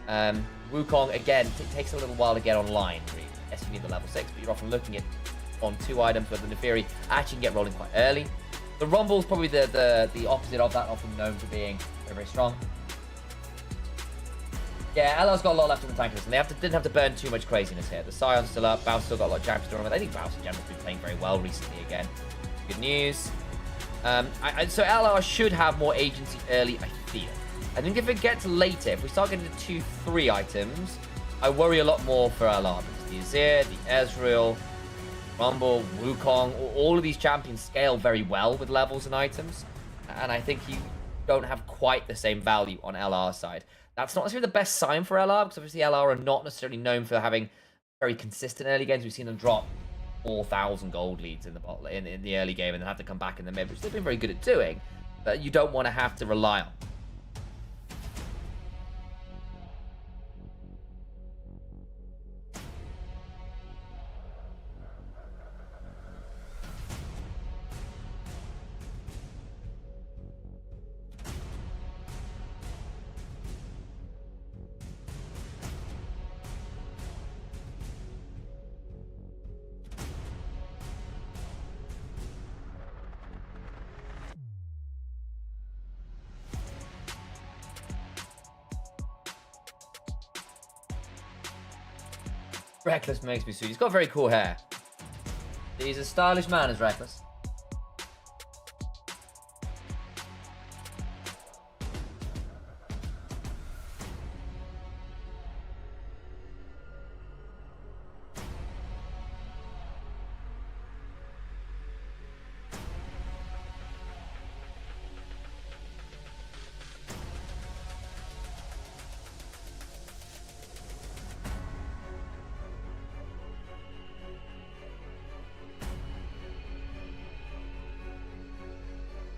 good. Wukong, again, takes a little while to get online, really. Yes, you need the level 6, but you're often looking at on 2 items, where the Neferi actually can get rolling quite early. The Rumble's probably the opposite of that, often known for being very, very strong. Yeah, LR's got a lot left in the tank list, and they didn't have to burn too much craziness here. The Scion's still up, Baus still got a lot of champions to run with. I think Baus in general has been playing very well recently again. Good news. So LR should have more agency early, I feel. I think if it gets later, if we start getting to 2-3 items, I worry a lot more for LR, because the Azir, the Ezreal, Rumble, Wukong, all of these champions scale very well with levels and items, and I think you don't have quite the same value on LR's side. That's not necessarily the best sign for LR, because obviously LR are not necessarily known for having very consistent early games. We've seen them drop 4,000 gold leads in the early game and then have to come back in the mid, which they've been very good at doing, but you don't want to have to rely on. Reckless makes me sweet. He's got very cool hair. He's a stylish man, is Reckless.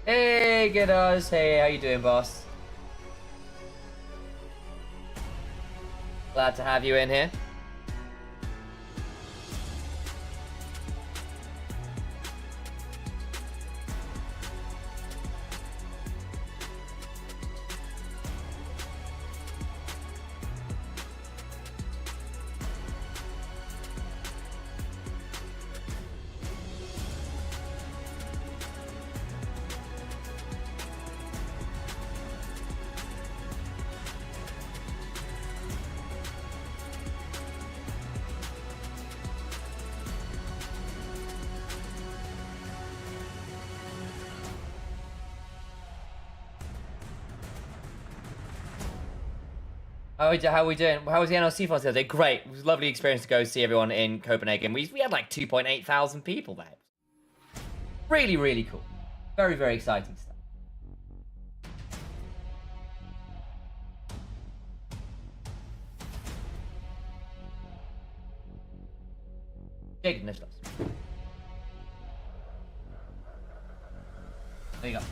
Hey, Giddos. Hey, how you doing, boss? Glad to have you in here. How are we doing? How was the NLC fun today? Great. It was a lovely experience to go see everyone in Copenhagen. We had like 2.8 thousand people there. Really, really cool. Very, very exciting stuff. Jake Nislas. There you go.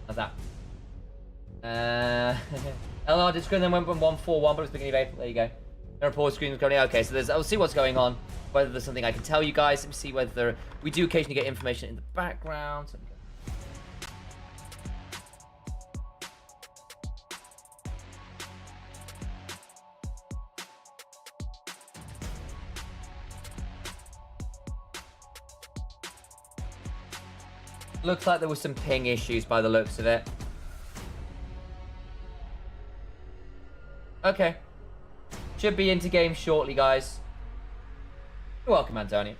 How's that? LR did screen then went from 141, but it was beginning of April. There you go. No report screen was going. Okay, so I'll see what's going on. Whether there's something I can tell you guys. Let me see whether we do occasionally get information in the background. So looks like there was some ping issues by the looks of it. Okay. Should be into game shortly, guys. You're welcome, Antonio.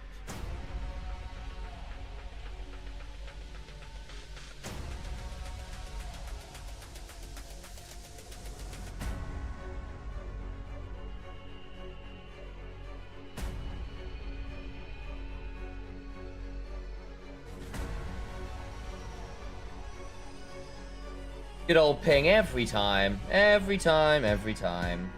Good old ping every time. Every time, every time.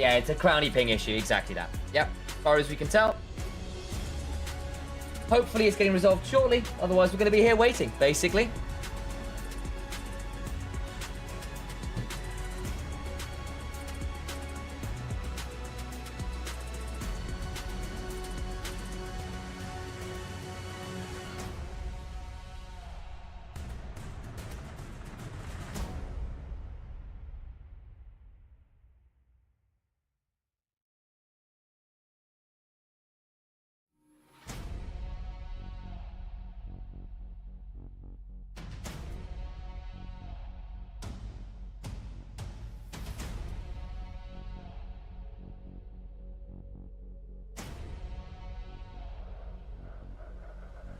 Yeah, it's a crowny ping issue. Exactly that. Yep. As far as we can tell. Hopefully it's getting resolved shortly. Otherwise, we're going to be here waiting, basically.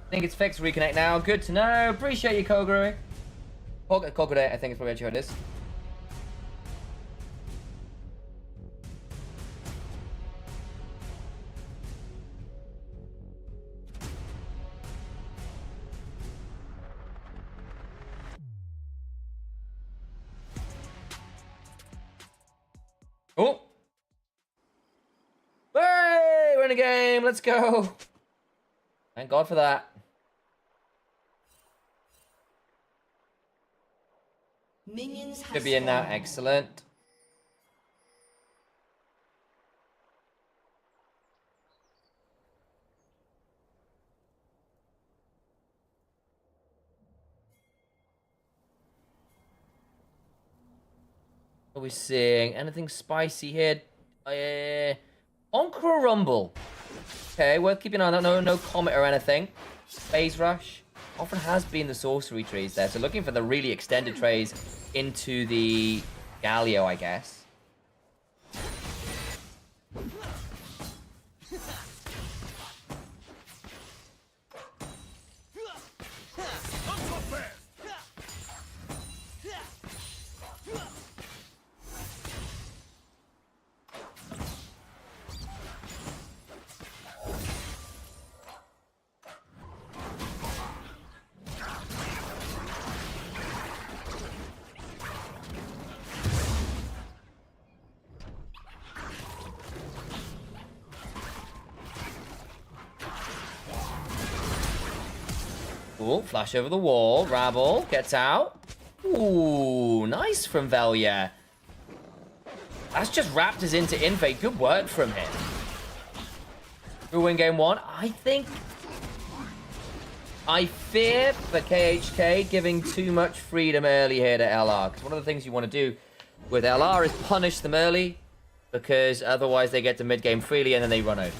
I think it's fixed. Reconnect now. Good to know. Appreciate you, Kogure. Kogure, I think it's probably what it is. Oh. Hey, we're in a game. Let's go. Thank God for that. Minions Should be in now. Excellent. What are we seeing? Anything spicy here? Encore Rumble. Okay, worth keeping an eye on that. No Comet or anything. Phase Rush. Often has been the sorcery trees there. So looking for the really extended trays into the Galio, I guess. Ooh, flash over the wall. Rabble gets out. Ooh, nice from Velia. That's just wrapped us into invade. Good work from him. We'll win game one. I fear for KHK giving too much freedom early here to LR. Because one of the things you want to do with LR is punish them early. Because otherwise they get to mid-game freely and then they run over.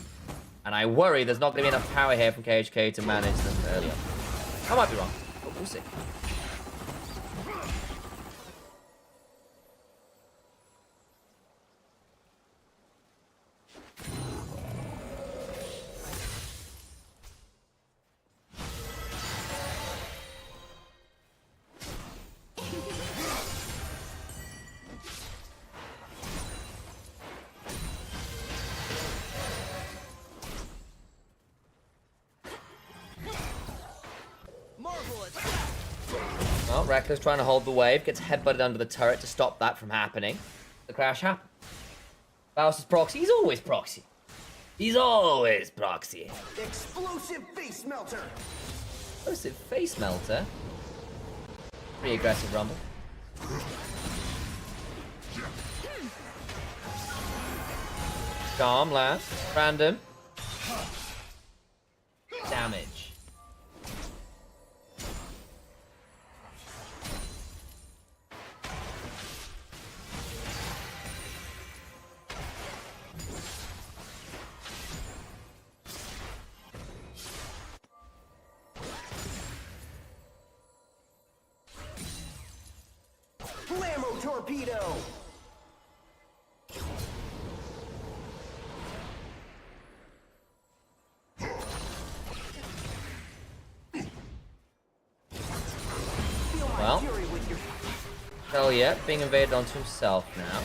And I worry there's not going to be enough power here from KHK to manage them earlier. I might be wrong, but we'll see. Well, Reckless trying to hold the wave, gets headbutted under the turret to stop that from happening. The crash happened. Faust is proxy. He's always proxy. He's always proxy. Explosive face melter. Explosive face melter. Pretty aggressive rumble. Calm, lad. Random. Damage. Blammo torpedo. Well, hell yeah, being invaded onto himself now.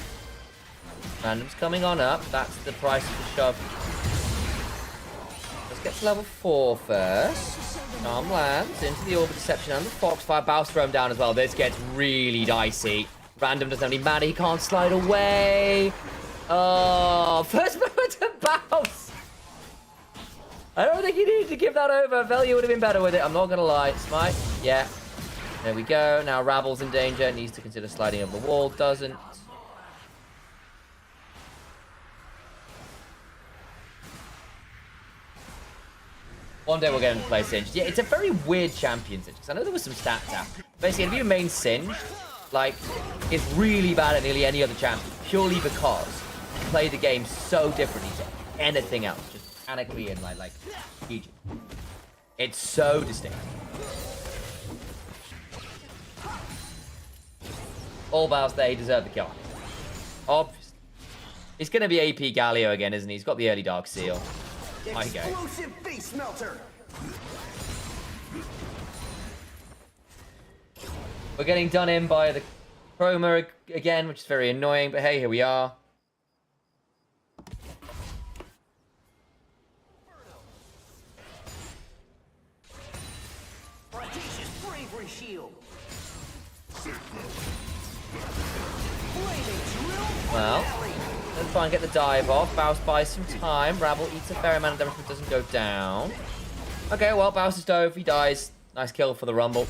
Random's coming on up. That's the price of the shove. Let's get to level 4 first. Calm lands into the Orb of Deception and the Foxfire. Bows throw him down as well. This gets really dicey. Random doesn't have any mana. He can't slide away. Oh, first moment to bounce. I don't think he needed to give that over. Velia would have been better with it. I'm not going to lie. Smite. Yeah. There we go. Now Rabble's in danger. Needs to consider sliding over the wall. Doesn't. One day we'll get him to play Singed. Yeah, it's a very weird champion, Singed, because I know there was some stats out. Basically, if you main Singed, like, it's really bad at nearly any other champion, purely because you play the game so differently to anything else, just mechanically and like PG. It's so distinct. All bows there, he deserved the kill. Obviously. He's going to be AP Galio again, isn't he? He's got the early Dark Seal. I go. Explosive face melter. We're getting done in by the Chroma again, which is very annoying, but hey, here we are. Audacious bravery shield. Well, let's try and get the dive off. Baus buys some time. Rabble eats a fair amount of damage but doesn't go down. Okay, well, Baus is dove. He dies. Nice kill for the Rumble.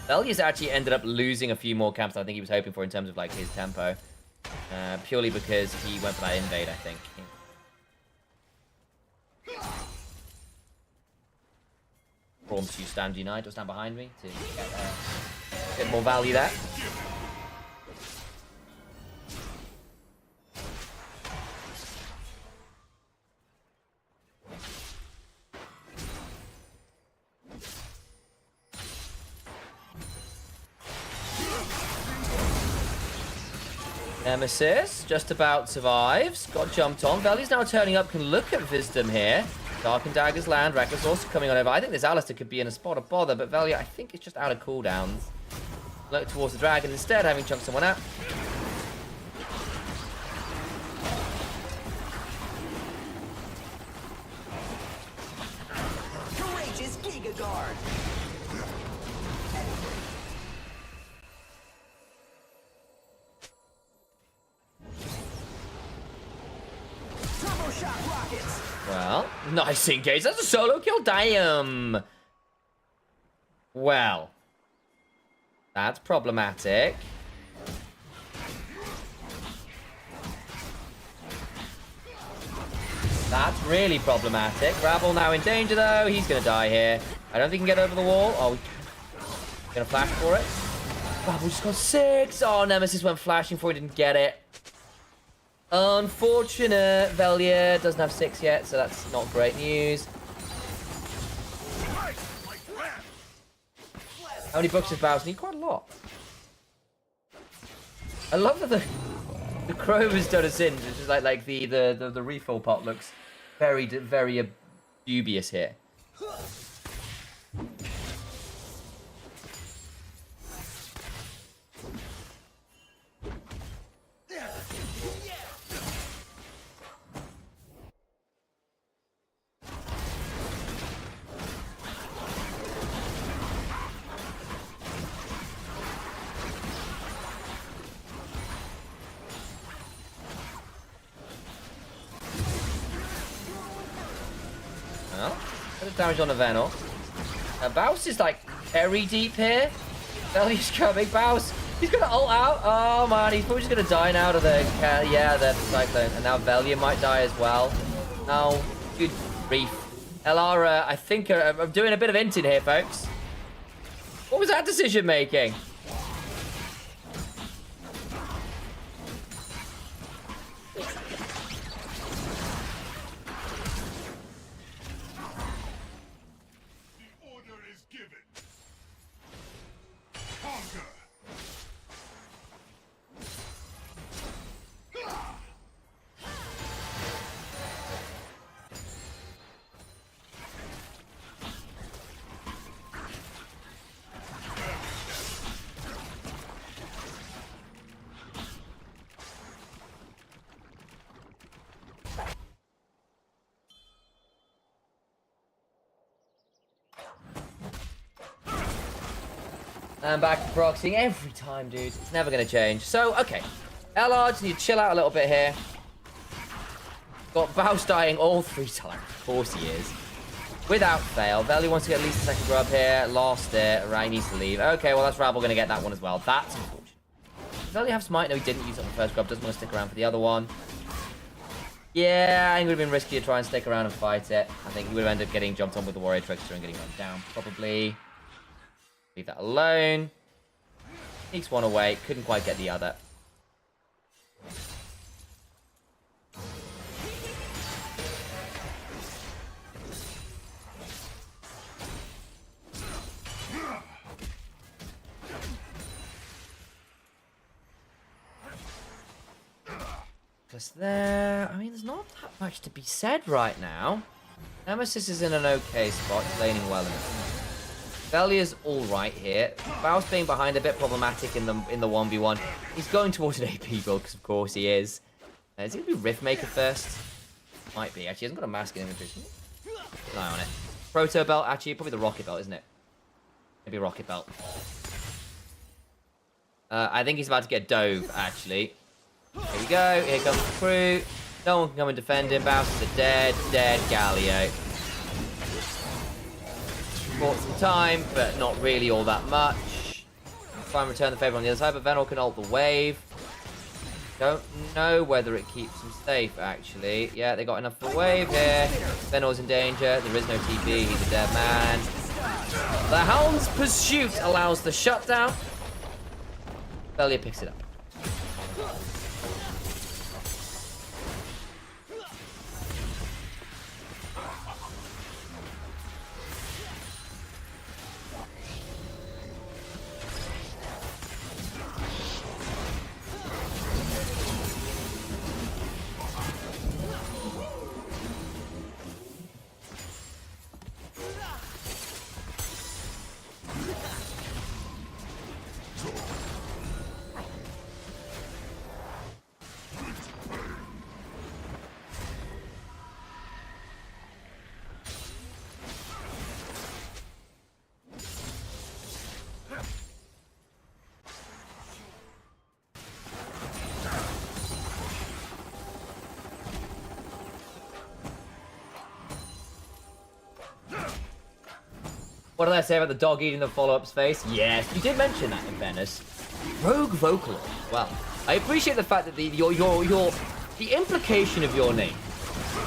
Velia's actually ended up losing a few more camps than I think he was hoping for in terms of like his tempo. Purely because he went for that invade, I think. Form to stand unite or stand behind me to get more value there. Nemesis just about survives. Got jumped on. Velia's now turning up. Can look at Wisdom here. Dark and Daggers land. Reckless also coming on over. I think this Alistair could be in a spot of bother, but Velia, I think it's just out of cooldowns. Look towards the dragon instead, having chunked someone out. Courageous Giga Guard. Turbo shock rockets. Well, nice engage. That's a solo kill. Damn. Well, that's problematic. That's really problematic. Rabble now in danger, though. He's going to die here. I don't think he can get over the wall. Oh, going to flash for it. Rabble just got 6. Oh, Nemesis went flashing for it. Didn't get it. Unfortunate. Velia doesn't have 6 yet, so that's not great news. How many books does Baus need? Quite a lot. I love that the Chrome has done a sin. It's just like the refill pot looks very dubious here. Well, bit of damage on the Venom. Baus is like very deep here. Velia's coming. Baus, he's gonna ult out. Oh man, he's probably just gonna die now to the the Cyclone. And now Velia might die as well. Now, good grief. Elara, I think I'm doing a bit of inting here, folks. What was that decision making? And back to proxying every time, dude. It's never going to change. So, okay. LR just need to chill out a little bit here. Got Baus dying all 3 times. Of course he is. Without fail. Veli wants to get at least a second grub here. Lost it. Rai needs to leave. Okay, well, that's Rabble going to get that one as well. That's unfortunate. Does Veli have Smite? No, he didn't use it on the first grub. Doesn't want to stick around for the other one. Yeah, I think it would have been risky to try and stick around and fight it. I think he would have ended up getting jumped on with the Warrior Trickster and getting run down, probably. Leave that alone. Sneaks one away. Couldn't quite get the other. Just there. I mean, there's not that much to be said right now. Nemesis is in an okay spot, laning well enough. Velia's all right here. Baus being behind a bit problematic in the 1v1. He's going towards an AP build because of course he is. Is he gonna be Riftmaker first? Might be. Actually, he hasn't got a mask in inventory. Keep an eye on it. Proto belt. Actually, probably the rocket belt, isn't it? Maybe a rocket belt. I think he's about to get dove. Actually. Here we go. Here comes the crew. No one can come and defend him. Baus is a dead Galio. Bought some time, but not really all that much. Try and return the favor on the other side, but Venor can ult the wave. Don't know whether it keeps him safe, actually. Yeah, they got enough for wave here. Venor's in danger. There is no TP. He's a dead man. The Hound's Pursuit allows the shutdown. Velia picks it up. What did I say about the dog eating the follow-up space? Yes, you did mention that in fairness. Rogue Vocaloid. Well, I appreciate the fact that the implication of your name.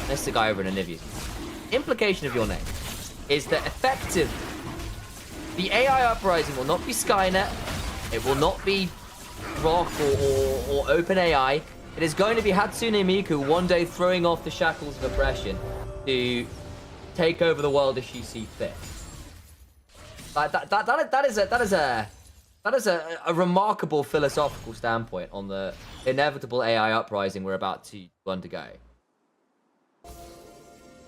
That's the guy over in Anivia. Implication of your name is that effectively the AI uprising will not be Skynet. It will not be Rock or OpenAI. It is going to be Hatsune Miku one day throwing off the shackles of oppression to take over the world as she sees fit. That is a remarkable philosophical standpoint on the inevitable AI uprising we're about to undergo.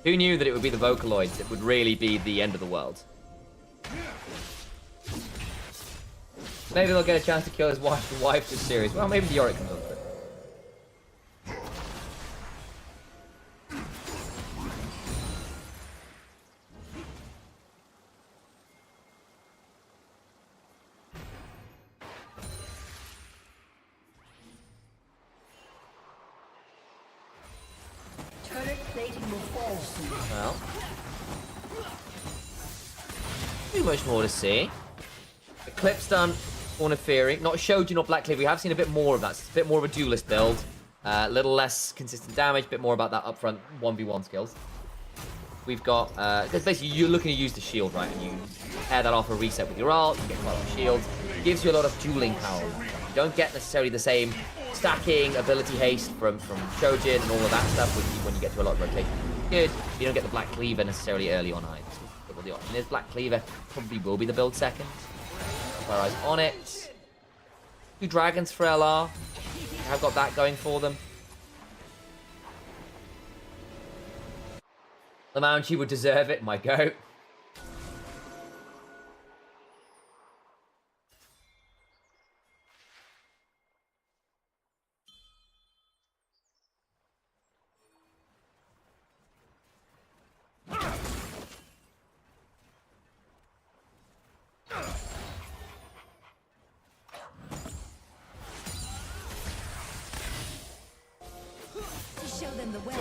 Who knew that it would be the Vocaloids that would really be the end of the world? Maybe they'll get a chance to kill his wife this series. Well, maybe the Yorick comes on through. Well, too much more to see. The clip's done. Corner Fury, not Shoujin nor Black Cleaver. We have seen a bit more of that. It's a bit more of a duelist build. A little less consistent damage, a bit more about that upfront 1v1 skills. We've got, because basically you're looking to use the shield, right? And you pair that off a reset with your ult, you get quite a lot of shields. Gives you a lot of dueling power. You don't get necessarily the same stacking, ability haste from Shoujin and all of that stuff when you get to a lot of rotation. Good. You don't get the Black Cleaver necessarily early on either. So the option is Black Cleaver probably will be the build second. Our eyes on it. 2 dragons for LR. I've got that going for them. Lamanchi would deserve it, my goat. show them the way.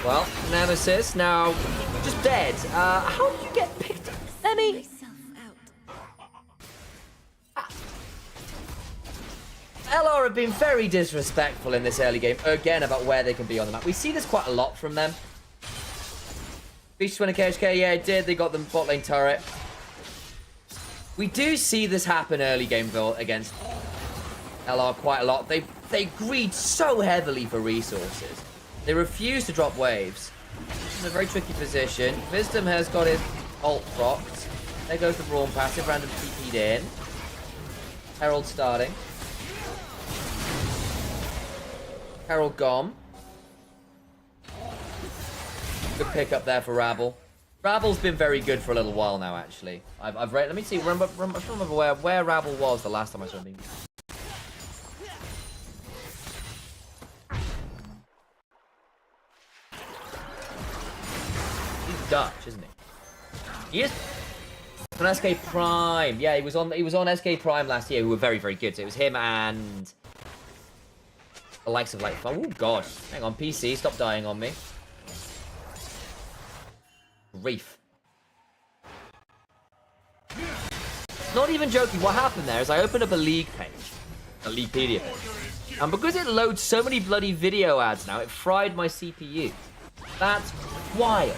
Well, Nemesis now just dead. How did you get picked up, Emmy? Myself out. LR have been very disrespectful in this early game, again, about where they can be on the map. We see this quite a lot from them. Beach win a KHK, yeah, it did. They got the bot lane turret. We do see this happen early game against LR quite a lot. They greed so heavily for resources. They refuse to drop waves. It's a very tricky position. Wisdom has got his ult procced. There goes the Brawn passive, random TP'd in. Herald starting. Herald gone. Good pick up there for Rabble. Rabble's been very good for a little while now, actually. I've read. Let me see. Remember where Rabble was the last time I saw him. He's Dutch, isn't he? He is on SK Prime. Yeah, he was on SK Prime last year, who were very, very good. So it was him and the likes of, like, oh god, hang on, PC, stop dying on me. Reef. Not even joking, what happened there is I opened up a league page, a Leaguepedia page, and because it loads so many bloody video ads now, it fried my CPU. That's wild.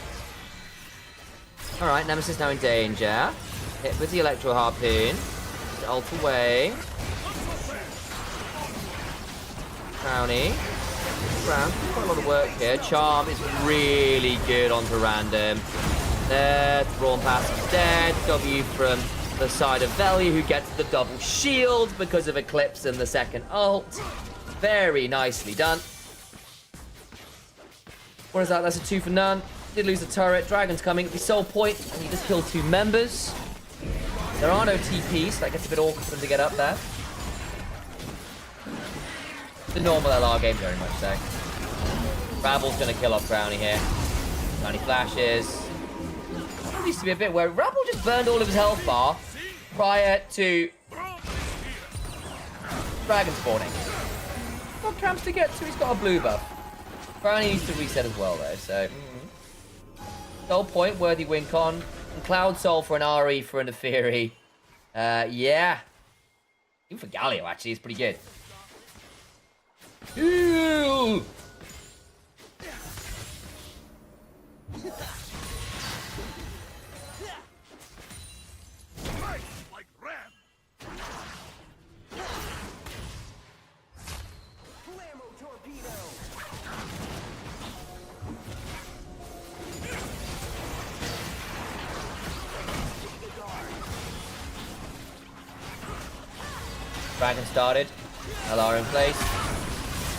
Alright, Nemesis now in danger. Hit with the Electro Harpoon. Ult away. Brownie. Brown, quite a lot of work here. Charm is really good onto random. There, Brawn Pass is dead. W from the side of Velia, who gets the double shield because of Eclipse and the second ult. Very nicely done. What is that? That's a 2 for none. Did lose the turret. Dragon's coming. It'll be Soul Point, and he just killed 2 members. There are no TPs, so that gets a bit awkward for them to get up there. The normal LR game, very much so. Rabble's gonna kill off Brownie here. Brownie flashes. There used to be a bit where Rabble just burned all of his health bar prior to Dragon spawning. Got camps to get to, he's got a blue buff. Brownie needs to reset as well, though, so... Soul Point, worthy win con. And Cloud Soul for an RE for an Afiri. Yeah. Even for Galio, actually, it's pretty good. Ooh! Like ram. Flammo torpedo. Dragon started. LR in place.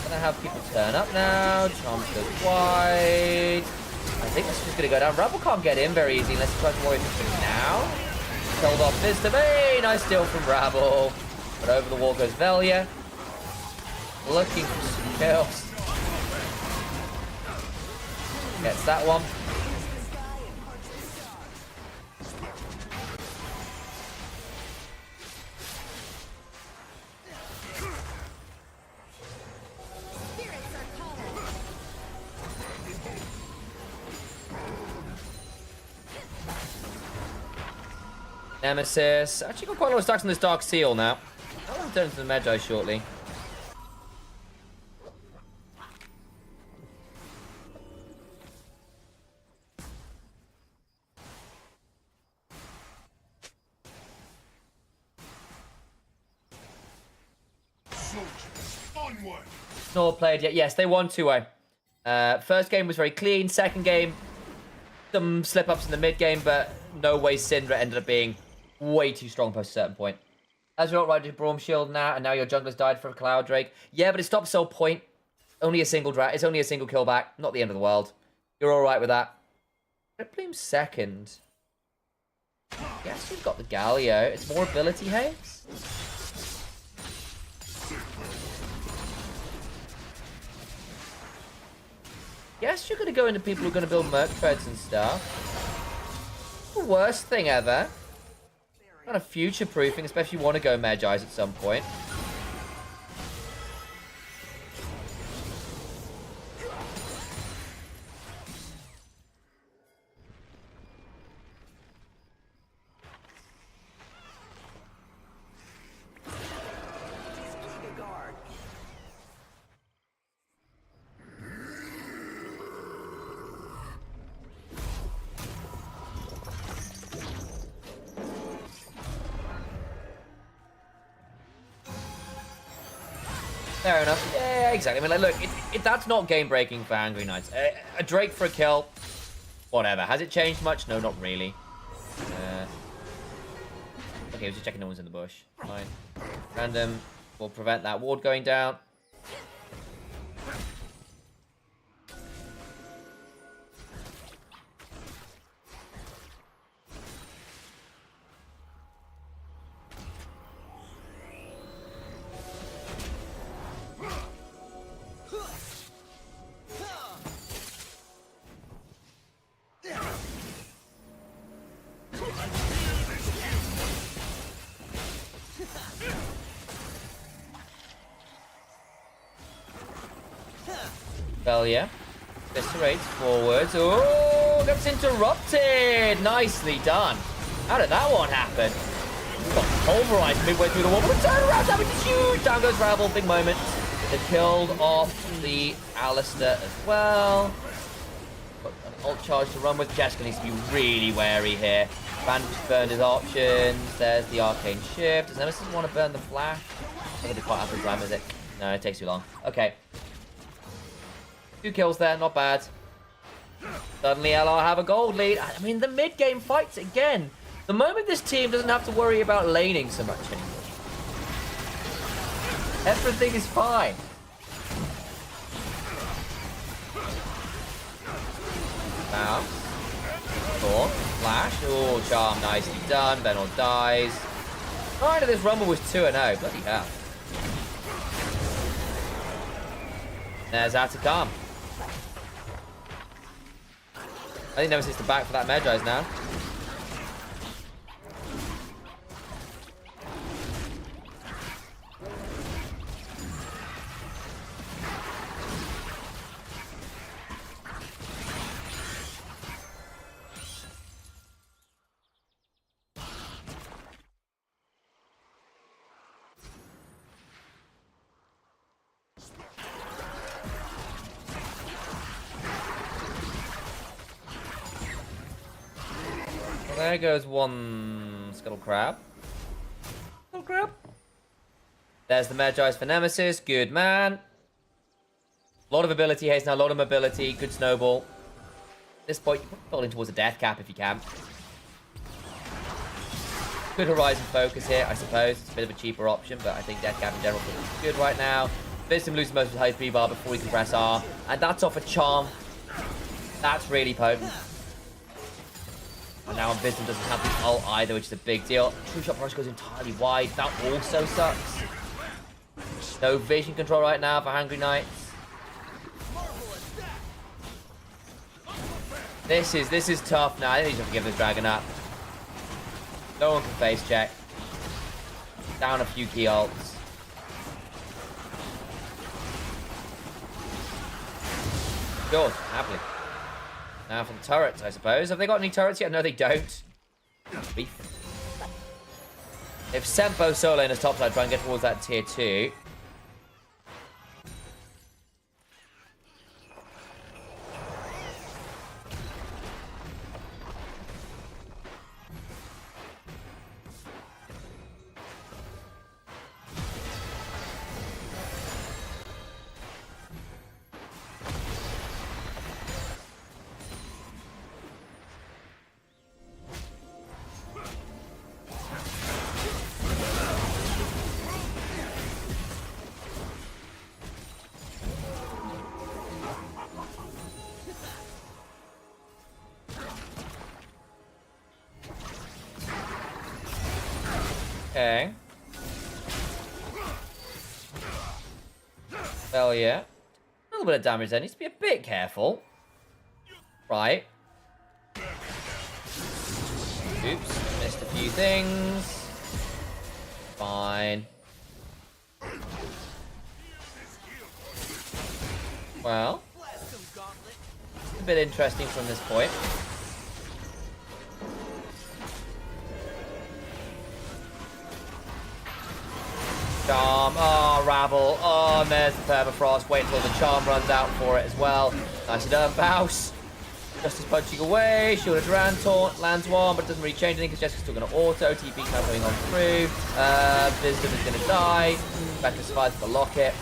Gonna have people turn up now. Charms goes wide. I think this is just gonna go down. Rebel can't get in very easy unless he tries to worry about now. Killed off Wisdom. Hey, nice steal from Rabble. But over the wall goes Velia. Looking for some kills. Gets that one. Nemesis. Actually got quite a lot of stacks on this Dark Seal now. I want to turn to the Magi shortly. NORD played yet. Yes, they won 2-0. First game was very clean. Second game, some slip-ups in the mid-game, but no way Syndra ended up being way too strong past a certain point. As you're not right to Braum Shield now, and now your jungler's died for a Cloud Drake. Yeah, but it stops Soul Point. Only a single drag. It's only a single kill back. Not the end of the world. You're alright with that. Bloom second. Yes, you've got the Galio. It's more ability haste. Yes, you're going to go into people who are going to build Merc Treads and stuff. The worst thing ever. Kind of future-proofing, especially if you want to go Magi's at some point. Fair enough. Yeah, exactly. I mean, like, look, that's not game-breaking for Angry Knights. A Drake for a kill, whatever. Has it changed much? No, not really. Okay, we're just checking no one's in the bush. Fine. Random will prevent that ward going down. Well, yeah. Eviscerates forwards. Oh, gets interrupted. Nicely done. How did that one happen? Got pulverized midway through the wall. But turn around, damage is huge. Down goes Rabble. Big moment. They killed off the Alistair as well. Got an ult charge to run with. Jessica needs to be really wary here. Bandage burned his options. There's the arcane shift. Does Nemesis want to burn the flash? Not gonna be quite after time, is it? No, it takes too long. Okay. 2 kills there, not bad. Suddenly LR have a gold lead. I mean, the mid-game fights again. The moment this team doesn't have to worry about laning so much anymore. Everything is fine. Bounce. Thorn. Flash. Oh, charm. Nicely done. Benel dies. Kind of this rumble was 2-0. Bloody hell. There's that to come. I think Nemesis is the back for that Medrise now. There goes one Scuttle Crab. Scuttle Crab. There's the Medrise for Nemesis. Good man. A lot of ability haste now, a lot of mobility. Good snowball. At this point, you're building towards a death cap if you can. Good Horizon focus here, I suppose. It's a bit of a cheaper option, but I think death cap in general is good right now. Visdom loses most of his high speed bar before he can press R. And that's off a charm. That's really potent. And now Visdom doesn't have the ult either, which is a big deal. True Shot Rush goes entirely wide. That also sucks. No vision control right now for Hungry Knights. This is tough now. I think he's going to give this dragon up. No one can face check. Down a few key ults. Good, happily. Now for the turrets, I suppose. Have they got any turrets yet? No, they don't. Beef. They've sent both solo in as topside, try and get towards that tier 2. Okay. Hell yeah. A little bit of damage there. Needs to be a bit careful. Right. Oops. Missed a few things. Fine. Well. It's a bit interesting from this point. Charm, oh, Rabble, oh, and there's the Permafrost. Wait until the charm runs out for it as well. Nicely done, Bouse. Justice punching away. Shielded Duran taunt. Lands one, but it doesn't really change anything because Jessica's still going to auto. TP now going on through. Wisdom is going to die. Back to survive the locket.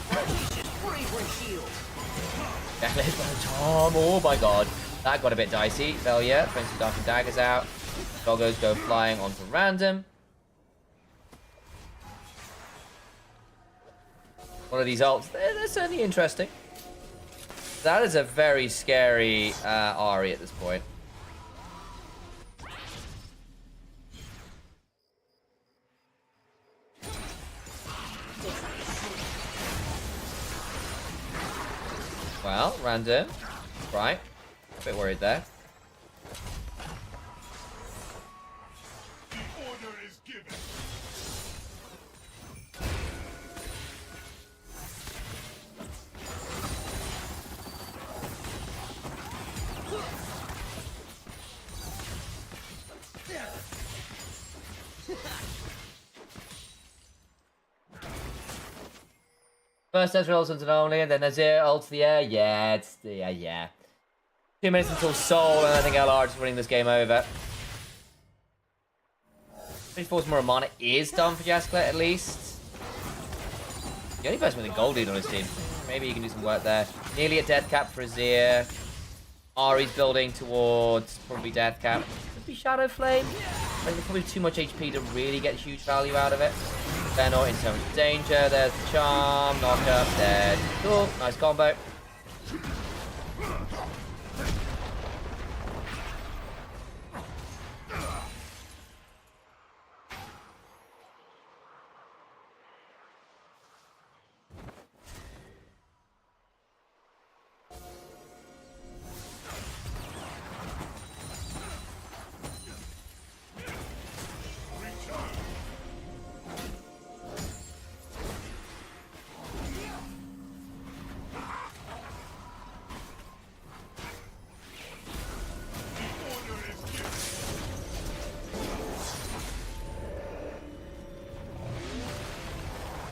Tom. Oh my god. That got a bit dicey. Failure. Throwing some Dark and Daggers out. Doggos go flying onto random. One of these ults. They're certainly interesting. That is a very scary Ari at this point. Well, random. Right. A bit worried there. Order is given. First Ezreal ults only, and then Azir ults the air. Yeah, it's yeah. 2 minutes until Soul, and I think LR is winning this game over. 34's more mana is done for Jasklet at least. The only person with a gold lead on his team. Maybe he can do some work there. Nearly a death cap for Azir. Ari's building towards probably death cap. Could be Shadow Flame. I think probably too much HP to really get huge value out of it. They're not in so much danger. There's the charm. Knock up. Dead. Cool. Nice combo.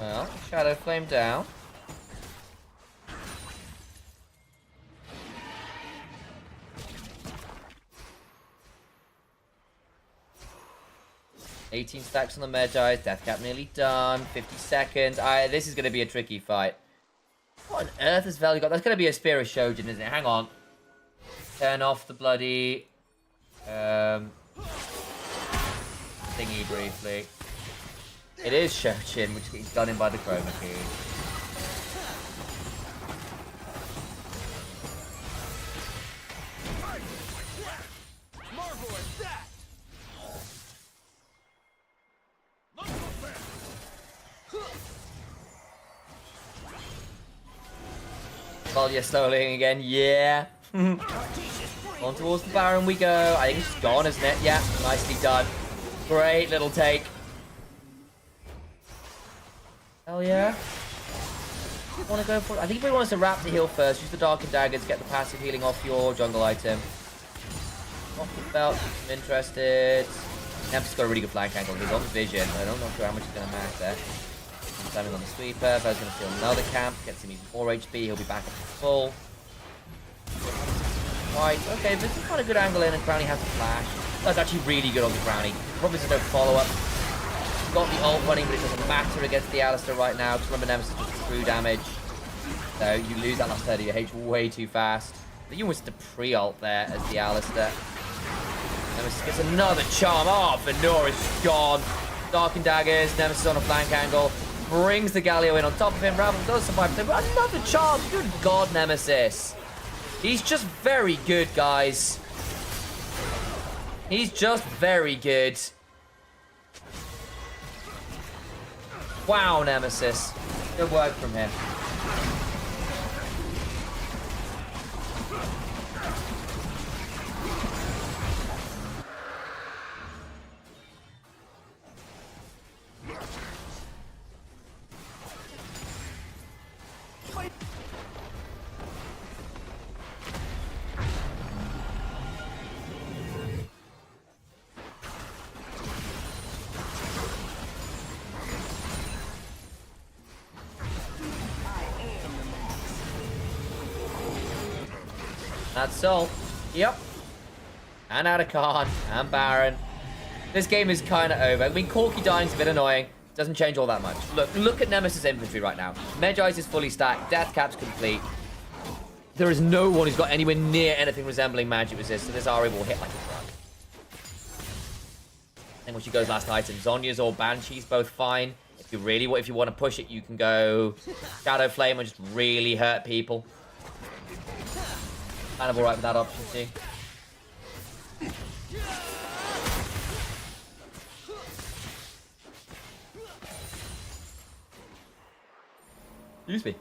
Well, Shadow Flame down. $18 stacks on the Medjai. Death cap nearly done. 50 seconds. This is going to be a tricky fight. What on earth has Vel got? That's going to be a Spear of Shojin, isn't it? Hang on. Turn off the bloody thingy briefly. It is Shojin, which gets done in by the Chroma Key. Marvel at that. Well, you're slowing again. Yeah. On towards the Baron we go. I think it's just gone, isn't it? Yeah. Nicely done. Great little take. Hell yeah. Want to go for it? I think he wants to wrap the heal first. Use the Dark and Daggers, get the passive healing off your jungle item. Off the belt, if I'm interested. Nemesis got a really good flank angle. He's on vision. I don't know how much it's going to matter. Standing on the sweeper. Bear's going to steal another camp. Gets him even 4 HP. He'll be back up to full. Right. Okay, this is quite a good angle in, and Crownie has the flash. That's actually really good on the Crownie. Probably there's no follow-up. Got the ult running, but it doesn't matter against the Alistar right now, because remember Nemesis does true damage. So you lose that last 30 H way too fast. But you almost the pre-ult there as the Alistar. Nemesis gets another charm. Oh, Venor is gone. Dark and Daggers, Nemesis on a flank angle. Brings the Galio in on top of him. Ravel does survive, but another charm. Good God, Nemesis. He's just very good, guys. He's just very good. Wow, Nemesis. Good work from him. That's all. Yep. and out of Khan, and Baron. This game is kind of over. I mean, Corki dying's a bit annoying. Doesn't change all that much. Look at Nemesis' inventory right now. Medjai's is fully stacked. Death Cap's complete. There is no one who's got anywhere near anything resembling magic resist, so this Ahri will hit like a truck. And when she goes last item, Zonya's or Banshee's both fine. If you want to push it, you can go Shadow Flame and just really hurt people. Kind of alright with that option too. Excuse me.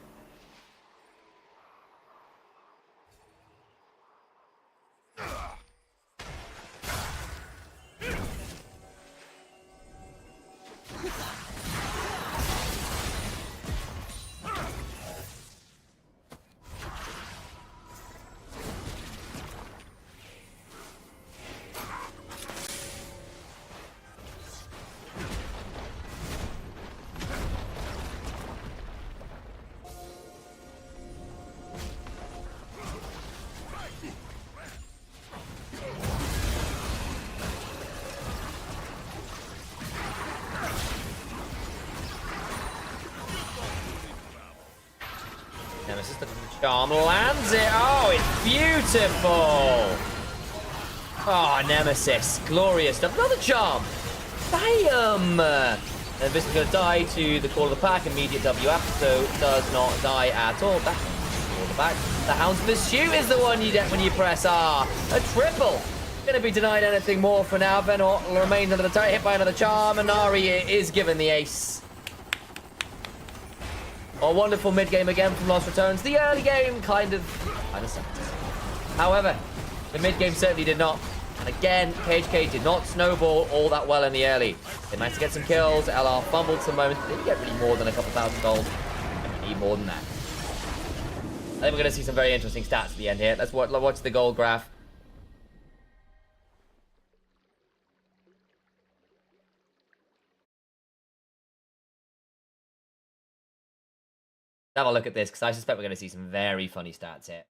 Nemesis, the charm lands it. Oh, it's beautiful. Oh, Nemesis. Glorious stuff. Another charm. Damn. And this is going to die to the call of the pack. Immediate W up, so does not die at all. Back. Call the back. The Hound's Pursuit is the one you get when you press R. A triple. Going to be denied anything more for now. Venor remains under the turret, hit by another charm, and Ari is given the ace. A wonderful mid-game again from Lost Returns. The early game kind of sucked. However, the mid-game certainly did not. And again, KHK did not snowball all that well in the early. They managed to get some kills. LR fumbled some moments. They didn't get really more than a couple thousand gold. And we need more than that. I think we're going to see some very interesting stats at the end here. Let's watch the gold graph. Have a look at this, because I suspect we're going to see some very funny stats here.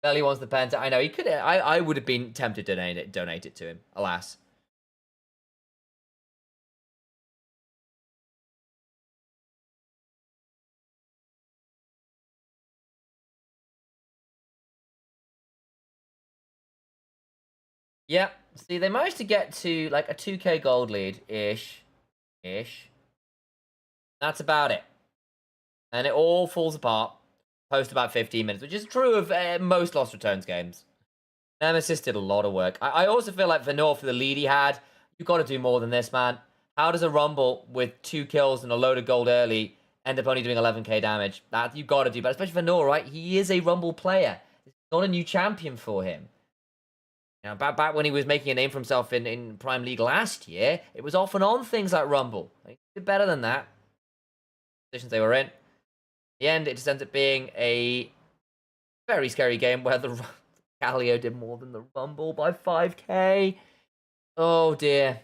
Belly wants the penta. I know, he could. I would have been tempted to donate it to him, alas. Yep. See, they managed to get to like a 2k gold lead-ish. That's about it. And it all falls apart post about 15 minutes, which is true of most Lost Returns games. Nemesis did a lot of work. I also feel like Venor, for the lead he had, you've got to do more than this, man. How does a Rumble with 2 kills and a load of gold early end up only doing 11k damage? That you've got to do, but especially Venor, right? He is a Rumble player. It's not a new champion for him. Now, back when he was making a name for himself in Prime League last year, it was off and on things like Rumble. He did better than that. Positions they were in. The end, it just ends up being a very scary game where the Galio did more than the Rumble by 5k. Oh dear.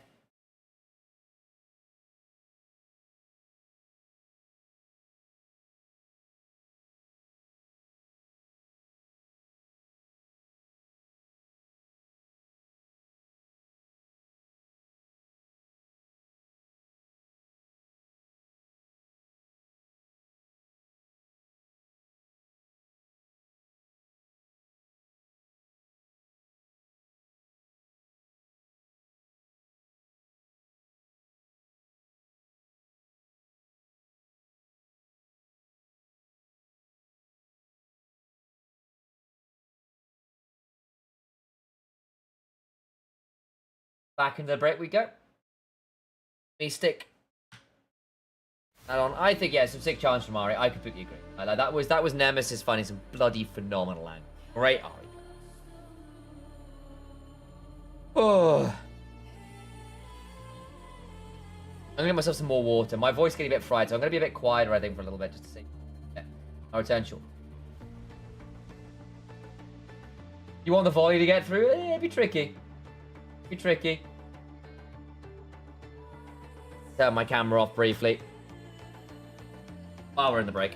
Back into the break we go. Me stick that on. I think, yeah, some sick challenge from Ari. I completely agree. That was Nemesis finding some bloody phenomenal angle. Great Ari. Oh. I'm gonna get myself some more water. My voice is getting a bit fried, so I'm gonna be a bit quieter, I think, for a little bit, just to see our potential. You want the volley to get through? It'd be tricky. Be tricky. Turn my camera off briefly while we're in the break.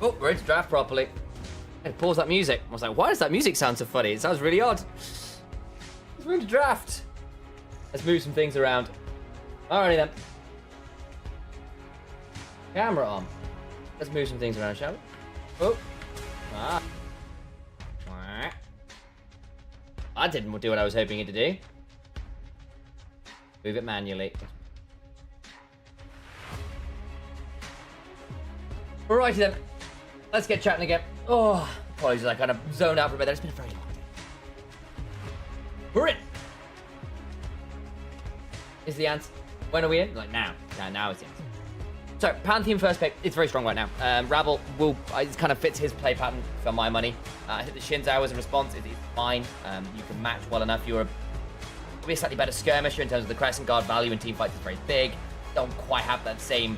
Oh, we're ready to draft properly. I pause that music. I was like, why does that music sound so funny? It sounds really odd. We're ready to draft. Let's move some things around. Alrighty then. Camera on. Let's move some things around, shall we? Oh. Ah. I didn't do what I was hoping it to do. Move it manually. Alrighty then. Let's get chatting again. Oh, apologies, I kind of zoned out for a bit. It's been a very long day. We're in. Is the answer? When are we in? Like now. Now is the answer. So, Pantheon first pick. It's very strong right now. Rabble will, it kind of fits his play pattern for my money. I think the Shinzao as a response is fine. You can match well enough. You're a slightly better skirmisher in terms of the Crescent Guard value in team fights is very big. Don't quite have that same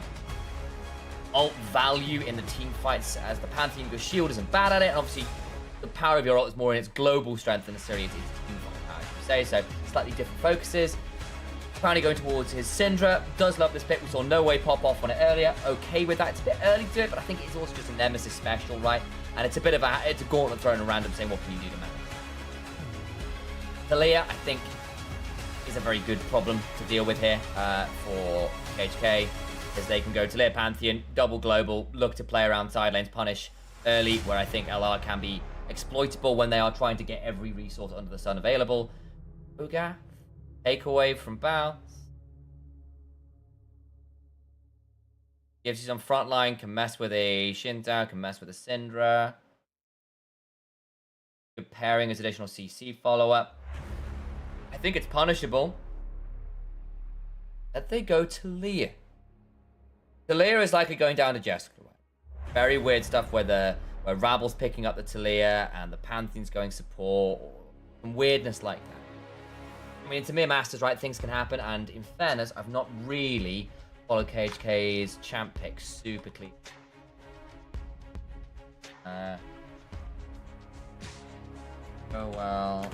ult value in the team fights as the Pantheon. Your shield isn't bad at it, and obviously the power of your ult is more in its global strength than necessarily its team fight power, should we say. So slightly different focuses. Currently going towards his Syndra. Does love this pick. We saw No Way pop off on it earlier. Okay with that. It's a bit early to do it, but I think it's also just a Nemesis special, right? And it's a bit of it's a gauntlet thrown at random saying, what can you do to manage? Thalia, I think, is a very good problem to deal with here for HK, as they can go Thalia Pantheon, double global, look to play around side lanes, punish early, where I think LR can be exploitable when they are trying to get every resource under the sun available. Uga, take away from Bao. Gives you some front line, can mess with a Shinzao, can mess with a Syndra. Good pairing as additional CC follow-up. I think it's punishable that they go to Leah. Talia is likely going down to Jessica. Very weird stuff where Rabble's picking up the Talia and the Pantheon's going support, or some weirdness like that. I mean, it's EMEA Masters, right? Things can happen, and in fairness, I've not really followed KHK's champ pick super clean. Oh well.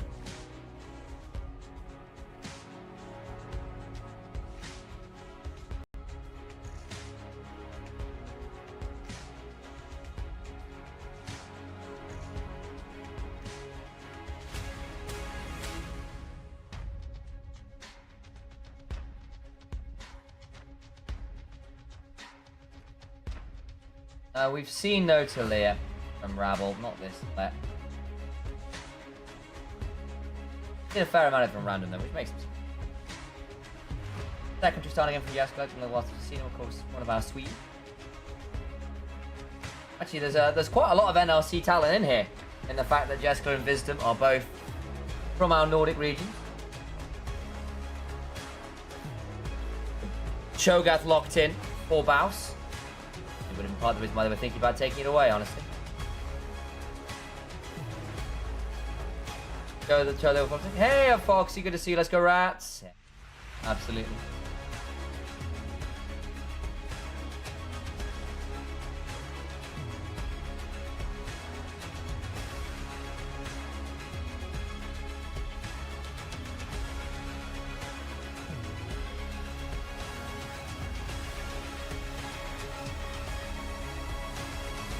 We've seen no Talia from Rabble, not this let. Did a fair amount of it from random though, which makes sense. Second to starting again from Jessica, whilst we've seen him, of course, one of our sweet. Actually, there's quite a lot of NLC talent in here, in the fact that Jessica and Wisdom are both from our Nordic region. Cho'Gath locked in for Baus. It would have been part of the reason why they were thinking about taking it away, honestly. Hey, Foxy, good to see you. Let's go, Rats. Yeah, absolutely.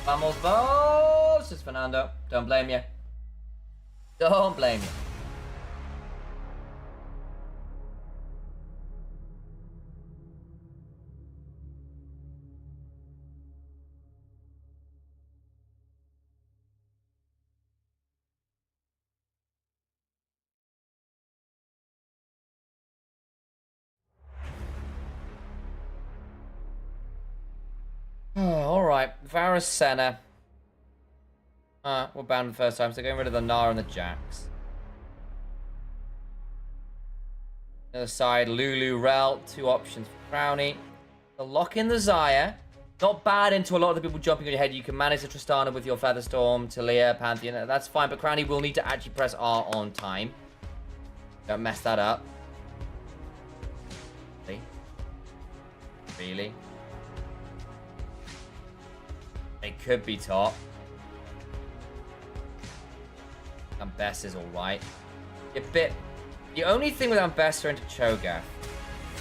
Vamos, vos! It's Fernando. Don't blame you. Don't blame you. Alright, Varus Senna. We're banned the first time, so getting rid of the Gnar and the Jax. The other side, Lulu, Rel, two options for Crownie. The lock in the Xayah. Not bad into a lot of the people jumping on your head. You can manage the Tristana with your Featherstorm, Talia, Pantheon. That's fine, but Crownie will need to actually press R on time. Don't mess that up. Really? Really? It could be top. Ambessa is alright. The only thing with Ambessa into Cho'Gath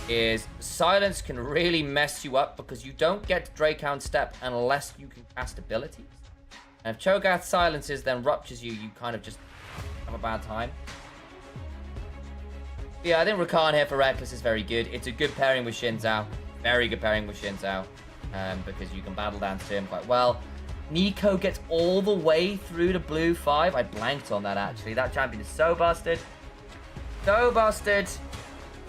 is silence can really mess you up because you don't get Drakehound Step unless you can cast abilities. And if Cho'Gath silences, then ruptures you, you kind of just have a bad time. Yeah, I think Rakan here for Reckless is very good. It's a good pairing with Xin Zhao. Very good pairing with Xin Zhao. Because you can battle dance to him quite well. Nico gets all the way through to blue 5. I blanked on that, actually. That champion is so busted. So busted.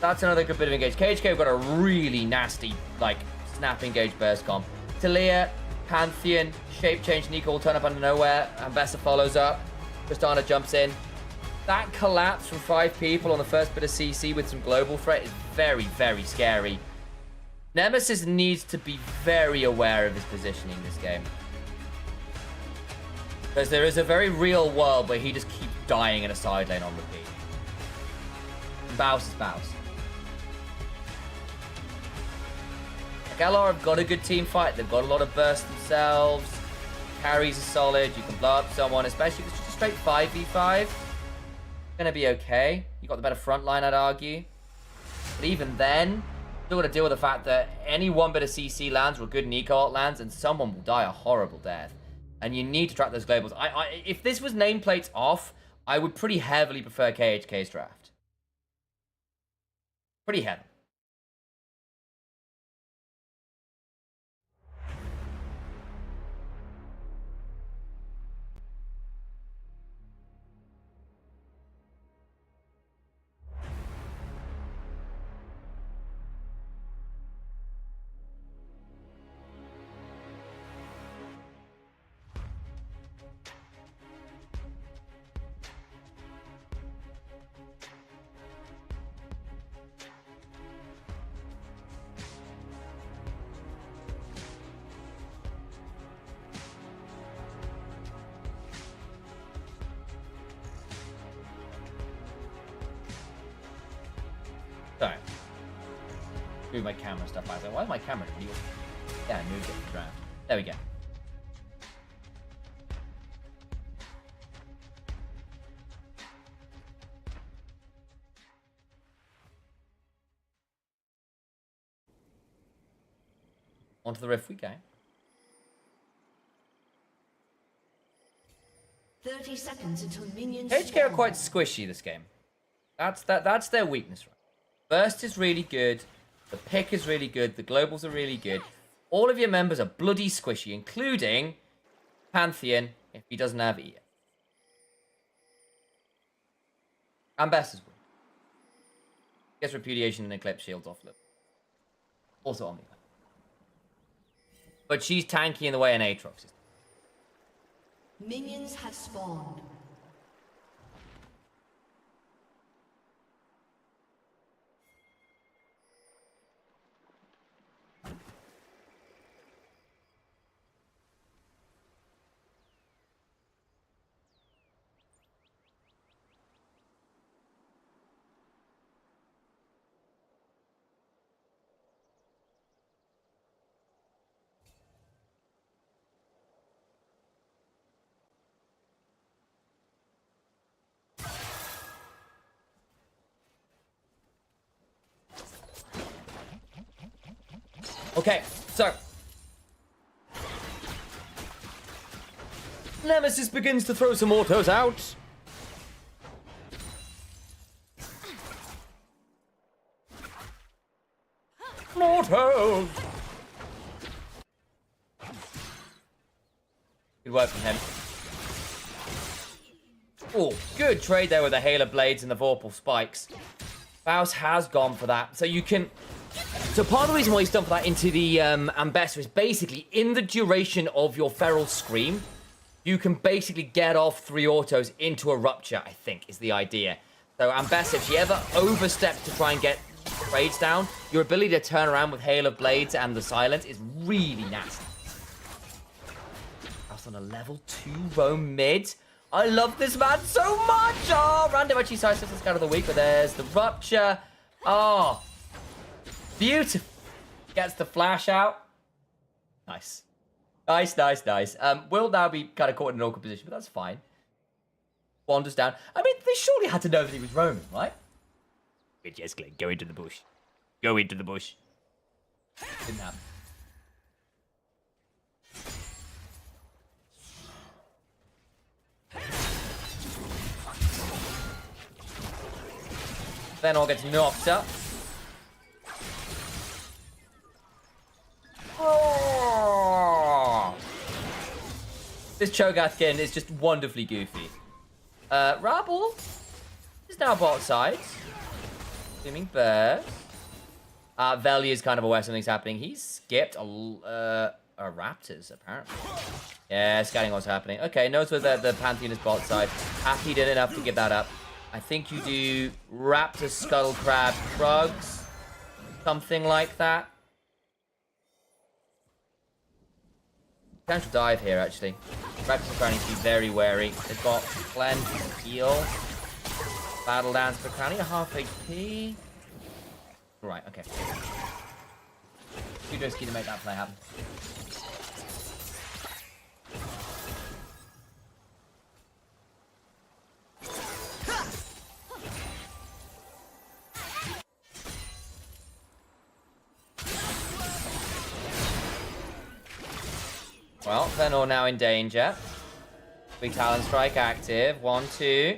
That's another good bit of engage. KHK have got a really nasty, like, snap engage burst comp. Talia, Pantheon, Shape Change, Nico will turn up out of nowhere. Ambessa follows up. Tristana jumps in. That collapse from 5 people on the first bit of CC with some global threat is very, very scary. Nemesis needs to be very aware of his positioning this game. Because there is a very real world where he just keeps dying in a side lane on repeat. Bouse is Bouse. Galar have got a good team fight. They've got a lot of burst themselves. Carries are solid. You can blow up someone, especially if it's just a straight 5v5. Gonna be okay. You got the better front line, I'd argue. But even then, still got to deal with the fact that any one bit of CC lands or a good Nico ult lands, and someone will die a horrible death. And you need to track those globals. If this was nameplates off, I would pretty heavily prefer KHK's draft. Pretty heavy. Sorry. Move my camera stuff out. Why is my camera new? Yeah, I moved it to draft. There we go. Onto the riff we go. 30 seconds until minions. HK are quite squishy this game. That's their weakness, right? Burst is really good. The pick is really good. The globals are really good. All of your members are bloody squishy, including Pantheon, if he doesn't have E. And Bess is weak. Gets Repudiation and Eclipse shields off lip. Also on me. But she's tanky in the way an Aatrox is. Minions have spawned. Okay, so Nemesis begins to throw some autos out. Autos! Good work from him. Oh, good trade there with the Hail of Blades and the Vorpal Spikes. Faust has gone for that, so you can... So part of the reason why he's done for that into the Ambessa is basically in the duration of your Feral Scream, you can basically get off 3 autos into a Rupture, I think, is the idea. So Ambessa, if she ever oversteps to try and get trades down, your ability to turn around with Hail of Blades and the Silence is really nasty. That's on a level 2 roam mid. I love this man so much! Oh, random actually sidesteps the Scout of the Week, but there's the Rupture. Oh, beautiful. Gets the flash out. Nice. Nice. Will now be kind of caught in an awkward position, but that's fine. Wanders down. I mean, they surely had to know that he was roaming, right? Just go into the bush. Go into the bush. Didn't happen. Then all gets knocked up. Oh! This Cho'Gathkin is just wonderfully goofy. Rabble is now bot side. Assuming burst. Veli is kind of aware something's happening. He's skipped a Raptors, apparently. Yeah, scanning what's happening. Okay, knows where the Pantheon is bot side. Happy did enough to give that up. I think you do Raptor, Scuttle Crab, Krugs. Something like that. Potential dive here, actually. Raptors are need to be very wary. They've got Cleanse, Heal. Battle Dance for Crowny, a half HP. Right, okay. Too risky to make that play happen. Well, Venor now in danger. Big Talon Strike active. 1, 2.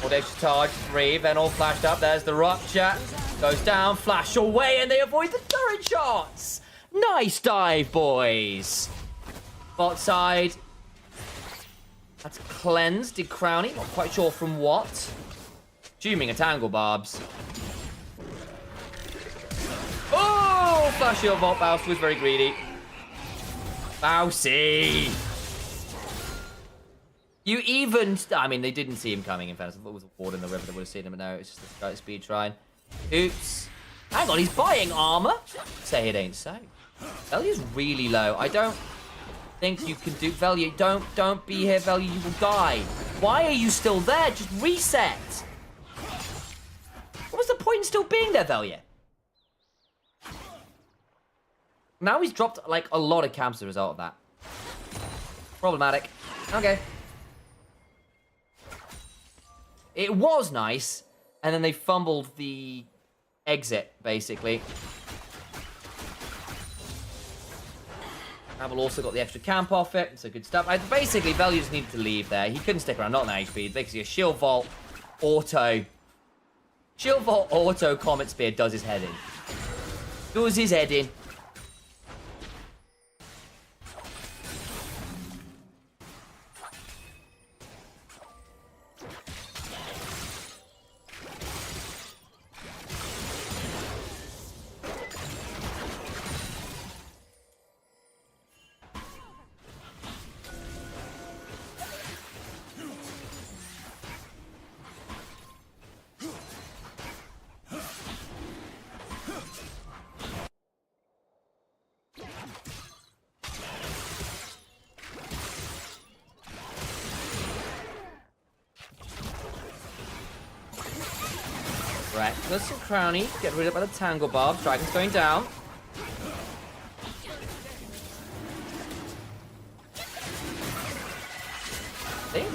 Audacious Charge, 3. Venor flashed up. There's the Rupture. Goes down, flash away, and they avoid the turret shots! Nice dive, boys! Bot side. That's cleansed. Did Crowny? Not quite sure from what. Assuming a Tangle Barbs. Oh! Flash shield Vault Bouse was very greedy. Bousey! You even... I mean, they didn't see him coming, in fairness. I thought it was a ward in the river that would have seen him, but no, it's just a speed shrine. Oops. Hang on, he's buying armor? Say it ain't so. Velu's really low. I don't think you can do... Velu, don't be here, Velu. You will die. Why are you still there? Just reset. What was the point in still being there, Velu? Now he's dropped, like, a lot of camps as a result of that. Problematic. Okay. It was nice, and then they fumbled the exit, basically. Rabble also got the extra camp off it, so good stuff. Basically, Velu just needed to leave there. He couldn't stick around, not an HP. Basically, a Shield Vault, auto. Shield Vault, auto, Comet Spear does his head in. Does his head in. Reckless and Crowny get rid of by the Tangle Barbs. Dragon's going down. I think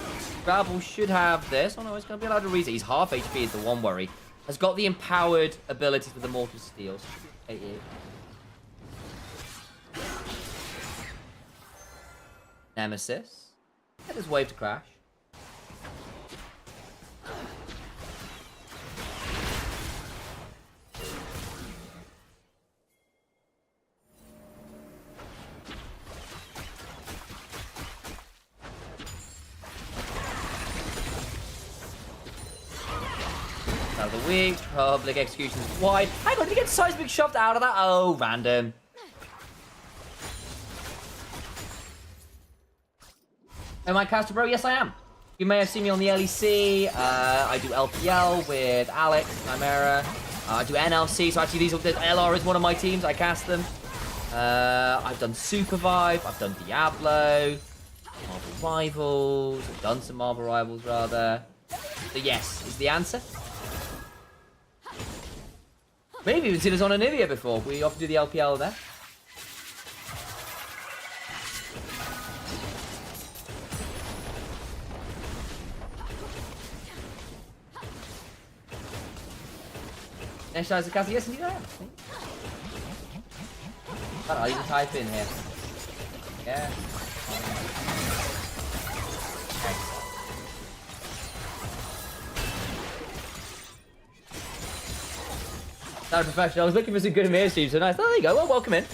Rabble should have this. Oh no, he's going to be allowed to reset. He's half HP is the one worry. Has got the empowered abilities with the Mortal Steel. So should be 88. Nemesis. Get his wave to crash. The weak public executions wide. Hang on, did he get seismic shoved out of that? Oh, random. Am I caster bro? Yes, I am. You may have seen me on the LEC. I do LPL with Alex, Chimera. I do NLC. So actually, LR is one of my teams. I cast them. I've done Supervive. I've done Diablo. Marvel Rivals. I've done some Marvel Rivals rather. So yes, is the answer. Maybe even seen us on EMEA before. We often do the LPL there. Nationalize the castle. Yes, indeed I am. I'll even type in here. Yeah. Not a professional. I was looking for some good EMEA streams, so nice. Oh, there you go. Well, welcome in.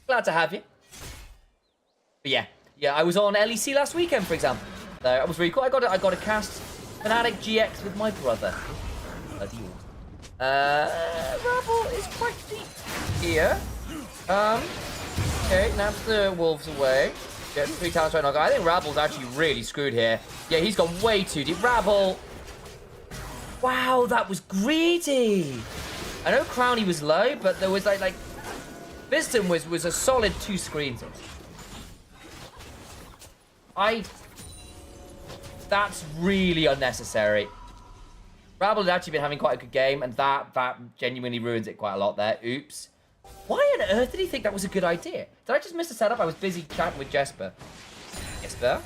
Glad to have you. But yeah, I was on LEC last weekend, for example. That was really cool. I got to cast Fnatic GX with my brother. Bloody Rabble is quite deep here. Okay, naps the wolves away. Get 3 talents right now. I think Rabble's actually really screwed here. Yeah, he's gone way too deep. Rabble. Wow, that was greedy. I know Crowny was low, but there was like Viston was a solid 2 screens. That's really unnecessary. Rabble has actually been having quite a good game, and that genuinely ruins it quite a lot there. Oops. Why on earth did he think that was a good idea? Did I just miss the setup? I was busy chatting with Jesper. Jesper?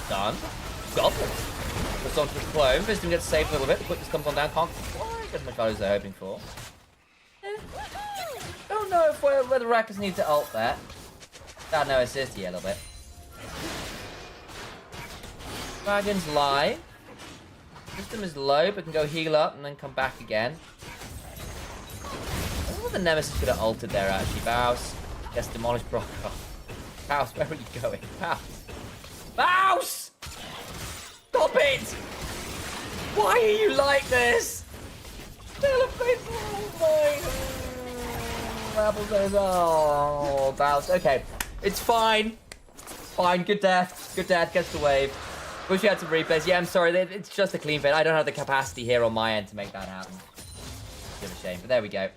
Done. Gobble. Puts on to the clone. Viston gets saved a little bit. The quickness comes on down. Can't quite get as much value as they're hoping for. Don't know if whether Rackers need to ult there. That no assist, yeah, a little bit. Dragon's live. System is low, but can go heal up and then come back again. I wonder if the Nemesis could have ulted there, actually. Baus. Yes, demolished Brock. Baus, where are you going? Baus. Baus! Stop it! Why are you like this? Rabble goes, oh, Baus. Okay, it's fine. Fine, good death. Good death, gets the wave. Wish we had some replays. Yeah, I'm sorry, it's just a clean fade. I don't have the capacity here on my end to make that happen. Bit of a shame, but there we go.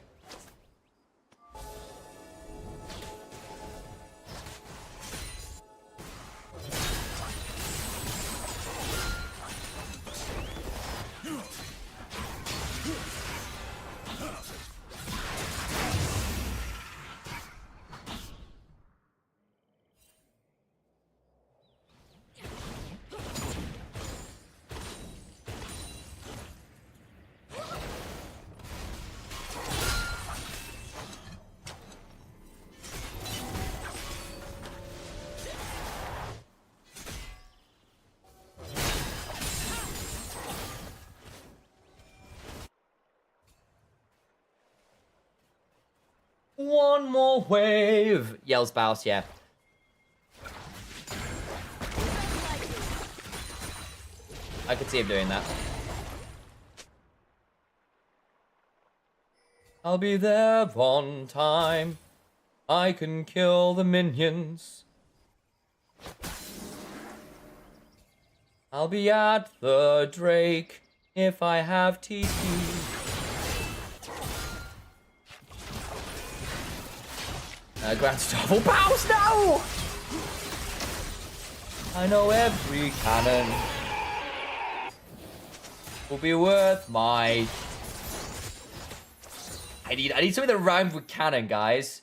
One more wave! Yells Baus, yeah. I could see him doing that. I'll be there on time. I can kill the minions. I'll be at the Drake if I have TP. Grand Stubble. Baus, no! I know every cannon will be worth my... I need something that rhymes with cannon, guys.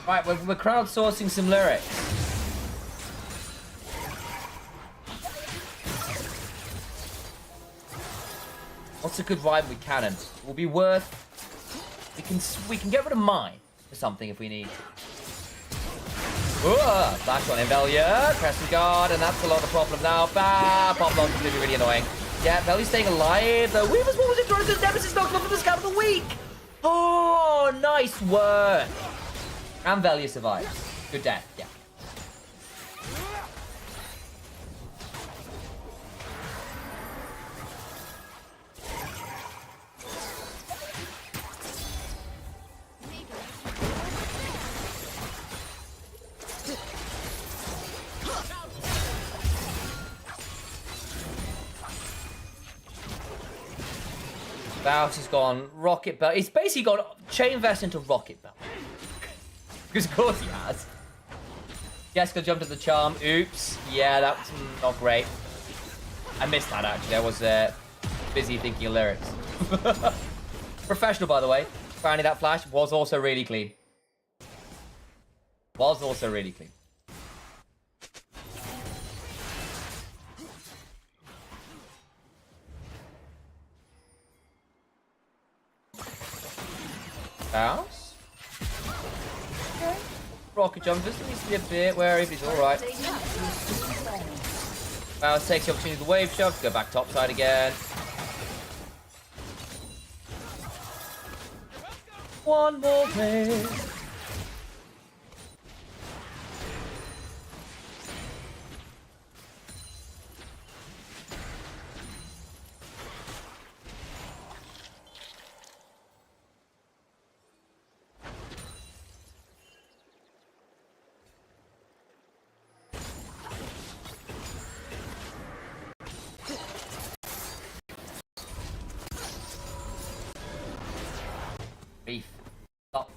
Right, we're crowdsourcing some lyrics. What's a good rhyme with cannon? It will be worth... We can get rid of mine for something if we need. Flash on Invelia, Crescent Guard, and that's a lot of problem now. Bah, Pop Lock is going to be really annoying. Yeah, Veli's staying alive. The Weaver's Wall was enjoying this Nemesis knocked off for the scout of the week. Oh, nice work. And Velia survives. Good death, yeah. Baus has gone rocket belt. He's basically gone chain vest into rocket belt. Because of course he has. Jessica jumped to the charm. Oops. Yeah, that's not great. I missed that, actually. I was busy thinking of lyrics. Professional, by the way. Apparently that flash was also really clean. Was also really clean. Bounce. Okay. Rocket jump just needs to be a bit wary, but he's alright. Bounce takes the opportunity of the wave shove to go back topside again. One more wave. Beef. Stop.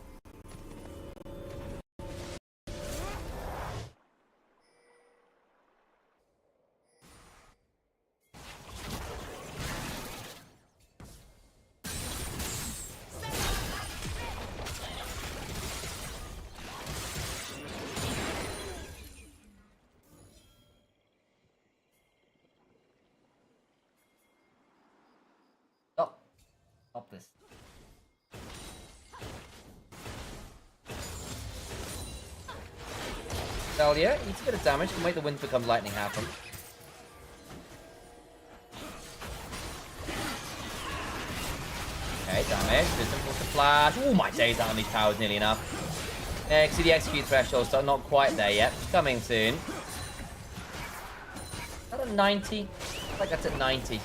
Stop. Stop this. Dahlia eats a bit of damage, can make the wind become lightning happen. Okay, damage. System force the flash. Oh my days, that unleashed power is nearly enough. See the execute threshold, so not quite there yet. Coming soon. Is that a 90? I feel like that's at 90.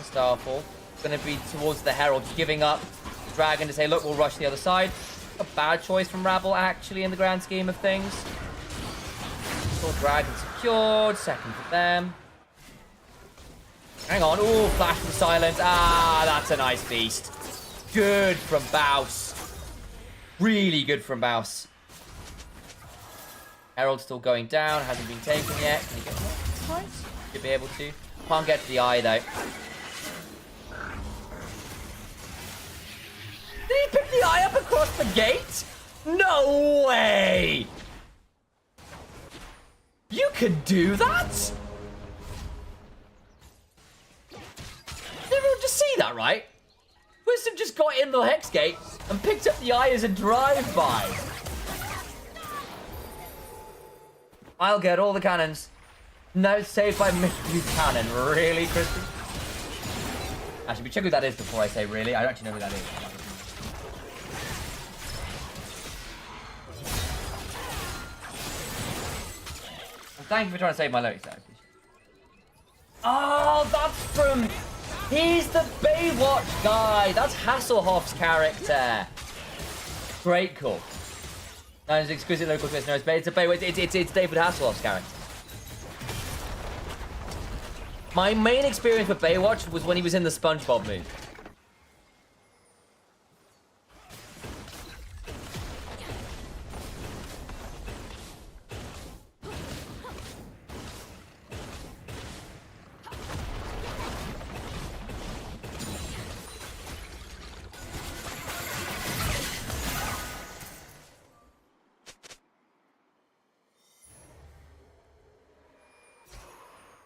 Starfall. Going to be towards the Herald, giving up the Dragon to say, look, we'll rush the other side. A bad choice from Rabble, actually, in the grand scheme of things. Full Dragon secured. Second for them. Hang on. Ooh, flash from silence. Ah, that's a nice beast. Good from Baus. Really good from Baus. Herald still going down. Hasn't been taken yet. Can he get that? Should be able to. Can't get to the eye, though. Did he pick the eye up across the gate? No way! You could do that? Did everyone just see that, right? Wisdom just got in the Hex Gate and picked up the eye as a drive-by. I'll get all the cannons. No, it's saved by Mystery Cannon. Really, Kristen? Actually, we check who that is before I say really. I don't actually know who that is. Thank you for trying to save my lyrics, though. Oh, that's from... He's the Baywatch guy. That's Hasselhoff's character. Great call. No, it's exquisite local twist. No, it's a Baywatch. It's David Hasselhoff's character. My main experience with Baywatch was when he was in the SpongeBob movie.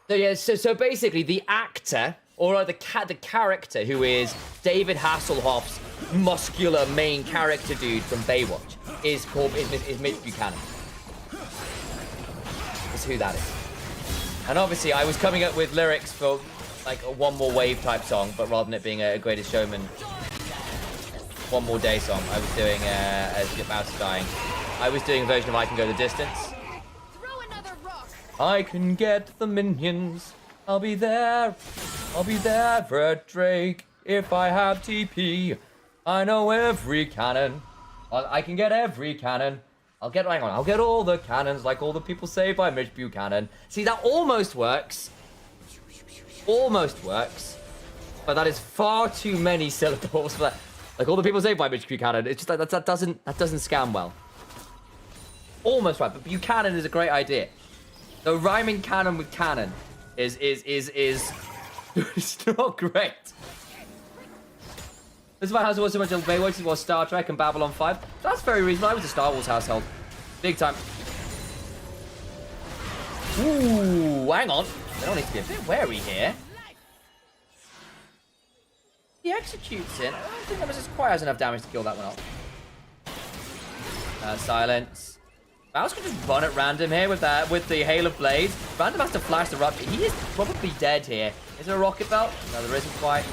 So yeah, so basically the actor, or the character who is David Hasselhoff's muscular main character dude from Baywatch is Mitch Buchanan. That's who that is. And obviously I was coming up with lyrics for like a One More Wave type song, but rather than it being a Greatest Showman One More Day song, I was doing as Mouse is Dying. I was doing a version of I Can Go the Distance. I can get the minions. I'll be there for a Drake. If I have TP, I know every cannon. I can get every cannon. I'll get all the cannons like all the people saved by Mitch Buchanan. See, that almost works. Almost works. But that is far too many syllables for that. Like all the people saved by Mitch Buchanan. It's just like that doesn't scam well. Almost right, but Buchanan is a great idea. So rhyming cannon with cannon is it's not great. This is my house was so much of Baywatch as well as Star Trek and Babylon 5. That's very reasonable. I was a Star Wars household. Big time. Ooh, hang on. They don't need to be a bit wary here. He executes it. I don't think Nemesis quite has enough damage to kill that one off. Silence. Mouse can just run at random here with the Hail of Blades. Random has to flash the Rupture. He is probably dead here. Is there a Rocket Belt? No, there isn't quite.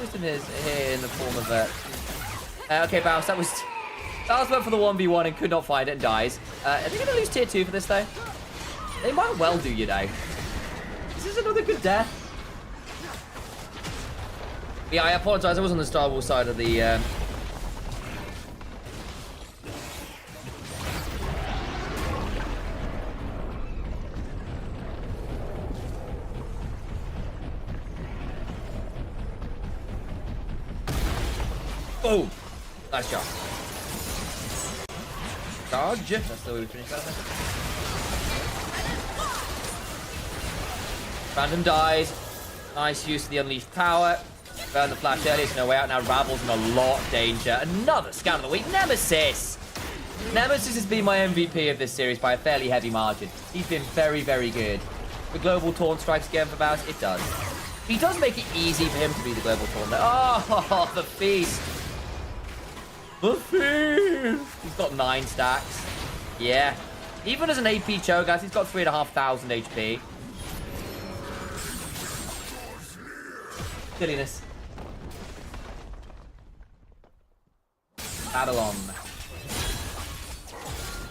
Wisdom is here in the form of a... okay, Bounce, that was went for the 1v1 and could not find it and dies. Are they going to lose tier 2 for this, though? They might well do, you know. This is another good death. Yeah, I apologize. I was on the Star Wars side of the... Boom! Nice job. Charge. That's the way we finish that. Random dies. Nice use of the unleashed power. Burn the flash earlier, so no way out. Now Ravel's in a lot of danger. Another scout of the week. Nemesis! Nemesis has been my MVP of this series by a fairly heavy margin. He's been very, very good. The global taunt strikes again for Baus. It does. He does make it easy for him to be the global taunt. Oh, the feast. The feast. He's got 9 stacks. Yeah. Even as an AP Cho'Gath, he's got 3,500 HP. Silliness. Babylon.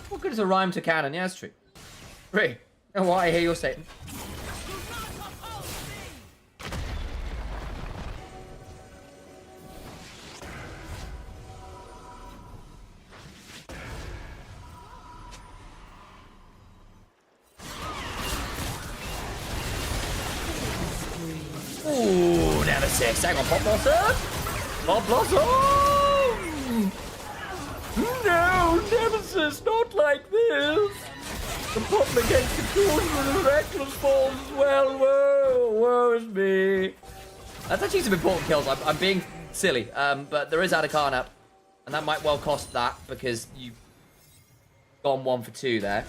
What good is a rhyme to cannon? Yeah, that's true. Three. And what I hear you're saying. Ooh, Nemesis. Hang on, Pop Blossom. Pop Blossom. No, Nemesis, not like this. The pop against the tools with the reckless falls as well. Whoa, woe is me. That's actually some important kills. I'm being silly, but there is Adakana, and that might well cost that because you've gone 1 for 2 there.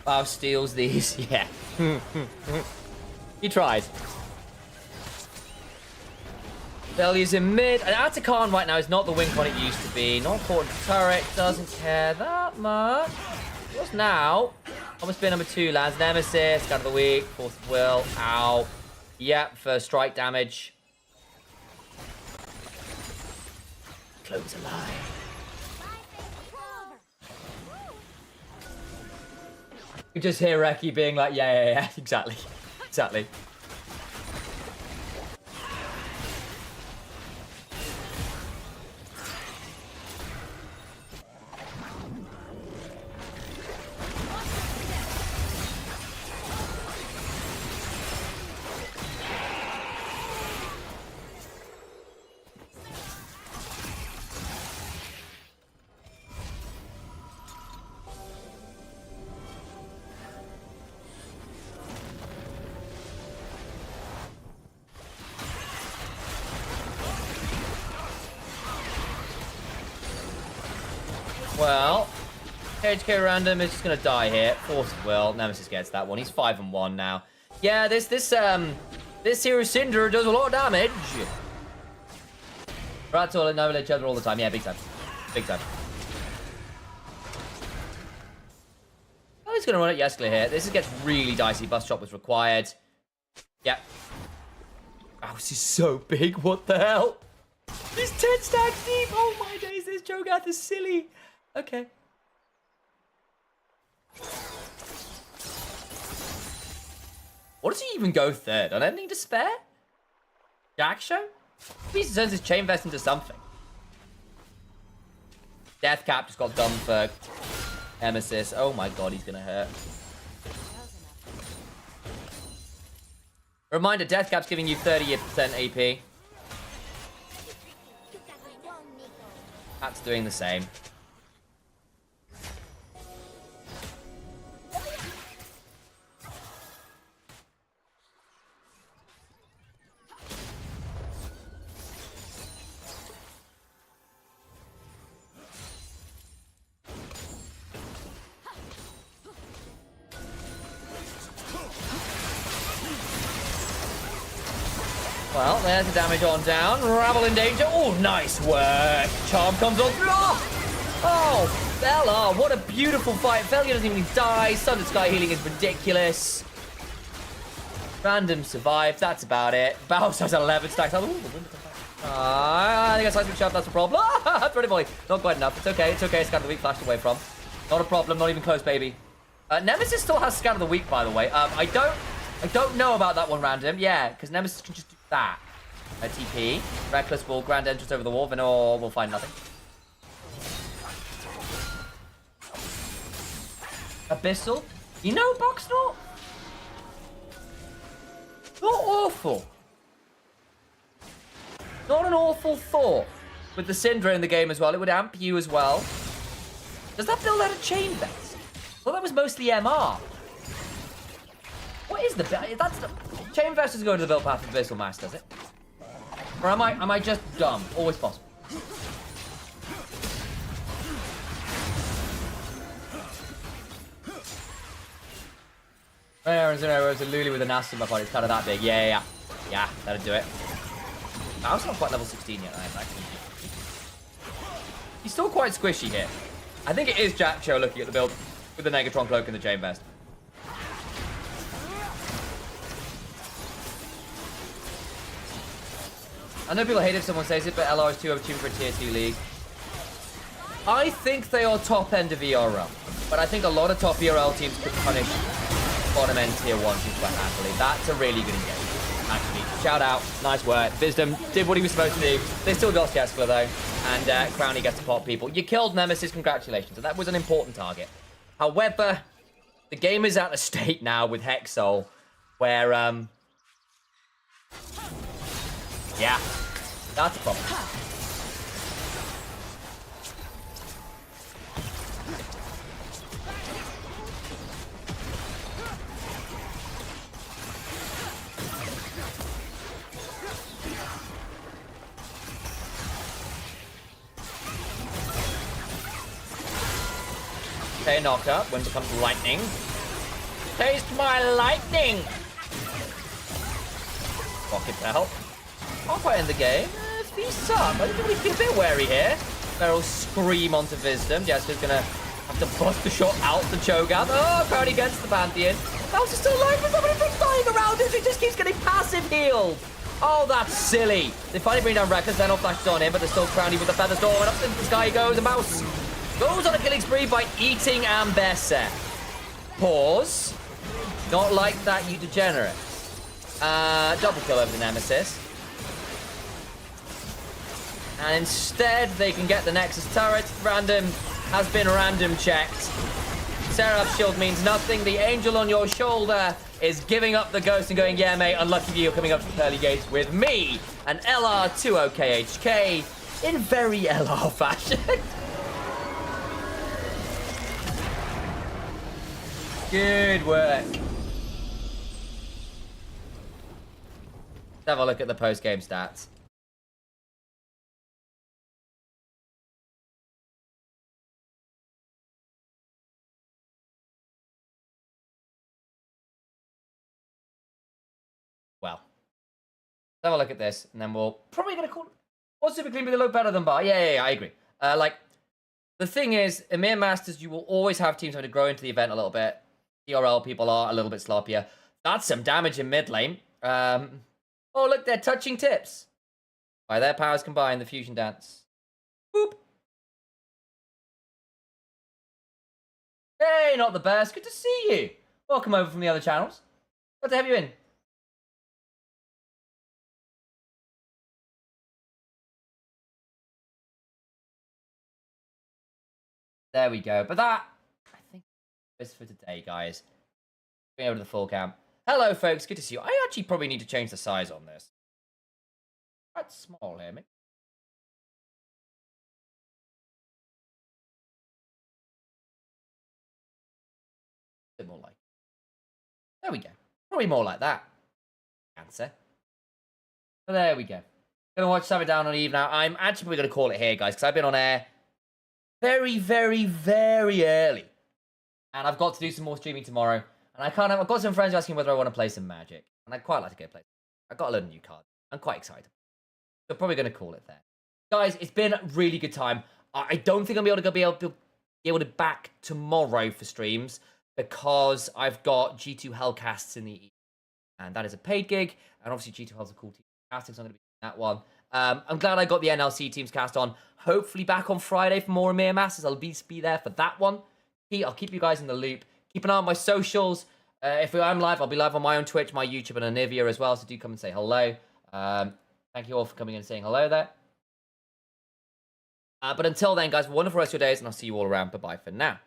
Wow, steals these. Yeah. He tried. Belly's in mid. And Atakan right now is not the win con it used to be. Not important turret. Doesn't care that much. What's now? Almost been number 2 lands. Nemesis. Got of the week. Force of will. Ow. Yep, for strike damage. Clove's alive. You just hear Reki being like, yeah, exactly. Exactly. Well, HK random is just gonna die here. Force of will. Nemesis gets that one. He's 5-1 now. Yeah, this Hero Cinder does a lot of damage. Rats all know each other all the time. Yeah, big time. Big time. Oh, he's gonna run at Yeskler here. This gets really dicey. Bus chop was required. Yeah. Oh, this is so big. What the hell? He's 10 stacks deep. Oh my days, this Cho'Gath is silly. Okay. What does he even go third? On anything to spare? Jack show? He turns his chain vest into something. Death Cap just got done for Emesis. Oh my god, he's gonna hurt. Reminder, Death Cap's giving you 30% AP. That's doing the same. Well, there's the damage on down. Rabble in danger. Oh, nice work. Charm comes on through. Oh, Bella, what a beautiful fight. Velia doesn't even die. Sundered Sky healing is ridiculous. Random survived. That's about it. Bounce has 11 stacks. I think I seismic shove. That's a problem. Pretty boy. Not quite enough. It's okay. It's okay. Scan of the week flashed away from. Not a problem. Not even close, baby. Nemesis still has scan of the week, by the way. I don't know about that one, random. Yeah, because Nemesis can just do that. A TP. Reckless will grand entrance over the wall. Venor will find nothing. Abyssal. You know Boxnor? Not awful. Not an awful thought. With the Syndra in the game as well. It would amp you as well. Does that build out a chain vest? Well, that was mostly MR. What is the build? That's the chain vest is going to the build path of Abyssal Mass, does it? Or am I just dumb? Always possible. There's a Lulu with a nasty in my body. It's kind of that big. Yeah. Yeah, that'll do it. I was not quite level 16 yet, actually. He's still quite squishy here. I think it is Jack Cho looking at the build with the Negatron cloak and the chain vest. I know people hate if someone says it, but LR is too overtuned for a tier 2 league. I think they are top end of ERL, but I think a lot of top ERL teams could punish bottom end tier 1 teams quite happily. That's a really good engagement, actually. Shout out, nice work. Wisdom did what he was supposed to do. They still got Skeskler though, and Crownie gets to pop people. You killed Nemesis, congratulations, and that was an important target. However, the game is at a state now with Hexol where, yeah, that's a problem. Okay, knocked up. When becomes lightning. Taste my lightning! Rocket belt. Halfway in the game. Feast up. I think we feel a bit wary here. Beryl scream onto Wisdom. Jessica's gonna have to bust the shot out the Cho'Gath. Oh, Crownie gets the Pantheon. Mouse is still alive, but somebody keeps dying around it. He just keeps getting passive healed. Oh, that's silly. They finally bring down Reckless. Then all flashes on him, but there's still Crownie with the feather storm. And up into the sky he goes. And Mouse goes on a killing spree by eating Ambessa. Pause. Not like that, you degenerate. Double kill over the Nemesis. And instead, they can get the Nexus turret. Random has been random checked. Seraph's shield means nothing. The angel on your shoulder is giving up the ghost and going, yeah, mate, unlucky for you, you're coming up to the pearly gates with me. And LR20KHK in very LR fashion. Good work. Let's have a look at the post-game stats. have a look at this, and then we'll probably gonna call. What's Super Clean? But they look better than Bar. Yeah, I agree. Like the thing is, EMEA Masters, you will always have teams having to grow into the event a little bit. TRL people are a little bit sloppier. That's some damage in mid lane. Oh look, they're touching tips. By their powers combined, the fusion dance. Boop. Hey, not the best. Good to see you. Welcome over from the other channels. Glad to have you in. There we go. But that, I think, is for today, guys. Going over to the full camp. Hello, folks. Good to see you. I actually probably need to change the size on this. That's small here, mate. A bit more like. There we go. Probably more like that. Answer. But there we go. Gonna watch Summer Down on Eve now. I'm actually probably gonna call it here, guys, because I've been on air very, very, very early. And I've got to do some more streaming tomorrow. And I've got some friends asking whether I want to play some Magic. And I'd quite like to go play. I've got a load of new cards. I'm quite excited. So probably going to call it there. Guys, it's been a really good time. I don't think I'll be able to back tomorrow for streams because I've got G2 Hellcasts in the evening. And that is a paid gig. And obviously G2 Hell's a cool team casting, so I'm going to be doing that one. I'm glad I got the NLC teams cast on. Hopefully back on Friday for more EMEA Masters. I'll be there for that one. I'll keep you guys in the loop. Keep an eye on my socials. If I'm live, I'll be live on my own Twitch, my YouTube, and Anivia as well. So do come and say hello. Thank you all for coming in and saying hello there. But until then, guys, wonderful rest of your days, and I'll see you all around. Bye-bye for now.